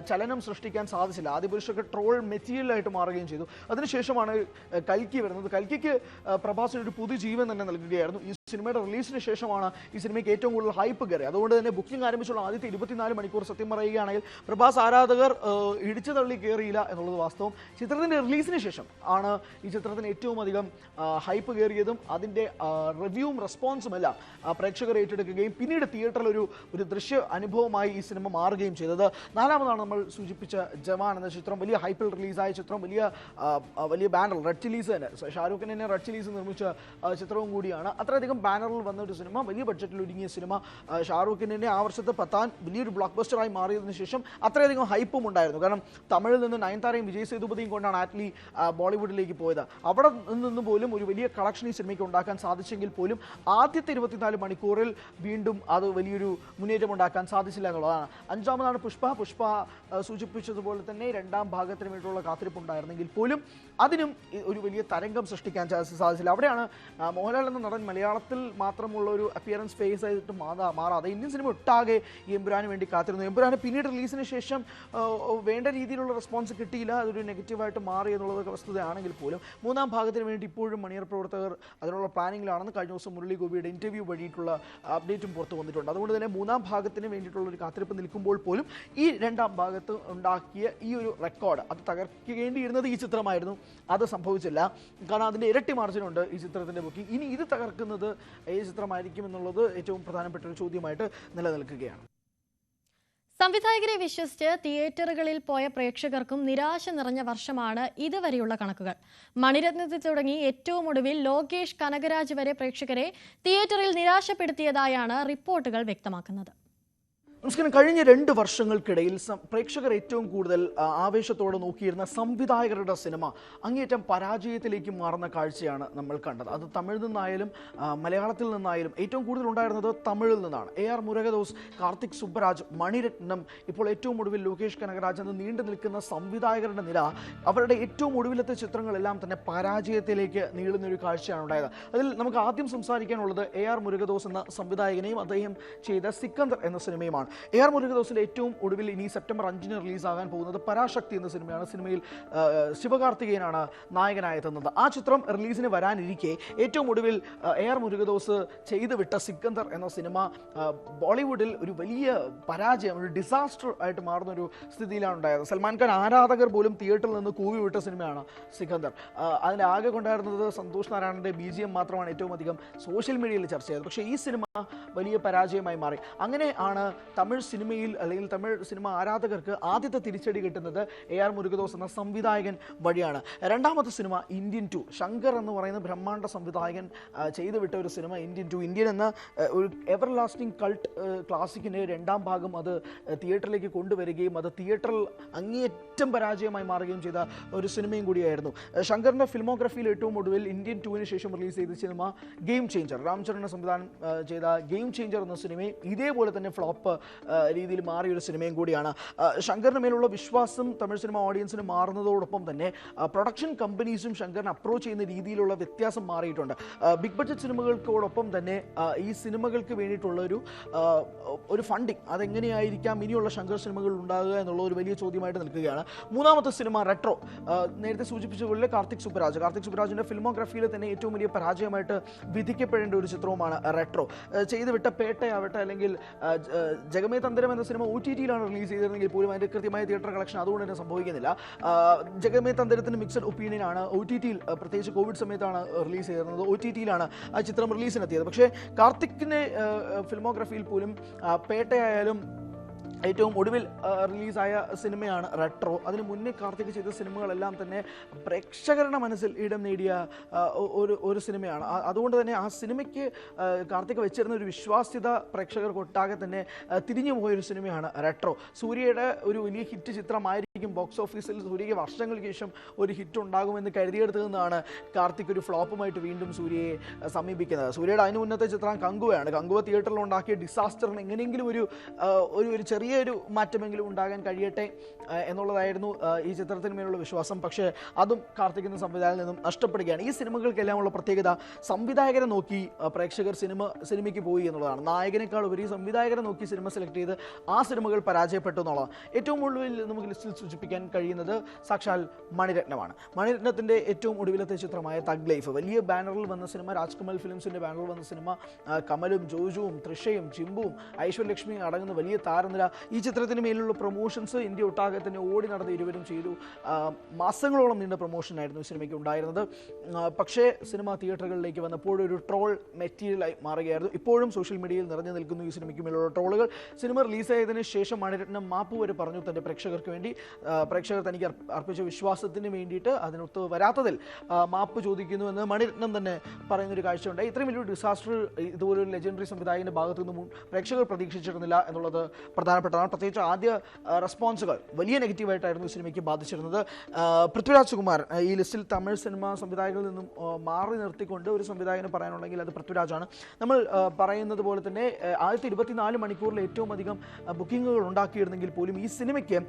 ചലനം സൃഷ്ടിക്കാൻ സാധിച്ചില്ല. ആദിപുരുഷൊക്കെ ട്രോൾ മെറ്റീരിയലായിട്ട് മാറുകയും ചെയ്തു. അതിനുശേഷമാണ് കൽക്കി വരുന്നത്. കൽക്കിക്ക് പ്രഭാസിന് ഒരു പുതുജീവൻ തന്നെ നൽകുകയായിരുന്നു. ഈ സിനിമയുടെ റിലീസിന് ശേഷമാണ് ഈ സിനിമയ്ക്ക് ഏറ്റവും കൂടുതൽ ഹൈപ്പ് കയറി. അതുകൊണ്ട് തന്നെ ബുക്കിംഗ് ആരംഭിച്ചുള്ള ആദ്യത്തെ 24 മണിക്കൂർ സത്യം പറയുകയാണെങ്കിൽ പ്രഭാസ് ആരാധകർ ഇടിച്ചു തള്ളി കയറിയില്ല എന്നുള്ളത് വാസ്തവം. ചിത്രത്തിന്റെ റിലീസിന് ശേഷം ആണ് ഈ ചിത്രത്തിന് ഏറ്റവും അധികം ഹൈപ്പ് കയറിയതും അതിൻ്റെ റിവ്യൂവും റെസ്പോൺസും എല്ലാം പ്രേക്ഷകർ ഏറ്റെടുക്കുകയും പിന്നീട് തിയേറ്ററിൽ ഒരു ദൃശ്യ അനുഭവമായി ഈ സിനിമ മാറുകയും ചെയ്തത്. നാലാമതാണ് നമ്മൾ സൂചിപ്പിച്ച ജവാൻ എന്ന ചിത്രം. വലിയ ഹൈപ്പിൽ റിലീസായ ചിത്രം, വലിയ ബാനർ, റെഡ് ചില്ലീസ് തന്നെ, ഷാരൂഖ് ഖാൻ തന്നെ റെഡ് ചില്ലീസ് നിർമ്മിച്ച ചിത്രവും കൂടിയാണ്. അത്രയധികം ബാനറിൽ വന്ന ഒരു സിനിമ, വലിയ ബഡ്ജറ്റിൽ ഒരുങ്ങിയ സിനിമ. ഷാരൂഖ് ഖാനിന്റെ ആ വർഷത്തെ പത്താൻ വലിയൊരു ബ്ലോക്ക് ബസ്റ്ററായി മാറിയതിനു ശേഷം അത്രയധികം ഹൈപ്പും ഉണ്ടായിരുന്നു. കാരണം തമിഴിൽ നിന്ന് നയൻതാരയും വിജയ് സേതുപതിയും കൊണ്ടാണ് ആറ്റ്ലി ബോളിവുഡിലേക്ക് പോയത്. അവിടെ നിന്ന് പോലും ഒരു വലിയ കളക്ഷൻ ഈ സിനിമയ്ക്ക് ഉണ്ടാക്കാൻ സാധിച്ചെങ്കിൽ പോലും ആദ്യത്തെ 24 മണിക്കൂറിൽ വീണ്ടും അത് വലിയൊരു മുന്നേറ്റം ഉണ്ടാക്കാൻ സാധിച്ചില്ല എന്നുള്ളതാണ്. അഞ്ചാമതാണ് പുഷ്പ സൂചിപ്പിച്ചതുപോലെ തന്നെ രണ്ടാം ഭാഗത്തിന് വേണ്ടിയുള്ള കാത്തിരിപ്പുണ്ടായിരുന്നെങ്കിൽ പോലും അതിനും ഒരു വലിയ തരംഗം സൃഷ്ടിക്കാൻ സാധിച്ചില്ല. അവിടെയാണ് മോഹൻലാൽ എന്ന നടൻ മലയാളത്തിൽ മാത്രമുള്ള ഒരു അപ്പിയറൻസ് ഫേസ് ആയിട്ട് മാറാതെ ഇന്ത്യൻ സിനിമ ഒട്ടാകെ ഈ എമ്പുരാന് വേണ്ടി കാത്തിരുന്നു. എമ്പുരാന് പിന്നീട് റിലീസിന് ശേഷം വേണ്ട രീതിയിലുള്ള റെസ്പോൺസ് കിട്ടിയില്ല, അതൊരു നെഗറ്റീവായിട്ട് മാറി എന്നുള്ളത് വസ്തുതയാണെങ്കിൽ പോലും മൂന്നാം ഭാഗത്തിന് വേണ്ടി ഇപ്പോഴും മണിയർ പ്രവർത്തകർ അതിനുള്ള പ്ലാനിങ്ങിലാണെന്ന് കഴിഞ്ഞ ദിവസം മുരളി ഗോപിയുടെ ഇന്റർവ്യൂ വഴിയിട്ടുള്ള അപ്ഡേറ്റും പുറത്തു വന്നിട്ടുണ്ട്. അതുകൊണ്ട് തന്നെ മൂന്നാം ഭാഗത്തിന് വേണ്ടിയിട്ടുള്ള ഒരു കാത്തിരിപ്പ് നിൽക്കുമ്പോൾ പോലും ഈ രണ്ടാം ഭാഗത്ത് ഉണ്ടാക്കിയ ഈ ഒരു റെക്കോർഡ് അത് തകർക്കേണ്ടിയിരുന്നത് ഈ ചിത്രമായിരുന്നു. അത് സംഭവിച്ചില്ല. കാരണം അതിൻ്റെ ഇരട്ടി മാർജിനുണ്ട് ഈ ചിത്രത്തിൻ്റെ ബുക്കിംഗ്. ഇനി ഇത് തകർക്കുന്നത് ഏത് ചിത്രമായിരിക്കും എന്നുള്ളത് ഏറ്റവും പ്രധാനപ്പെട്ട ഒരു ചോദ്യമായിട്ട് നിലനിൽക്കുകയാണ്. സംവിധായകരെ വിശ്വസിച്ച് തിയേറ്ററുകളിൽ പോയ പ്രേക്ഷകർക്കും നിരാശ നിറഞ്ഞ വർഷമാണ് ഇതുവരെയുള്ള കണക്കുകൾ. മണിരത്നത്തിൽ തുടങ്ങി ഏറ്റവും ഒടുവിൽ ലോകേഷ് കനകരാജ് വരെ പ്രേക്ഷകരെ തിയേറ്ററിൽ നിരാശപ്പെടുത്തിയതായാണ് റിപ്പോർട്ടുകൾ വ്യക്തമാക്കുന്നത്. നമസ്കാരം. കഴിഞ്ഞ 2 വർഷങ്ങൾക്കിടയിൽ പ്രേക്ഷകർ ഏറ്റവും കൂടുതൽ ആവേശത്തോടെ നോക്കിയിരുന്ന സംവിധായകരുടെ സിനിമ അങ്ങേയറ്റം പരാജയത്തിലേക്ക് മാറുന്ന കാഴ്ചയാണ് നമ്മൾ കണ്ടത്. അത് തമിഴിൽ നിന്നായാലും മലയാളത്തിൽ നിന്നായാലും ഏറ്റവും കൂടുതൽ ഉണ്ടായിരുന്നത് തമിഴിൽ നിന്നാണ്. AR മുരുകദോസ്, കാർത്തിക് സുബ്ബരാജ്, മണിരത്നം, ഇപ്പോൾ ഏറ്റവും ഒടുവിൽ ലോകേഷ് കനകരാജ് എന്ന് നീണ്ടു നിൽക്കുന്ന സംവിധായകരുടെ നിര, അവരുടെ ഏറ്റവും ഒടുവിലത്തെ ചിത്രങ്ങളെല്ലാം തന്നെ പരാജയത്തിലേക്ക് നീളുന്നൊരു കാഴ്ചയാണ് ഉണ്ടായത്. അതിൽ നമുക്ക് ആദ്യം സംസാരിക്കാനുള്ളത് AR മുരുകദോസ് എന്ന സംവിധായകനെയും അദ്ദേഹം ചെയ്ത സിക്കന്ദർ എന്ന സിനിമയുമാണ്. AR മുരുകദോസിന്റെ ഏറ്റവും ഒടുവിൽ ഇനി സെപ്റ്റംബർ 5 റിലീസാകാൻ പോകുന്നത് പരാശക്തി എന്ന സിനിമയാണ്. സിനിമയിൽ ശിവകാർത്തികേയനാണ് നായകനായെത്തുന്നത്. ആ ചിത്രം റിലീസിന് വരാനിരിക്കെ ഏറ്റവും ഒടുവിൽ AR മുരുകദോസ് ചെയ്തു വിട്ട സിക്കന്ദർ എന്ന സിനിമ ബോളിവുഡിൽ ഒരു വലിയ പരാജയം, ഒരു ഡിസാസ്റ്റർ ആയിട്ട് മാറുന്ന ഒരു സ്ഥിതിയിലാണ് ഉണ്ടായത്. സൽമാൻ ഖാൻ ആരാധകർ പോലും തിയേറ്ററിൽ നിന്ന് കൂവി വിട്ട സിനിമയാണ് സിക്കന്ദർ. അതിൻ്റെ ആകെ കൊണ്ടായിരുന്നത് സന്തോഷ് നാരായണന്റെ BGM മാത്രമാണ് ഏറ്റവും അധികം സോഷ്യൽ മീഡിയയിൽ ചർച്ച ചെയ്തത്. പക്ഷേ ഈ സിനിമ വലിയ പരാജയമായി മാറി. അങ്ങനെ ആണ് തമിഴ് സിനിമയിൽ അല്ലെങ്കിൽ തമിഴ് സിനിമ ആരാധകർക്ക് ആദ്യത്തെ തിരിച്ചടി കിട്ടുന്നത് AR മുരുകദോസ് എന്ന സംവിധായകൻ വഴിയാണ്. രണ്ടാമത്തെ സിനിമ ഇന്ത്യൻ 2, ശങ്കർ എന്ന് പറയുന്ന ബ്രഹ്മാണ്ഡ സംവിധായകൻ ചെയ്തു വിട്ട ഒരു സിനിമ ഇന്ത്യൻ 2. ഇന്ത്യൻ എന്ന ഒരു എവർ ലാസ്റ്റിംഗ് കൾട്ട് ക്ലാസിക്കിൻ്റെ രണ്ടാം ഭാഗം അത് തിയേറ്ററിലേക്ക് കൊണ്ടുവരികയും അത് തിയേറ്ററിൽ അങ്ങേയറ്റം പരാജയമായി മാറുകയും ചെയ്ത ഒരു സിനിമയും കൂടിയായിരുന്നു. ശങ്കറിൻ്റെ ഫിൽമോഗ്രഫിയിൽ ഏറ്റവും ഒടുവിൽ ഇന്ത്യൻ 2-ന് ശേഷം റിലീസ് ചെയ്ത സിനിമ ഗെയിം ചേഞ്ചർ, രാംചരണ് സംവിധാനം ചെയ്ത ഗെയിം ചേഞ്ചർ എന്ന സിനിമയും ഇതേപോലെ തന്നെ ഫ്ലോപ്പ് രീതിയിൽ മാറിയൊരു സിനിമയും കൂടിയാണ്. ശങ്കറിന് മേലുള്ള വിശ്വാസം തമിഴ് സിനിമ ഓഡിയൻസിന് മാറുന്നതോടൊപ്പം തന്നെ പ്രൊഡക്ഷൻ കമ്പനീസും ശങ്കറിനെ അപ്രോച്ച് ചെയ്യുന്ന രീതിയിലുള്ള വ്യത്യാസം മാറിയിട്ടുണ്ട്. ബിഗ് ബഡ്ജറ്റ് സിനിമകൾക്കോടൊപ്പം തന്നെ ഈ സിനിമകൾക്ക് വേണ്ടിയിട്ടുള്ള ഒരു ഫണ്ടിങ് അതെങ്ങനെയായിരിക്കാം ഇനിയുള്ള ശങ്കർ സിനിമകൾ ഉണ്ടാകുക എന്നുള്ള ഒരു വലിയ ചോദ്യമായിട്ട് നിൽക്കുകയാണ്. മൂന്നാമത്തെ സിനിമ റെട്രോ. നേരത്തെ സൂചിപ്പിച്ചതുപോലെ കാർത്തിക് സുബ്രാജിന്റെ ഫിലിമോഗ്രാഫിയിലെ തന്നെ ഏറ്റവും വലിയ പരാജയമായിട്ട് വിധിക്കപ്പെടേണ്ട ഒരു ചിത്രവുമാണ് റെട്രോ. ചെയ്തുവിട്ട പേട്ടയാവട്ടെ അല്ലെങ്കിൽ ജഗമേ തന്ത്രം എന്ന സിനിമ OTT-യിലാണ് റിലീസ് ചെയ്തിരുന്നെങ്കിൽ പോലും അതിന്റെ കൃത്യമായ തിയേറ്റർ കളക്ഷൻ അതുകൊണ്ട് തന്നെ സംഭവിക്കുന്നില്ല. ജഗമേ തന്ത്രത്തിന് മിക്സഡ് ഒപ്പീനിയൻ ആണ്. OTT-യിൽ പ്രത്യേകിച്ച് കോവിഡ് സമയത്താണ് റിലീസ് ചെയ്തിരുന്നത്. OTT-യിലാണ് ആ ചിത്രം റിലീസിനെത്തിയത്. പക്ഷേ കാർത്തിക്കിന്റെ ഫിലിമോഗ്രാഫിയിൽ പോലും പേട്ടയായാലും ഏറ്റവും ഒടുവിൽ റിലീസായ സിനിമയാണ് റെട്രോ. അതിന് മുന്നേ കാർത്തിക് ചെയ്ത സിനിമകളെല്ലാം തന്നെ പ്രേക്ഷകരുടെ മനസ്സിൽ ഇടം നേടിയ ഒരു സിനിമയാണ്. അതുകൊണ്ട് തന്നെ ആ സിനിമയ്ക്ക് കാർത്തിക് വെച്ചിരുന്ന ഒരു വിശ്വാസ്യത പ്രേക്ഷകർക്കൊട്ടാകെ തന്നെ തിരിഞ്ഞു പോയൊരു സിനിമയാണ് റെട്രോ. സൂര്യയുടെ ഒരു വലിയ ഹിറ്റ് ചിത്രമായിരിക്കും. ബോക്സ് ഓഫീസിൽ സൂര്യയ്ക്ക് വർഷങ്ങൾക്ക് ശേഷം ഒരു ഹിറ്റ് ഉണ്ടാകുമെന്ന് കരുതിയെടുത്തു നിന്നാണ് കാർത്തിക് ഒരു ഫ്ലോപ്പുമായിട്ട് വീണ്ടും സൂര്യയെ സമീപിക്കുന്നത്. സൂര്യയുടെ അതിന് മുന്നത്തെ ചിത്രം കങ്കുവയാണ്. കങ്കുവ തിയേറ്ററിൽ ഉണ്ടാക്കിയ ഡിസാസ്റ്ററിന് എങ്ങനെയെങ്കിലും ഒരു ചെറിയ ഒരു മാറ്റമെങ്കിലും ഉണ്ടാകാൻ കഴിയട്ടെ എന്നുള്ളതായിരുന്നു ഈ ചിത്രത്തിന് മേലുള്ള വിശ്വാസം. പക്ഷേ അതും കാർത്തിക് എന്ന സംവിധായകനിൽ നിന്നും നഷ്ടപ്പെടുകയാണ്. ഈ സിനിമകൾക്കെല്ലാം ഉള്ള പ്രത്യേകത സംവിധായകരെ നോക്കി പ്രേക്ഷകർ സിനിമയ്ക്ക് പോയി എന്നുള്ളതാണ്. നായകനേക്കാൾ ഉപരി സംവിധായകരെ നോക്കി സിനിമ സെലക്ട് ചെയ്ത് ആ സിനിമകൾ പരാജയപ്പെട്ടു എന്നുള്ളതാണ്. ഏറ്റവും ഒടുവിൽ നമുക്ക് ലിസ്റ്റിൽ സൂചിപ്പിക്കാൻ കഴിയുന്നത് സാക്ഷാൽ മണിരത്നമാണ്. മണിരത്നത്തിൻ്റെ ഏറ്റവും ഒടുവിലത്തെ ചിത്രമായ തഗ് ലൈഫ് വലിയ ബാനറിൽ വന്ന സിനിമ, രാജ്കമൽ ഫിലിംസിൻ്റെ ബാനറിൽ വന്ന സിനിമ. കമലും ജോജുവും തൃഷയും ചിമ്പുവും ഐശ്വര്യലക്ഷ്മിയും അടങ്ങുന്ന വലിയ താരനിര. ഈ ചിത്രത്തിന് മേലുള്ള പ്രൊമോഷൻസ് ഇന്ത്യ ഒട്ടാകെ തന്നെ ഓടി നടന്ന് ഇരുവരും ചെയ്തു. മാസങ്ങളോളം നീണ്ട പ്രൊമോഷനായിരുന്നു ഈ സിനിമയ്ക്ക് ഉണ്ടായിരുന്നത്. പക്ഷേ സിനിമ തിയേറ്ററുകളിലേക്ക് വന്നപ്പോൾ ഒരു ട്രോൾ മെറ്റീരിയലായി മാറുകയായിരുന്നു. ഇപ്പോഴും സോഷ്യൽ മീഡിയയിൽ നിറഞ്ഞു നിൽക്കുന്നു ഈ സിനിമയ്ക്ക് മേലുള്ള ട്രോളുകൾ. സിനിമ റിലീസായതിനു ശേഷം മണിരത്നം മാപ്പ് വരെ പറഞ്ഞു തൻ്റെ പ്രേക്ഷകർക്ക് വേണ്ടി. പ്രേക്ഷകർ തനിക്ക് അർപ്പിച്ച വിശ്വാസത്തിന് വേണ്ടിയിട്ട് അതിനൊത്ത് വരാത്തതിൽ മാപ്പ് ചോദിക്കുന്നുവെന്ന് മണിരത്നം തന്നെ പറയുന്നൊരു കാഴ്ചയുണ്ടായി. ഇത്രയും വലിയൊരു ഡിസാസ്റ്റർ ഇതുപോലൊരു ലെജൻഡറി സംവിധായകൻ്റെ ഭാഗത്തു നിന്നും പ്രേക്ഷകർ പ്രതീക്ഷിച്ചിരുന്നില്ല എന്നുള്ളത് പ്രധാനപ്പെട്ടതാണ്. പ്രത്യേകിച്ച് ആദ്യ റെസ്പോൺസുകൾ വലിയ നെഗറ്റീവായിട്ടായിരുന്നു ഈ സിനിമയ്ക്ക് ബാധിച്ചിരുന്നത്. പൃഥ്വിരാജ് സുകുമാർ ഈ ലിസ്റ്റിൽ തമിഴ് സിനിമ സംവിധായകരിൽ നിന്നും മാറി നിർത്തിക്കൊണ്ട് ഒരു സംവിധായകന് പറയാനുണ്ടെങ്കിൽ അത് പൃഥ്വിരാജാണ്. നമ്മൾ പറയുന്നത് പോലെ തന്നെ ആദ്യത്തെ 24 മണിക്കൂറിൽ ഏറ്റവും അധികം ബുക്കിങ്ങുകൾ ഉണ്ടാക്കിയിരുന്നെങ്കിൽ പോലും ഈ സിനിമയ്ക്ക്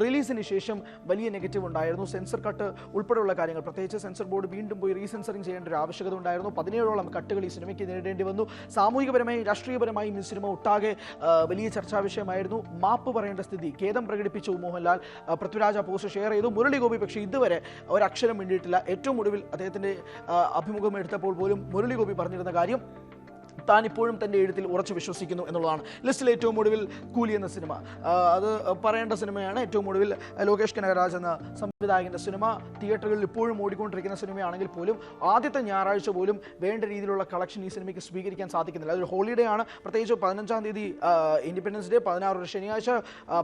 റിലീസിന് ശേഷം വലിയ നെഗറ്റീവ് ഉണ്ടായിരുന്നു. സെൻസർ കട്ട് ഉൾപ്പെടെയുള്ള കാര്യങ്ങൾ, പ്രത്യേകിച്ച് സെൻസർ ബോർഡ് വീണ്ടും പോയി റീസെൻസറിങ് ചെയ്യേണ്ട ഒരു ആവശ്യകത ഉണ്ടായിരുന്നു. 17ഓളം കട്ടുകൾ ഈ സിനിമയ്ക്ക് നേരിടേണ്ടി വന്നു. സാമൂഹികപരമായി രാഷ്ട്രീയപരമായും ഈ സിനിമ ഒട്ടാകെ വലിയ ചർച്ചാ വിഷയമായിരുന്നു. മാപ്പ് പറയേണ്ട സ്ഥിതി, ഖേദം പ്രകടിപ്പിച്ചു മോഹൻലാൽ. പൃഥ്വിരാജ് ആ പോസ്റ്റ് ഷെയർ ചെയ്തു. മുരളി ഗോപി പക്ഷേ ഇതുവരെ ഒരക്ഷരം വേണ്ടിയിട്ടില്ല. ഏറ്റവും ഒടുവിൽ അദ്ദേഹത്തിൻ്റെ അഭിമുഖം എടുത്തപ്പോൾ പോലും മുരളി ഗോപി പറഞ്ഞിരുന്ന കാര്യം താൻ ഇപ്പോഴും തൻ്റെ എഴുത്തിൽ ഉറച്ചു വിശ്വസിക്കുന്നു എന്നുള്ളതാണ്. ലിസ്റ്റിൽ ഏറ്റവും ഒടുവിൽ കൂലി എന്ന സിനിമ, അത് പറയേണ്ട സിനിമയാണ്. ഏറ്റവും ഒടുവിൽ ലോകേഷ് കനകരാജ് എന്ന സംവിധായകൻ്റെ സിനിമ തിയേറ്ററുകളിൽ ഇപ്പോഴും ഓടിക്കൊണ്ടിരിക്കുന്ന സിനിമയാണെങ്കിൽ പോലും ആദ്യത്തെ ഞായറാഴ്ച പോലും വേണ്ട രീതിയിലുള്ള കളക്ഷൻ ഈ സിനിമയ്ക്ക് സ്വീകരിക്കാൻ സാധിക്കുന്നില്ല. അതൊരു ഹോളിഡേ ആണ്. പ്രത്യേകിച്ച് 15-ാം തീയതി ഇൻഡിപെൻഡൻസ് ഡേ, 16 ശനിയാഴ്ച,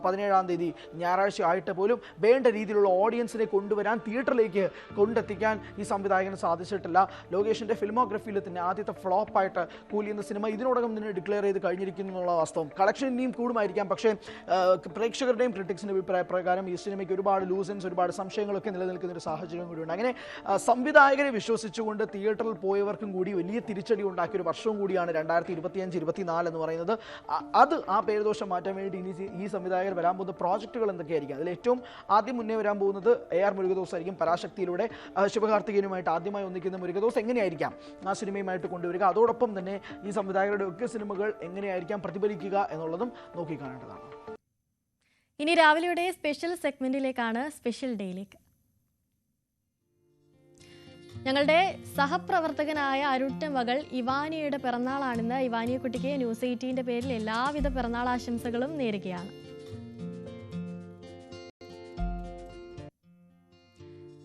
17-ാം തീയതി ഞായറാഴ്ച ആയിട്ട് പോലും വേണ്ട രീതിയിലുള്ള ഓഡിയൻസിനെ കൊണ്ടുവരാൻ, തിയേറ്ററിലേക്ക് കൊണ്ടെത്തിക്കാൻ ഈ സംവിധായകന് സാധിച്ചിട്ടില്ല. ലോകേഷിൻ്റെ ഫിലിമോഗ്രഫിയിൽ തന്നെ ആദ്യത്തെ ഫ്ലോപ്പായിട്ട് കൂലി എന്ന സിനിമ ഇതിനോടകം തന്നെ ഡിക്ലെയർ ചെയ്ത് കഴിഞ്ഞിരിക്കുന്നു എന്നുള്ള വാസ്തവം. കളക്ഷൻ ഇനിയും കൂടുമായിരിക്കാം. പക്ഷേ പ്രേക്ഷകരുടെയും ക്രിട്ടിക്സിൻ്റെ അഭിപ്രായ പ്രകാരം ഈ സിനിമയ്ക്ക് ഒരുപാട് ലൂസൻസ്, ഒരുപാട് സംശയങ്ങളൊക്കെ നിലനിൽക്കുന്ന ഒരു സാഹചര്യം കൂടിയുണ്ട്. അങ്ങനെ സംവിധായകരെ വിശ്വസിച്ചുകൊണ്ട് തിയേറ്ററിൽ പോയവർക്കും കൂടി വലിയ തിരിച്ചടി ഉണ്ടാക്കിയ ഒരു വർഷവും കൂടിയാണ് 2025-24 എന്ന് പറയുന്നത്. അത് ആ പേരുദോഷം മാറ്റാൻ വേണ്ടി ഇനി ഈ സംവിധായകർ വരാൻ പോകുന്ന പ്രോജക്റ്റുകൾ എന്തൊക്കെയായിരിക്കും? അതിൽ ഏറ്റവും ആദ്യം മുന്നേ വരാൻ പോകുന്നത് AR മുരുകദോസ് ആയിരിക്കും. പരാശക്തിയിലൂടെ ശിവകാർത്തികേയനുമായിട്ട് ആദ്യമായി ഒന്നിക്കുന്ന മുരുകദോസ് എങ്ങനെയായിരിക്കാം ആ സിനിമയുമായിട്ട് കൊണ്ടുവരിക? അതോടൊപ്പം തന്നെ ഈ സംവിധായകരുടെ ഒക്കെ സിനിമകൾ എങ്ങനെയായിരിക്കാം പ്രതിഫലിക്കുക എന്നുള്ളതും നോക്കിക്കാണേണ്ടതാണ്. ഇനി രാവിലെയുടെ സ്പെഷ്യൽ സെഗ്മെന്റിലേക്കാണ്, സ്പെഷ്യൽ ഡേയിലേക്ക്. ഞങ്ങളുടെ സഹപ്രവർത്തകനായ അരുണിന്റെ മകൾ ഇവാനിയുടെ പിറന്നാളാണിന്ന്. ഇവാനിയ കുട്ടിക്ക് ന്യൂസ് 18 പേരിൽ എല്ലാവിധ പിറന്നാൾ ആശംസകളും നേരുകയാണ്.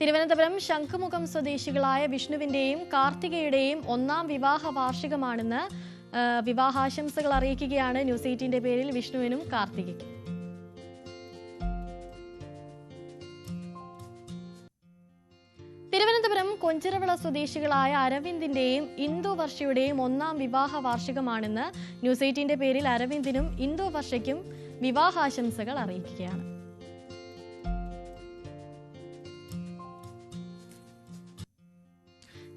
തിരുവനന്തപുരം ശംഖുമുഖം സ്വദേശികളായ വിഷ്ണുവിന്റെയും കാർത്തികയുടെയും 1ാം വിവാഹ വാർഷികമാണെന്ന് വിവാഹാശംസകൾ അറിയിക്കുകയാണ് ന്യൂസ് 18 പേരിൽ വിഷ്ണുവിനും കാർത്തികയ്ക്കും. തിരുവനന്തപുരം കൊഞ്ചിറവിള സ്വദേശികളായ അരവിന്ദിന്റെയും ഇന്ദു വർഷയുടെയും 1ാം വിവാഹ വാർഷികമാണെന്ന് ന്യൂസ് 18 പേരിൽ അരവിന്ദിനും ഇന്ദു വർഷയ്ക്കും വിവാഹാശംസകൾ അറിയിക്കുകയാണ്.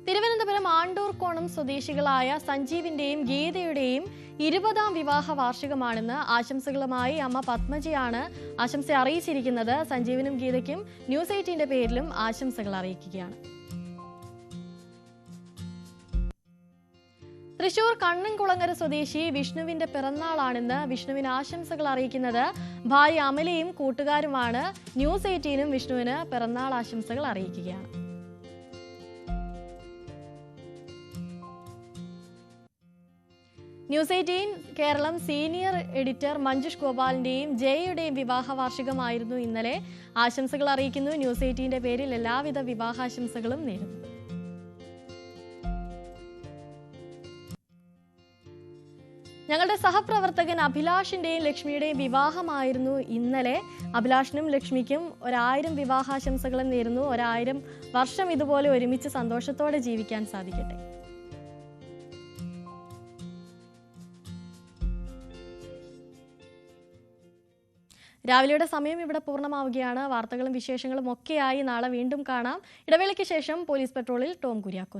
തിരുവനന്തപുരം ആണ്ടൂർക്കോണം സ്വദേശികളായ സഞ്ജീവിന്റെയും ഗീതയുടെയും 20ാം വിവാഹ വാർഷികമാണെന്ന് ആശംസകളുമായി അമ്മ പത്മജിയാണ് ആശംസ അറിയിച്ചിരിക്കുന്നത്. സഞ്ജീവനും ഗീതയ്ക്കും ന്യൂസ് 18ന്റെ പേരിലും ആശംസകൾ അറിയിക്കുകയാണ്. തൃശൂർ കണ്ണൻകുളങ്ങര സ്വദേശി വിഷ്ണുവിന്റെ പിറന്നാളാണെന്ന് വിഷ്ണുവിന് ആശംസകൾ അറിയിക്കുന്നത് ഭാര്യ അമലയും കൂട്ടുകാരുമാണ്. ന്യൂസ് 18നും വിഷ്ണുവിന് പിറന്നാൾ ആശംസകൾ അറിയിക്കുകയാണ്. News 18 Keralam senior editor Manjush ഗോപാലിന്റെയും ജയയുടെയും വിവാഹ വാർഷികമായിരുന്നു ഇന്നലെ. ആശംസകൾ അറിയിക്കുന്നു. ന്യൂസ് 18ന്റെ പേരിൽ എല്ലാവിധ വിവാഹാശംസകളും നേരുന്നു. ഞങ്ങളുടെ സഹപ്രവർത്തകൻ അഭിലാഷിന്റെയും ലക്ഷ്മിയുടെയും വിവാഹമായിരുന്നു ഇന്നലെ. അഭിലാഷിനും ലക്ഷ്മിക്കും 1000 വിവാഹാശംസകളും നേരുന്നു. 1000 വർഷം ഇതുപോലെ ഒരുമിച്ച് സന്തോഷത്തോടെ ജീവിക്കാൻ സാധിക്കട്ടെ. രാവിലെയുടെ സമയം ഇവിടെ പൂർണ്ണമാവുകയാണ്. വാർത്തകളും വിശേഷങ്ങളും ഒക്കെയായി നാളെ വീണ്ടും കാണാം. ഇടവേളയ്ക്ക് ശേഷം പോലീസ് പെട്രോളിൽ ടോം കുര്യാക്കോസ്.